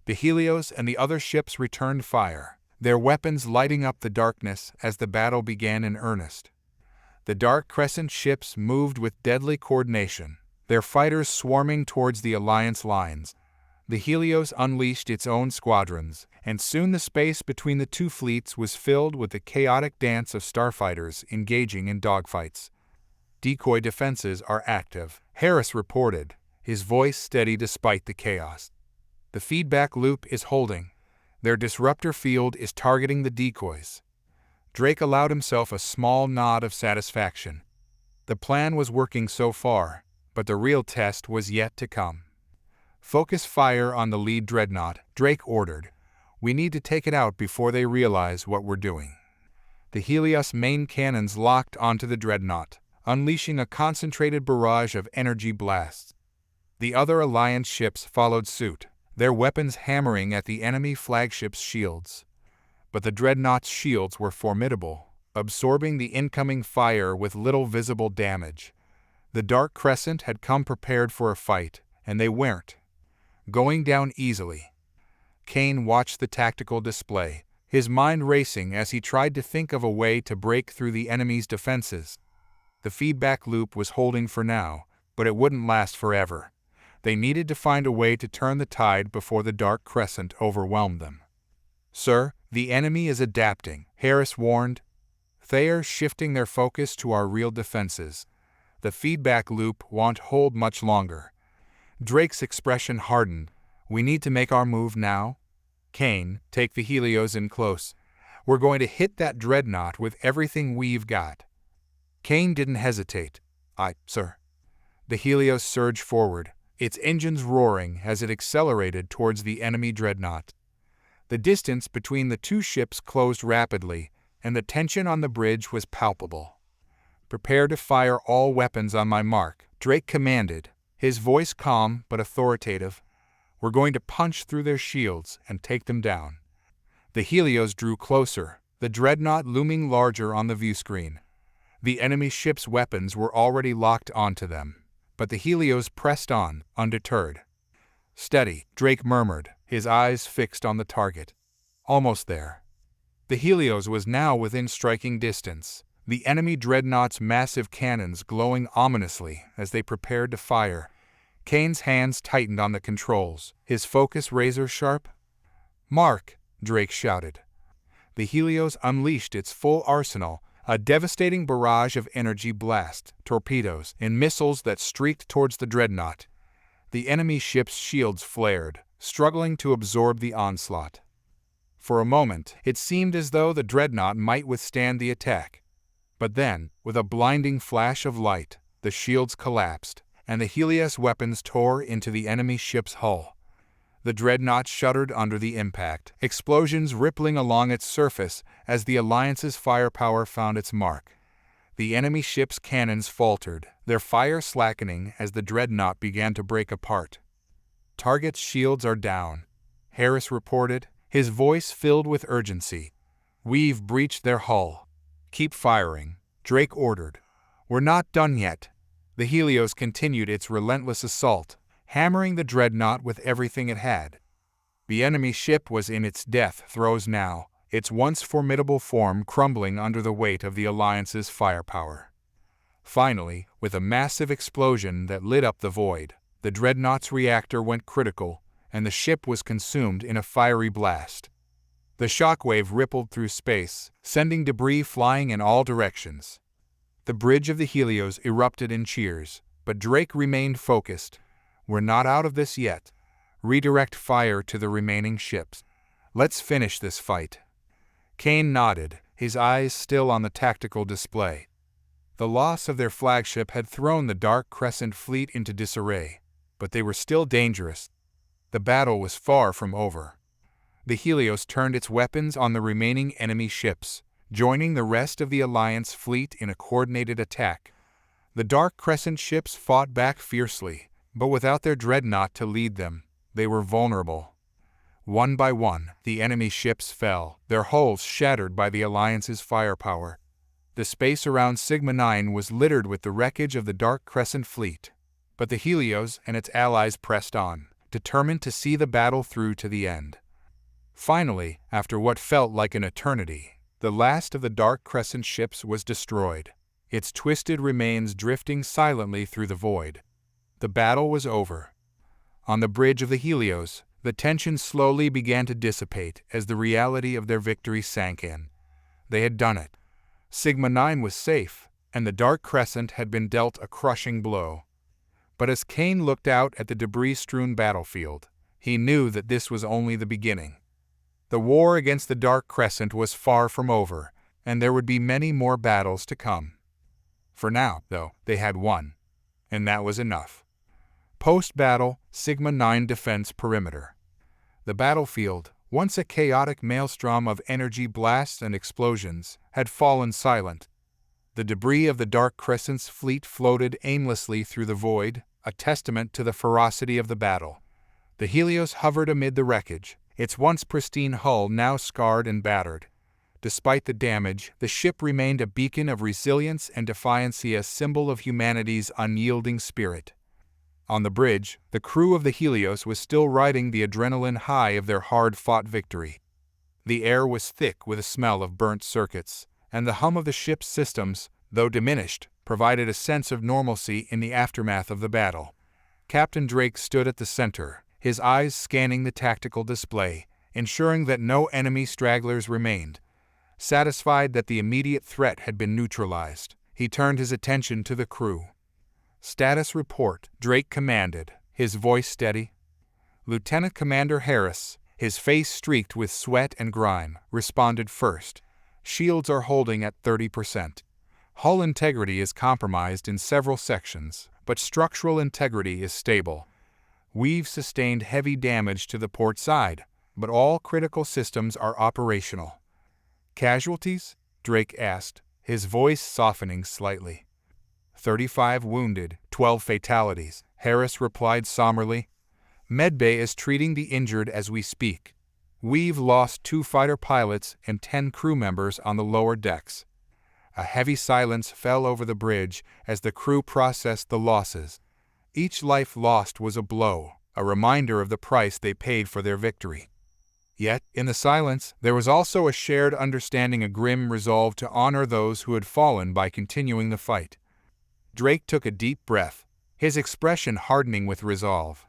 The Helios and the other ships returned fire, their weapons lighting up the darkness as the battle began in earnest. The Dark Crescent ships moved with deadly coordination, their fighters swarming towards the Alliance lines. The Helios unleashed its own squadrons, and soon the space between the two fleets was filled with the chaotic dance of starfighters engaging in dogfights. "Decoy defenses are active," Harris reported, his voice steady despite the chaos. "The feedback loop is holding. Their disruptor field is targeting the decoys." Drake allowed himself a small nod of satisfaction. The plan was working so far, but the real test was yet to come. "Focus fire on the lead dreadnought," Drake ordered. "We need to take it out before they realize what we're doing." The Helios main cannons locked onto the dreadnought, unleashing a concentrated barrage of energy blasts. The other Alliance ships followed suit, their weapons hammering at the enemy flagship's shields. But the dreadnought's shields were formidable, absorbing the incoming fire with little visible damage. The Dark Crescent had come prepared for a fight, and they weren't going down easily. Kane watched the tactical display, his mind racing as he tried to think of a way to break through the enemy's defenses. The feedback loop was holding for now, but it wouldn't last forever. They needed to find a way to turn the tide before the Dark Crescent overwhelmed them. "Sir, the enemy is adapting," Harris warned. "They're shifting their focus to our real defenses. The feedback loop won't hold much longer." Drake's expression hardened. "We need to make our move now." "Kane, take the Helios in close. We're going to hit that dreadnought with everything we've got." Kane didn't hesitate. "Aye, sir." The Helios surged forward, its engines roaring as it accelerated towards the enemy dreadnought. The distance between the two ships closed rapidly, and the tension on the bridge was palpable. "Prepare to fire all weapons on my mark," Drake commanded, his voice calm but authoritative. "We're going to punch through their shields and take them down." The Helios drew closer, the dreadnought looming larger on the viewscreen. The enemy ship's weapons were already locked onto them, but the Helios pressed on, undeterred. "Steady," Drake murmured, his eyes fixed on the target. "Almost there." The Helios was now within striking distance, the enemy dreadnought's massive cannons glowing ominously as they prepared to fire. Kane's hands tightened on the controls, his focus razor-sharp. "Mark!" Drake shouted. The Helios unleashed its full arsenal, a devastating barrage of energy blasts, torpedoes, and missiles that streaked towards the dreadnought. The enemy ship's shields flared, struggling to absorb the onslaught. For a moment, it seemed as though the dreadnought might withstand the attack. But then, with a blinding flash of light, the shields collapsed, and the Helios weapons tore into the enemy ship's hull. The dreadnought shuddered under the impact, explosions rippling along its surface as the Alliance's firepower found its mark. The enemy ship's cannons faltered, their fire slackening as the dreadnought began to break apart. "Target's shields are down," Harris reported, his voice filled with urgency. "We've breached their hull." "Keep firing," Drake ordered. "We're not done yet." The Helios continued its relentless assault, hammering the dreadnought with everything it had. The enemy ship was in its death throes now, its once formidable form crumbling under the weight of the Alliance's firepower. Finally, with a massive explosion that lit up the void, the dreadnought's reactor went critical, and the ship was consumed in a fiery blast. The shockwave rippled through space, sending debris flying in all directions. The bridge of the Helios erupted in cheers, but Drake remained focused. "We're not out of this yet. Redirect fire to the remaining ships. Let's finish this fight." Kane nodded, his eyes still on the tactical display. The loss of their flagship had thrown the Dark Crescent fleet into disarray, but they were still dangerous. The battle was far from over. The Helios turned its weapons on the remaining enemy ships, joining the rest of the Alliance fleet in a coordinated attack. The Dark Crescent ships fought back fiercely, but without their dreadnought to lead them, they were vulnerable. One by one, the enemy ships fell, their hulls shattered by the Alliance's firepower. The space around Sigma 9 was littered with the wreckage of the Dark Crescent fleet, but the Helios and its allies pressed on, determined to see the battle through to the end. Finally, after what felt like an eternity, the last of the Dark Crescent ships was destroyed, its twisted remains drifting silently through the void. The battle was over. On the bridge of the Helios, the tension slowly began to dissipate as the reality of their victory sank in. They had done it. Sigma 9 was safe, and the Dark Crescent had been dealt a crushing blow. But as Kane looked out at the debris-strewn battlefield, he knew that this was only the beginning. The war against the Dark Crescent was far from over, and there would be many more battles to come. For now, though, they had won, and that was enough. Post-battle, Sigma 9 defense perimeter. The battlefield, once a chaotic maelstrom of energy blasts and explosions, had fallen silent. The debris of the Dark Crescent's fleet floated aimlessly through the void, a testament to the ferocity of the battle. The Helios hovered amid the wreckage, its once pristine hull now scarred and battered. Despite the damage, the ship remained a beacon of resilience and defiance, a symbol of humanity's unyielding spirit. On the bridge, the crew of the Helios was still riding the adrenaline high of their hard-fought victory. The air was thick with a smell of burnt circuits, and the hum of the ship's systems, though diminished, provided a sense of normalcy in the aftermath of the battle. Captain Drake stood at the center, his eyes scanning the tactical display, ensuring that no enemy stragglers remained. Satisfied that the immediate threat had been neutralized, he turned his attention to the crew. "Status report," Drake commanded, his voice steady. Lieutenant Commander Harris, his face streaked with sweat and grime, responded first. "Shields are holding at 30%. Hull integrity is compromised in several sections, but structural integrity is stable. We've sustained heavy damage to the port side, but all critical systems are operational." "Casualties?" Drake asked, his voice softening slightly. 35 wounded, 12 fatalities, Harris replied somberly. "Medbay is treating the injured as we speak. We've lost 2 fighter pilots and 10 crew members on the lower decks." A heavy silence fell over the bridge as the crew processed the losses. Each life lost was a blow, a reminder of the price they paid for their victory. Yet, in the silence, there was also a shared understanding, a grim resolve to honor those who had fallen by continuing the fight. Drake took a deep breath, his expression hardening with resolve.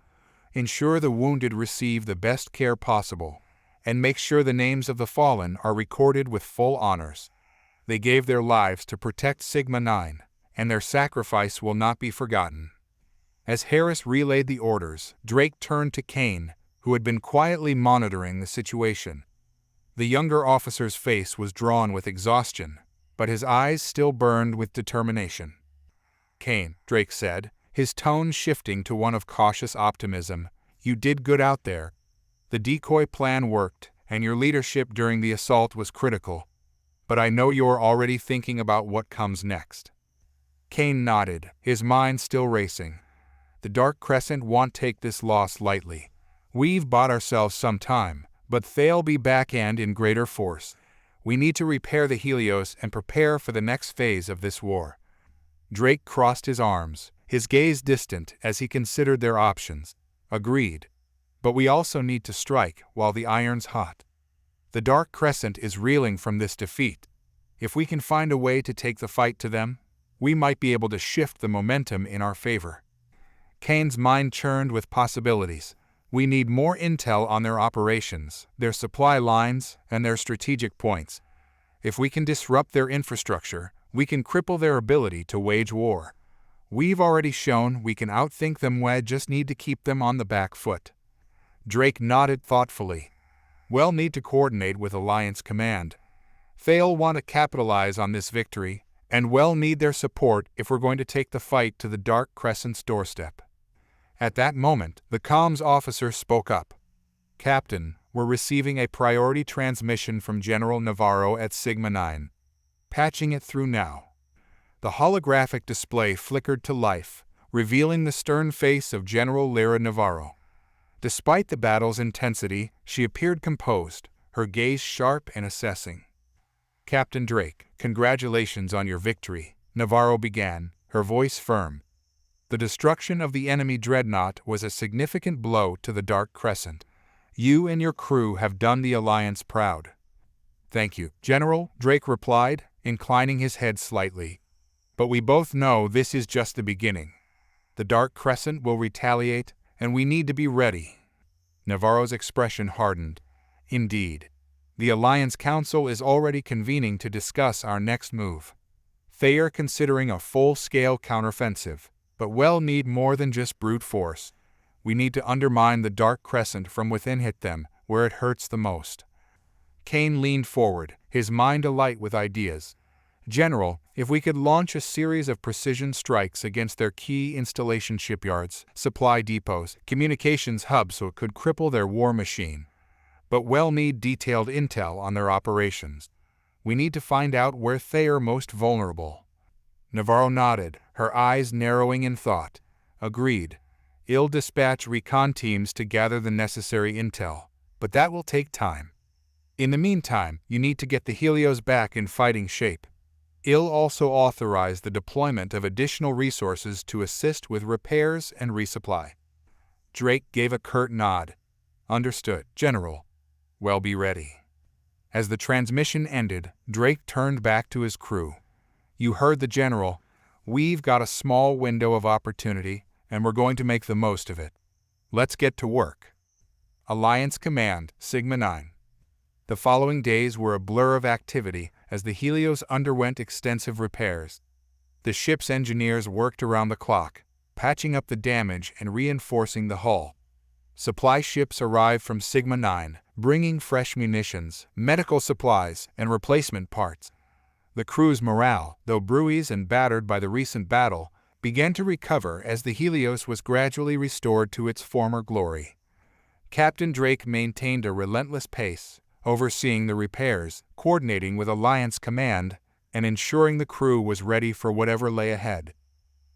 Ensure the wounded receive the best care possible, and make sure the names of the fallen are recorded with full honors. They gave their lives to protect Sigma-9, and their sacrifice will not be forgotten. As Harris relayed the orders, Drake turned to Kane, who had been quietly monitoring the situation. The younger officer's face was drawn with exhaustion, but his eyes still burned with determination. "Kane," Drake said, his tone shifting to one of cautious optimism, "you did good out there. The decoy plan worked, and your leadership during the assault was critical. But I know you're already thinking about what comes next." Kane nodded, his mind still racing. "The Dark Crescent won't take this loss lightly. We've bought ourselves some time, but they'll be back and in greater force. We need to repair the Helios and prepare for the next phase of this war." Drake crossed his arms, his gaze distant as he considered their options. "Agreed. But we also need to strike while the iron's hot. The Dark Crescent is reeling from this defeat. If we can find a way to take the fight to them, we might be able to shift the momentum in our favor." Kane's mind churned with possibilities. "We need more intel on their operations, their supply lines, and their strategic points. If we can disrupt their infrastructure, we can cripple their ability to wage war. We've already shown we can outthink them. We just need to keep them on the back foot." Drake nodded thoughtfully. "We'll need to coordinate with Alliance Command. They'll want to capitalize on this victory, and we'll need their support if we're going to take the fight to the Dark Crescent's doorstep." At that moment, the comms officer spoke up. "Captain, we're receiving a priority transmission from General Navarro at Sigma-9. Patching it through now." The holographic display flickered to life, revealing the stern face of General Lyra Navarro. Despite the battle's intensity, she appeared composed, her gaze sharp and assessing. "Captain Drake, congratulations on your victory," Navarro began, her voice firm. "The destruction of the enemy dreadnought was a significant blow to the Dark Crescent. You and your crew have done the Alliance proud." "Thank you, General," Drake replied, inclining his head slightly. "But we both know this is just the beginning. The Dark Crescent will retaliate, and we need to be ready." Navarro's expression hardened. "Indeed. The Alliance Council is already convening to discuss our next move. They are considering a full-scale counteroffensive, but we'll need more than just brute force. We need to undermine the Dark Crescent from within, hit them where it hurts the most." Kane leaned forward, his mind alight with ideas. "General, if we could launch a series of precision strikes against their key installation shipyards, supply depots, communications hubs, so it could cripple their war machine. But we'll need detailed intel on their operations. We need to find out where they are most vulnerable." Navarro nodded, her eyes narrowing in thought. "Agreed. I'll dispatch recon teams to gather the necessary intel, but that will take time. In the meantime, you need to get the Helios back in fighting shape. I'll also authorize the deployment of additional resources to assist with repairs and resupply." Drake gave a curt nod. "Understood, General. We'll be ready." As the transmission ended, Drake turned back to his crew. "You heard the General. We've got a small window of opportunity, and we're going to make the most of it. Let's get to work." Alliance Command, Sigma-9. The following days were a blur of activity as the Helios underwent extensive repairs. The ship's engineers worked around the clock, patching up the damage and reinforcing the hull. Supply ships arrived from Sigma-9, bringing fresh munitions, medical supplies, and replacement parts. The crew's morale, though bruised and battered by the recent battle, began to recover as the Helios was gradually restored to its former glory. Captain Drake maintained a relentless pace, overseeing the repairs, coordinating with Alliance Command, and ensuring the crew was ready for whatever lay ahead.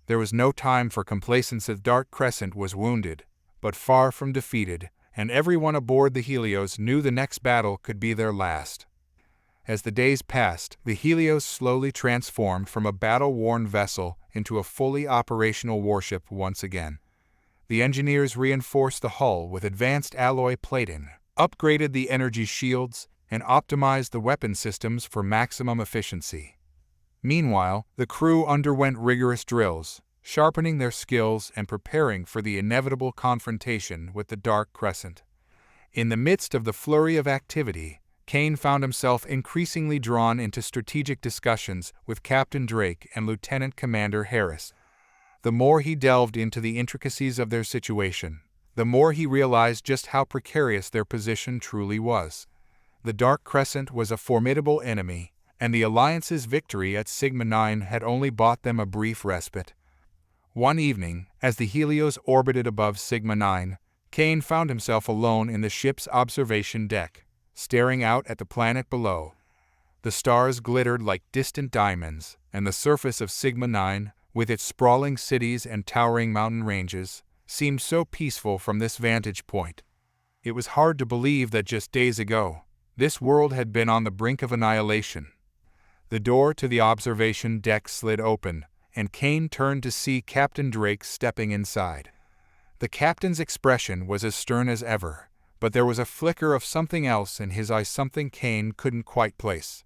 There was no time for complacency. The Dark Crescent was wounded, but far from defeated, and everyone aboard the Helios knew the next battle could be their last. As the days passed, the Helios slowly transformed from a battle-worn vessel into a fully operational warship once again. The engineers reinforced the hull with advanced alloy plating, upgraded the energy shields, and optimized the weapon systems for maximum efficiency. Meanwhile, the crew underwent rigorous drills, sharpening their skills and preparing for the inevitable confrontation with the Dark Crescent. In the midst of the flurry of activity, Kane found himself increasingly drawn into strategic discussions with Captain Drake and Lieutenant Commander Harris. The more he delved into the intricacies of their situation, the more he realized just how precarious their position truly was. The Dark Crescent was a formidable enemy, and the Alliance's victory at Sigma 9 had only bought them a brief respite. One evening, as the Helios orbited above Sigma 9, Kane found himself alone in the ship's observation deck, staring out at the planet below. The stars glittered like distant diamonds, and the surface of Sigma 9, with its sprawling cities and towering mountain ranges, seemed so peaceful from this vantage point. It was hard to believe that just days ago, this world had been on the brink of annihilation. The door to the observation deck slid open, and Kane turned to see Captain Drake stepping inside. The captain's expression was as stern as ever, but there was a flicker of something else in his eyes, something Kane couldn't quite place.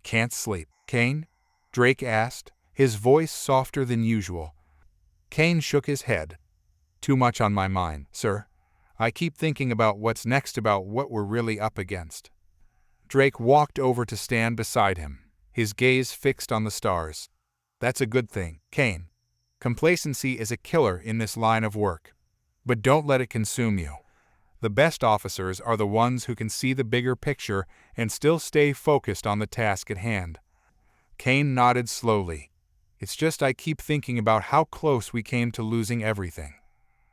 "Can't sleep, Kane?" Drake asked, his voice softer than usual. Kane shook his head. "Too much on my mind, sir. I keep thinking about what's next, about what we're really up against." Drake walked over to stand beside him, his gaze fixed on the stars. "That's a good thing, Kane. Complacency is a killer in this line of work. But don't let it consume you. The best officers are the ones who can see the bigger picture and still stay focused on the task at hand." Kane nodded slowly. "It's just I keep thinking about how close we came to losing everything.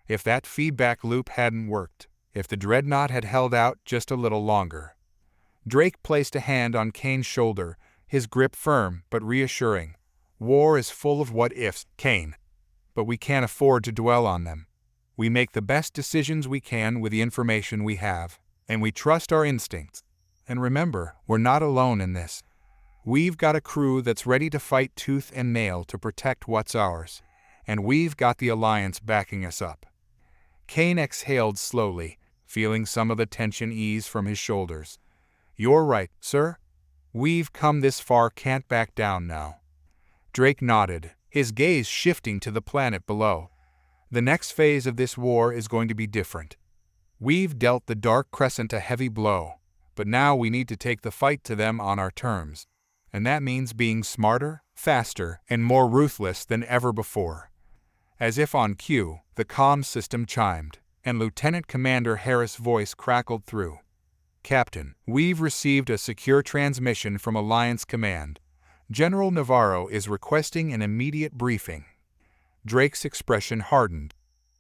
If that feedback loop hadn't worked, if the dreadnought had held out just a little longer." Drake placed a hand on Kane's shoulder, his grip firm but reassuring. "War is full of what-ifs, Kane. But we can't afford to dwell on them. We make the best decisions we can with the information we have, and we trust our instincts. And remember, we're not alone in this. We've got a crew that's ready to fight tooth and nail to protect what's ours, and we've got the Alliance backing us up." Kane exhaled slowly, feeling some of the tension ease from his shoulders. "You're right, sir. We've come this far, can't back down now." Drake nodded, his gaze shifting to the planet below. "The next phase of this war is going to be different. We've dealt the Dark Crescent a heavy blow, but now we need to take the fight to them on our terms. And that means being smarter, faster, and more ruthless than ever before." As if on cue, the comm system chimed, and Lieutenant Commander Harris' voice crackled through. "Captain, we've received a secure transmission from Alliance Command. General Navarro is requesting an immediate briefing." Drake's expression hardened.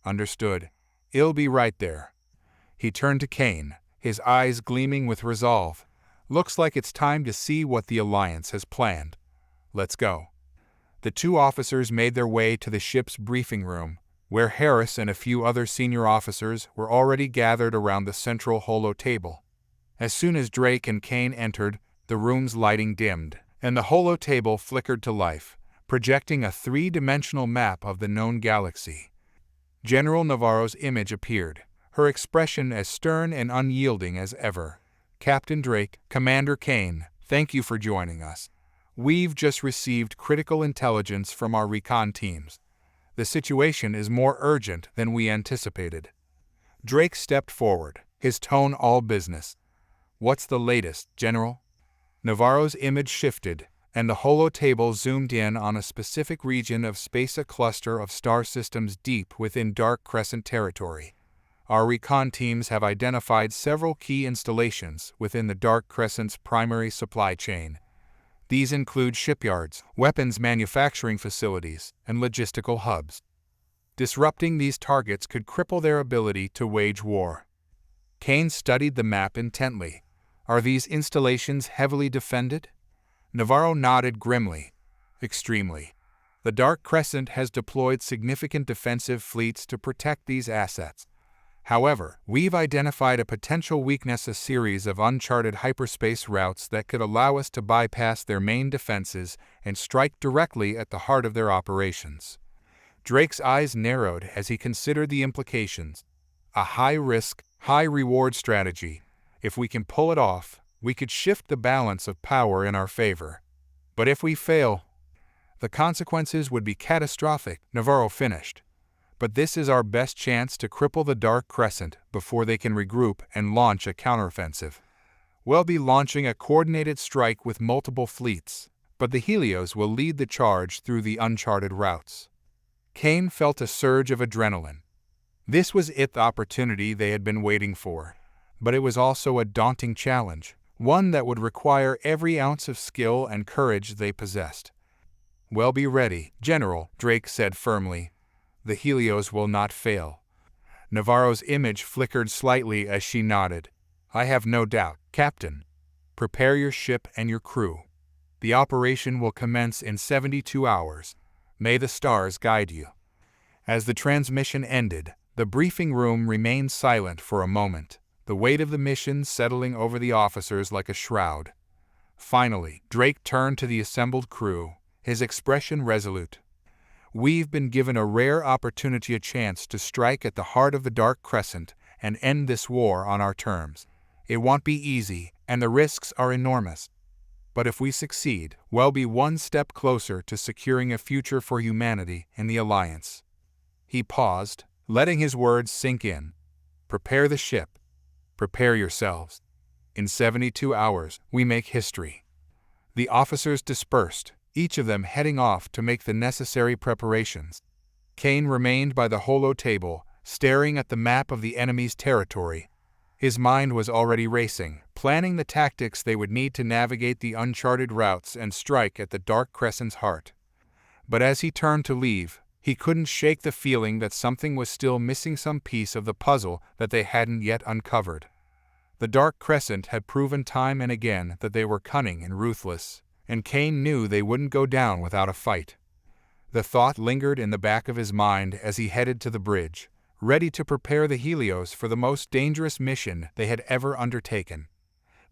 "Understood. I'll be right there." He turned to Kane, his eyes gleaming with resolve. "Looks like it's time to see what the Alliance has planned. Let's go." The two officers made their way to the ship's briefing room, where Harris and a few other senior officers were already gathered around the central holo table. As soon as Drake and Kane entered, the room's lighting dimmed, and the holo table flickered to life, projecting a three-dimensional map of the known galaxy. General Navarro's image appeared, her expression as stern and unyielding as ever. "Captain Drake, Commander Kane, thank you for joining us. We've just received critical intelligence from our recon teams. The situation is more urgent than we anticipated." Drake stepped forward, his tone all business. "What's the latest, General?" Navarro's image shifted, and the holo table zoomed in on a specific region of space, a cluster of star systems deep within Dark Crescent territory. "Our recon teams have identified several key installations within the Dark Crescent's primary supply chain. These include shipyards, weapons manufacturing facilities, and logistical hubs. Disrupting these targets could cripple their ability to wage war." Kane studied the map intently. "Are these installations heavily defended?" Navarro nodded grimly. "Extremely. The Dark Crescent has deployed significant defensive fleets to protect these assets. However, we've identified a potential weakness, a series of uncharted hyperspace routes that could allow us to bypass their main defenses and strike directly at the heart of their operations." Drake's eyes narrowed as he considered the implications. A high-risk, high-reward strategy. If we can pull it off, we could shift the balance of power in our favor. But if we fail, the consequences would be catastrophic, Navarro finished. But this is our best chance to cripple the Dark Crescent before they can regroup and launch a counteroffensive. We'll be launching a coordinated strike with multiple fleets, but the Helios will lead the charge through the uncharted routes. Kane felt a surge of adrenaline. This was the opportunity they had been waiting for, but it was also a daunting challenge, one that would require every ounce of skill and courage they possessed. "We'll be ready, General," Drake said firmly. "The Helios will not fail." Navarro's image flickered slightly as she nodded. "I have no doubt, Captain. Prepare your ship and your crew. The operation will commence in 72 hours. May the stars guide you." As the transmission ended, the briefing room remained silent for a moment, the weight of the mission settling over the officers like a shroud. Finally, Drake turned to the assembled crew, his expression resolute. "We've been given a rare opportunity, a chance to strike at the heart of the Dark Crescent and end this war on our terms. It won't be easy, and the risks are enormous. But if we succeed, we'll be one step closer to securing a future for humanity in the Alliance." He paused, letting his words sink in. "Prepare the ship. Prepare yourselves. In 72 hours, we make history." The officers dispersed, each of them heading off to make the necessary preparations. Kane remained by the holo table, staring at the map of the enemy's territory. His mind was already racing, planning the tactics they would need to navigate the uncharted routes and strike at the Dark Crescent's heart. But as he turned to leave, he couldn't shake the feeling that something was still missing, some piece of the puzzle that they hadn't yet uncovered. The Dark Crescent had proven time and again that they were cunning and ruthless, and Kane knew they wouldn't go down without a fight. The thought lingered in the back of his mind as he headed to the bridge, ready to prepare the Helios for the most dangerous mission they had ever undertaken.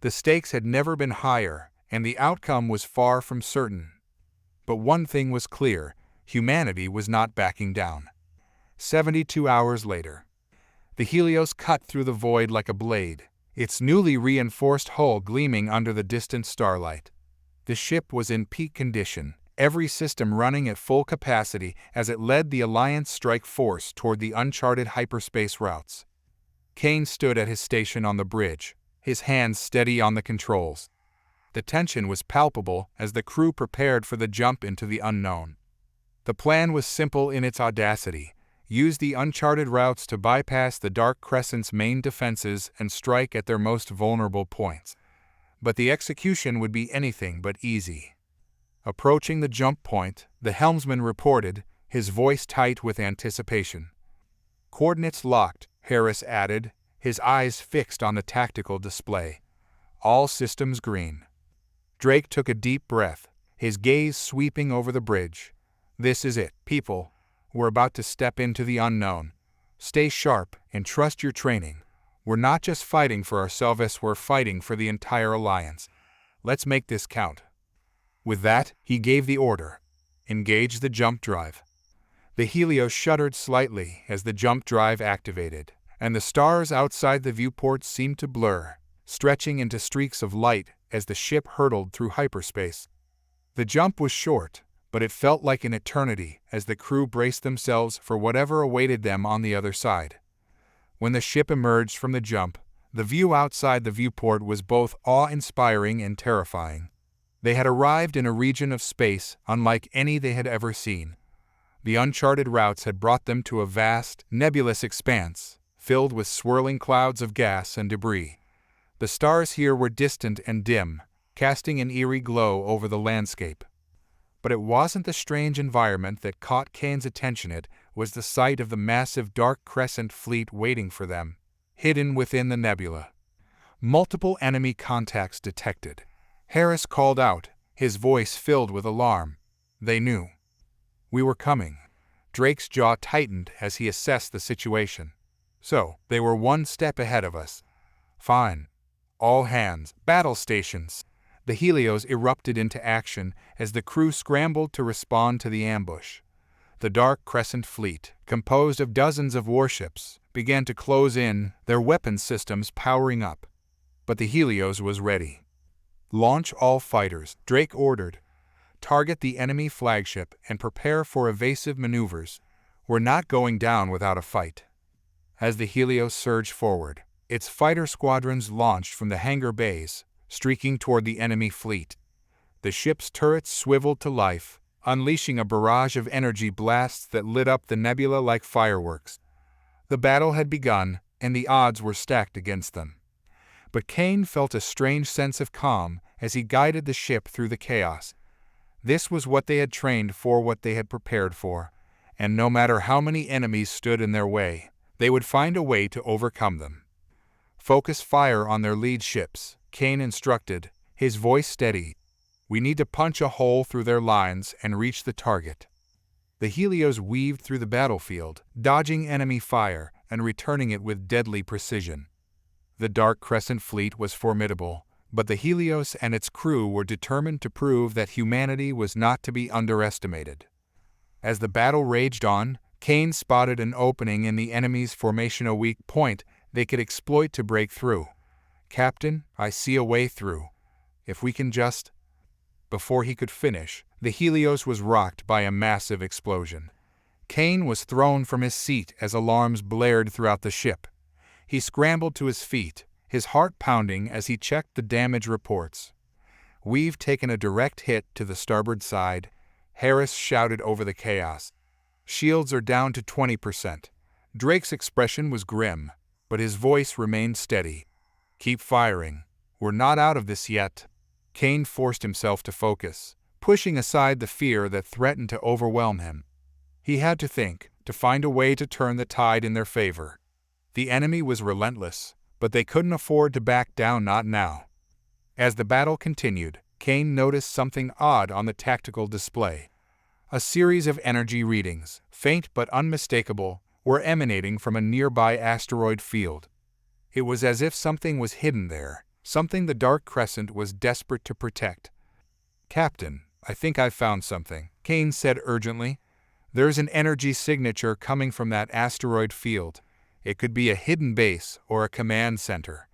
The stakes had never been higher, and the outcome was far from certain. But one thing was clear: humanity was not backing down. 72 hours later, the Helios cut through the void like a blade, its newly reinforced hull gleaming under the distant starlight. The ship was in peak condition, every system running at full capacity as it led the Alliance strike force toward the uncharted hyperspace routes. Kane stood at his station on the bridge, his hands steady on the controls. The tension was palpable as the crew prepared for the jump into the unknown. The plan was simple in its audacity: use the uncharted routes to bypass the Dark Crescent's main defenses and strike at their most vulnerable points. But the execution would be anything but easy. Approaching the jump point, the helmsman reported, his voice tight with anticipation. "Coordinates locked," Harris added, his eyes fixed on the tactical display. "All systems green." Drake took a deep breath, his gaze sweeping over the bridge. "This is it, people. We're about to step into the unknown. Stay sharp and trust your training. We're not just fighting for ourselves, we're fighting for the entire Alliance. Let's make this count." With that, he gave the order: engage the jump drive. The Helios shuddered slightly as the jump drive activated, and the stars outside the viewport seemed to blur, stretching into streaks of light as the ship hurtled through hyperspace. The jump was short, but it felt like an eternity as the crew braced themselves for whatever awaited them on the other side. When the ship emerged from the jump, the view outside the viewport was both awe-inspiring and terrifying. They had arrived in a region of space unlike any they had ever seen. The uncharted routes had brought them to a vast, nebulous expanse, filled with swirling clouds of gas and debris. The stars here were distant and dim, casting an eerie glow over the landscape. But it wasn't the strange environment that caught Kane's attention, it was the sight of the massive Dark Crescent fleet waiting for them, hidden within the nebula. Multiple enemy contacts detected. Harris called out, his voice filled with alarm. They knew. We were coming. Drake's jaw tightened as he assessed the situation. So, they were one step ahead of us. Fine. All hands, battle stations. The Helios erupted into action as the crew scrambled to respond to the ambush. The Dark Crescent Fleet, composed of dozens of warships, began to close in, their weapons systems powering up. But the Helios was ready. "Launch all fighters," Drake ordered. "Target the enemy flagship and prepare for evasive maneuvers. We're not going down without a fight." As the Helios surged forward, its fighter squadrons launched from the hangar bays, streaking toward the enemy fleet. The ship's turrets swiveled to life, unleashing a barrage of energy blasts that lit up the nebula like fireworks. The battle had begun, and the odds were stacked against them. But Kane felt a strange sense of calm as he guided the ship through the chaos. This was what they had trained for, what they had prepared for, and no matter how many enemies stood in their way, they would find a way to overcome them. "Focus fire on their lead ships," Kane instructed, his voice steady. "We need to punch a hole through their lines and reach the target." The Helios weaved through the battlefield, dodging enemy fire and returning it with deadly precision. The Dark Crescent Fleet was formidable, but the Helios and its crew were determined to prove that humanity was not to be underestimated. As the battle raged on, Kane spotted an opening in the enemy's formation, a weak point they could exploit to break through. "Captain, I see a way through. If we can just—" Before he could finish, the Helios was rocked by a massive explosion. Kane was thrown from his seat as alarms blared throughout the ship. He scrambled to his feet, his heart pounding as he checked the damage reports. "We've taken a direct hit to the starboard side," Harris shouted over the chaos. "Shields are down to 20%. Drake's expression was grim, but his voice remained steady. "Keep firing. We're not out of this yet." Kane forced himself to focus, pushing aside the fear that threatened to overwhelm him. He had to think, to find a way to turn the tide in their favor. The enemy was relentless, but they couldn't afford to back down, not now. As the battle continued, Kane noticed something odd on the tactical display. A series of energy readings, faint but unmistakable, were emanating from a nearby asteroid field. It was as if something was hidden there, something the Dark Crescent was desperate to protect. "Captain, I think I've found something," Kane said urgently. "There's an energy signature coming from that asteroid field. It could be a hidden base or a command center."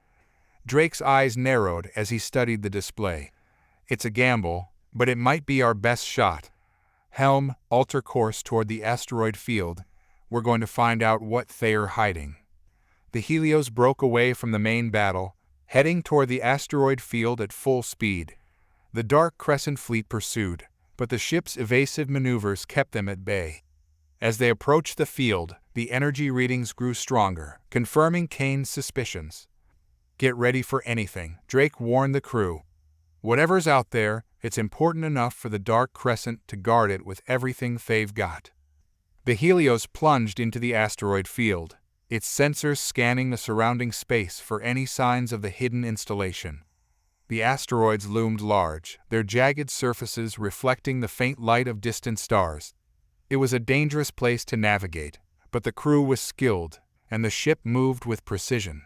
Drake's eyes narrowed as he studied the display. "It's a gamble, but it might be our best shot. Helm, alter course toward the asteroid field. We're going to find out what they're hiding." The Helios broke away from the main battle, heading toward the asteroid field at full speed. The Dark Crescent Fleet pursued, but the ship's evasive maneuvers kept them at bay. As they approached the field, the energy readings grew stronger, confirming Kane's suspicions. "Get ready for anything," Drake warned the crew. "Whatever's out there, it's important enough for the Dark Crescent to guard it with everything they've got." The Helios plunged into the asteroid field, its sensors scanning the surrounding space for any signs of the hidden installation. The asteroids loomed large, their jagged surfaces reflecting the faint light of distant stars. It was a dangerous place to navigate, but the crew was skilled, and the ship moved with precision.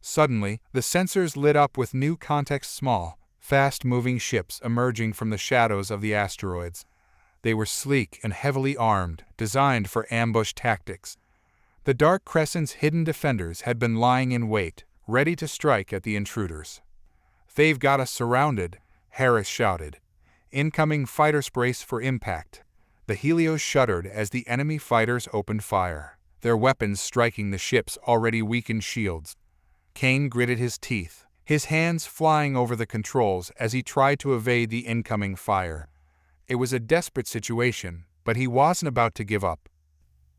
Suddenly, the sensors lit up with new context, small, fast-moving ships emerging from the shadows of the asteroids. They were sleek and heavily armed, designed for ambush tactics. The Dark Crescent's hidden defenders had been lying in wait, ready to strike at the intruders. "They've got us surrounded," Harris shouted. "Incoming fighters, brace for impact." The Helios shuddered as the enemy fighters opened fire, their weapons striking the ship's already weakened shields. Kane gritted his teeth, his hands flying over the controls as he tried to evade the incoming fire. It was a desperate situation, but he wasn't about to give up.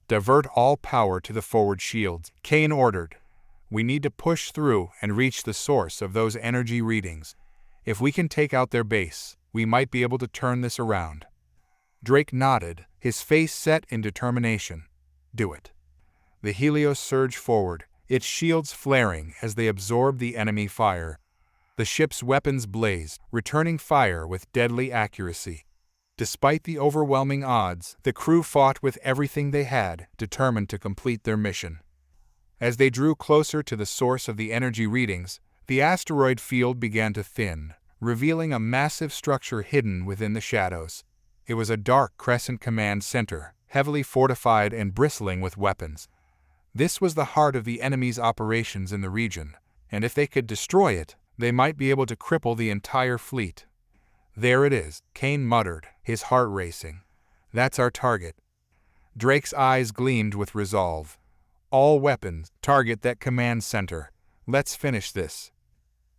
"Divert all power to the forward shields," Kane ordered. "We need to push through and reach the source of those energy readings. If we can take out their base, we might be able to turn this around." Drake nodded, his face set in determination. "Do it." The Helios surged forward, its shields flaring as they absorbed the enemy fire. The ship's weapons blazed, returning fire with deadly accuracy. Despite the overwhelming odds, the crew fought with everything they had, determined to complete their mission. As they drew closer to the source of the energy readings, the asteroid field began to thin, revealing a massive structure hidden within the shadows. It was a Dark Crescent command center, heavily fortified and bristling with weapons. This was the heart of the enemy's operations in the region, and if they could destroy it, they might be able to cripple the entire fleet. "There it is," Kane muttered, his heart racing. "That's our target." Drake's eyes gleamed with resolve. "All weapons, target that command center. Let's finish this."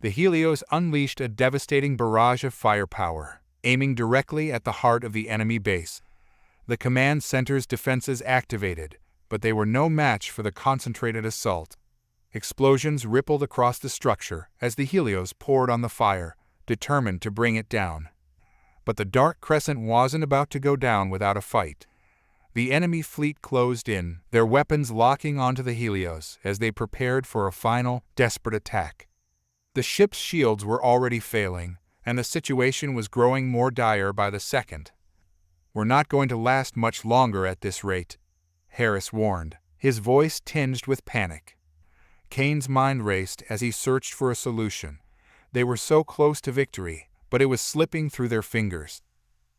The Helios unleashed a devastating barrage of firepower, aiming directly at the heart of the enemy base. The command center's defenses activated, but they were no match for the concentrated assault. Explosions rippled across the structure as the Helios poured on the fire, determined to bring it down. But the Dark Crescent wasn't about to go down without a fight. The enemy fleet closed in, their weapons locking onto the Helios as they prepared for a final, desperate attack. The ship's shields were already failing, and the situation was growing more dire by the second. "We're not going to last much longer at this rate," Harris warned, his voice tinged with panic. Kane's mind raced as he searched for a solution. They were so close to victory, but it was slipping through their fingers.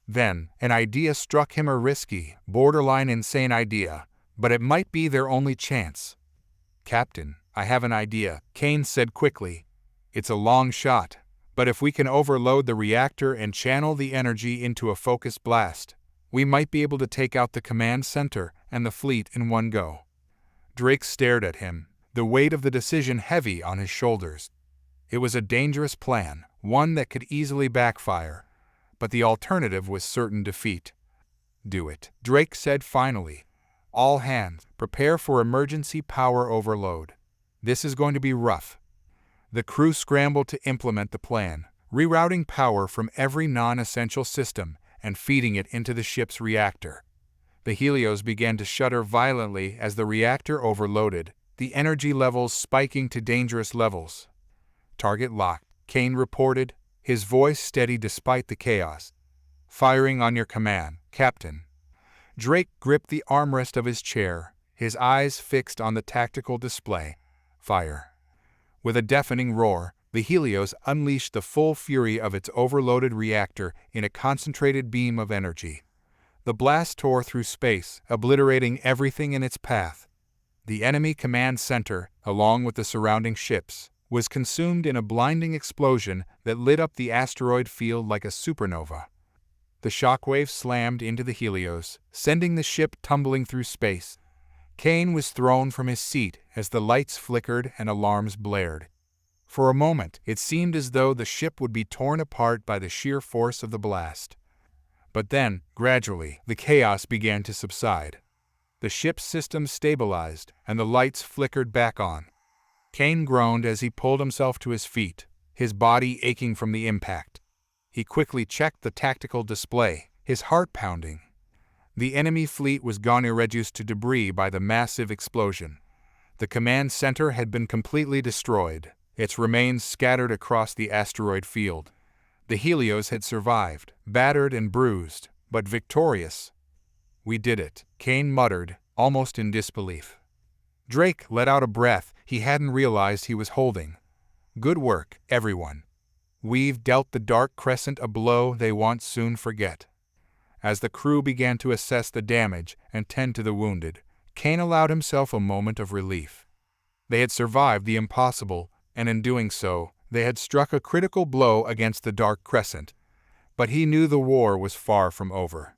Then, an idea struck him, a risky, borderline insane idea, but it might be their only chance. "Captain, I have an idea," Kane said quickly. "It's a long shot, but if we can overload the reactor and channel the energy into a focused blast, we might be able to take out the command center and the fleet in one go." Drake stared at him, the weight of the decision heavy on his shoulders. It was a dangerous plan, one that could easily backfire, but the alternative was certain defeat. "Do it," Drake said finally. "All hands, prepare for emergency power overload. This is going to be rough." The crew scrambled to implement the plan, rerouting power from every non-essential system and feeding it into the ship's reactor. The Helios began to shudder violently as the reactor overloaded, the energy levels spiking to dangerous levels. "Target locked," Kane reported, his voice steady despite the chaos. "Firing on your command, Captain." Drake gripped the armrest of his chair, his eyes fixed on the tactical display. "Fire." With a deafening roar, the Helios unleashed the full fury of its overloaded reactor in a concentrated beam of energy. The blast tore through space, obliterating everything in its path. The enemy command center, along with the surrounding ships, was consumed in a blinding explosion that lit up the asteroid field like a supernova. The shockwave slammed into the Helios, sending the ship tumbling through space. Kane was thrown from his seat as the lights flickered and alarms blared. For a moment, it seemed as though the ship would be torn apart by the sheer force of the blast. But then, gradually, the chaos began to subside. The ship's systems stabilized, and the lights flickered back on. Kane groaned as he pulled himself to his feet, his body aching from the impact. He quickly checked the tactical display, his heart pounding. The enemy fleet was gone, reduced to debris by the massive explosion. The command center had been completely destroyed, its remains scattered across the asteroid field. The Helios had survived, battered and bruised, but victorious. "We did it," Kane muttered, almost in disbelief. Drake let out a breath he hadn't realized he was holding. "Good work, everyone. We've dealt the Dark Crescent a blow they won't soon forget." As the crew began to assess the damage and tend to the wounded, Kane allowed himself a moment of relief. They had survived the impossible, and in doing so, they had struck a critical blow against the Dark Crescent. But he knew the war was far from over.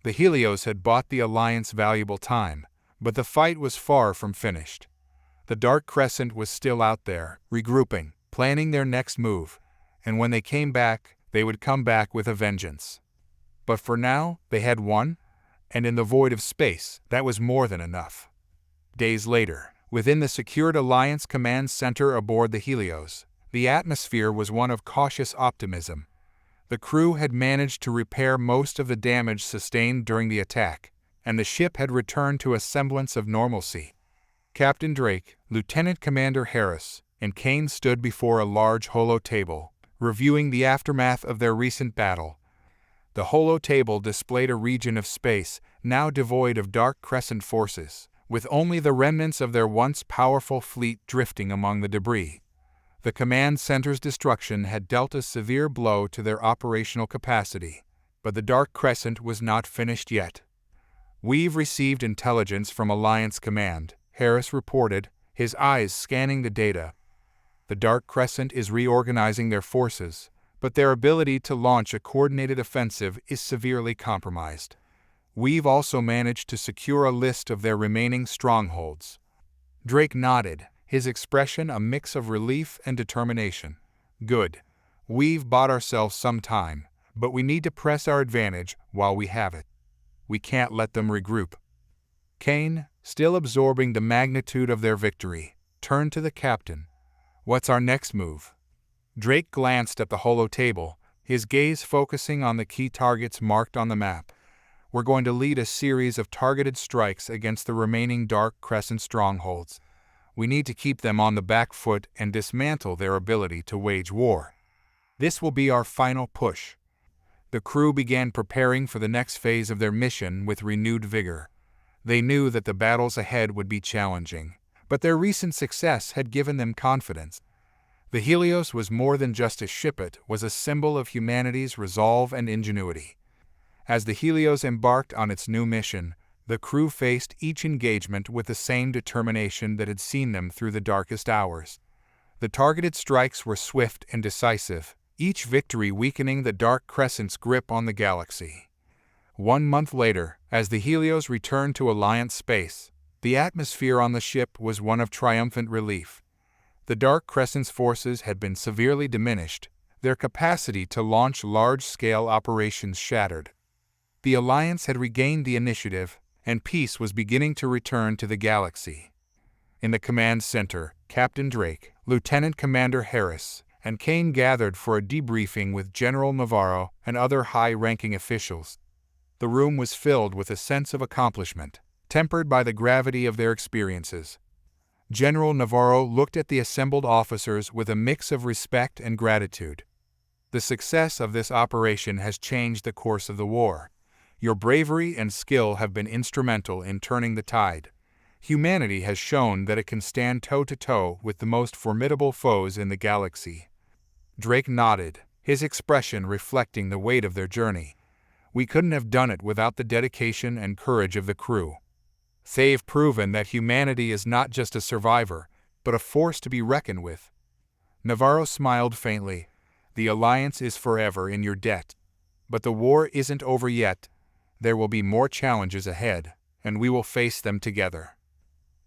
The Helios had bought the Alliance valuable time, but the fight was far from finished. The Dark Crescent was still out there, regrouping, planning their next move, and when they came back, they would come back with a vengeance. But for now, they had won, and in the void of space, that was more than enough. Days later, within the secured Alliance command center aboard the Helios, the atmosphere was one of cautious optimism. The crew had managed to repair most of the damage sustained during the attack, and the ship had returned to a semblance of normalcy. Captain Drake, Lieutenant Commander Harris, and Kane stood before a large holo table, reviewing the aftermath of their recent battle. The holo table displayed a region of space now devoid of Dark Crescent forces, with only the remnants of their once powerful fleet drifting among the debris. The command center's destruction had dealt a severe blow to their operational capacity, but the Dark Crescent was not finished yet. "We've received intelligence from Alliance Command," Harris reported, his eyes scanning the data. "The Dark Crescent is reorganizing their forces, but their ability to launch a coordinated offensive is severely compromised. We've also managed to secure a list of their remaining strongholds." Drake nodded, his expression a mix of relief and determination. "Good. We've bought ourselves some time, but we need to press our advantage while we have it. We can't let them regroup." Kane, still absorbing the magnitude of their victory, turned to the captain. "What's our next move?" Drake glanced at the holotable, his gaze focusing on the key targets marked on the map. "We're going to lead a series of targeted strikes against the remaining Dark Crescent strongholds. We need to keep them on the back foot and dismantle their ability to wage war. This will be our final push." The crew began preparing for the next phase of their mission with renewed vigor. They knew that the battles ahead would be challenging, but their recent success had given them confidence. The Helios was more than just a ship, it was a symbol of humanity's resolve and ingenuity. As the Helios embarked on its new mission, the crew faced each engagement with the same determination that had seen them through the darkest hours. The targeted strikes were swift and decisive, each victory weakening the Dark Crescent's grip on the galaxy. 1 month later, as the Helios returned to Alliance space, the atmosphere on the ship was one of triumphant relief. The Dark Crescent's forces had been severely diminished, their capacity to launch large-scale operations shattered. The Alliance had regained the initiative, and peace was beginning to return to the galaxy. In the command center, Captain Drake, Lieutenant Commander Harris, and Kane gathered for a debriefing with General Navarro and other high-ranking officials. The room was filled with a sense of accomplishment, tempered by the gravity of their experiences. General Navarro looked at the assembled officers with a mix of respect and gratitude. "The success of this operation has changed the course of the war. Your bravery and skill have been instrumental in turning the tide. Humanity has shown that it can stand toe-to-toe with the most formidable foes in the galaxy." Drake nodded, his expression reflecting the weight of their journey. "We couldn't have done it without the dedication and courage of the crew. They've proven that humanity is not just a survivor, but a force to be reckoned with." Navarro smiled faintly. "The Alliance is forever in your debt. But the war isn't over yet. There will be more challenges ahead, and we will face them together."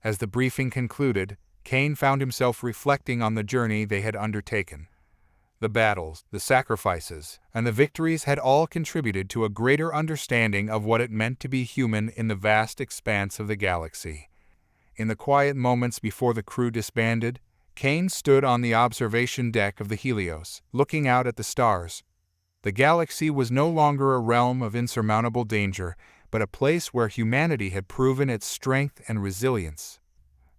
As the briefing concluded, Kane found himself reflecting on the journey they had undertaken. The battles, the sacrifices, and the victories had all contributed to a greater understanding of what it meant to be human in the vast expanse of the galaxy. In the quiet moments before the crew disbanded, Kane stood on the observation deck of the Helios, looking out at the stars. The galaxy was no longer a realm of insurmountable danger, but a place where humanity had proven its strength and resilience.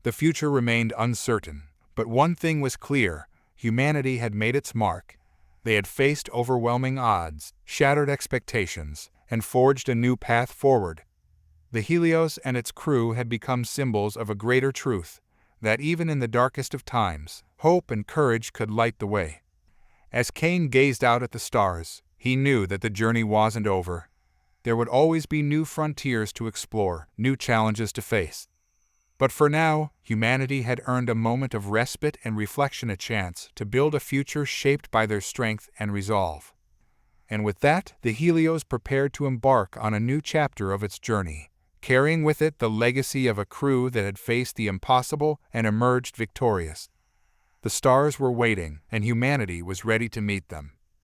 The future remained uncertain, but one thing was clear: humanity had made its mark. They had faced overwhelming odds, shattered expectations, and forged a new path forward. The Helios and its crew had become symbols of a greater truth, that even in the darkest of times, hope and courage could light the way. As Kane gazed out at the stars, he knew that the journey wasn't over. There would always be new frontiers to explore, new challenges to face. But for now, humanity had earned a moment of respite and reflection, a chance to build a future shaped by their strength and resolve. And with that, the Helios prepared to embark on a new chapter of its journey, carrying with it the legacy of a crew that had faced the impossible and emerged victorious. The stars were waiting, and humanity was ready to meet them.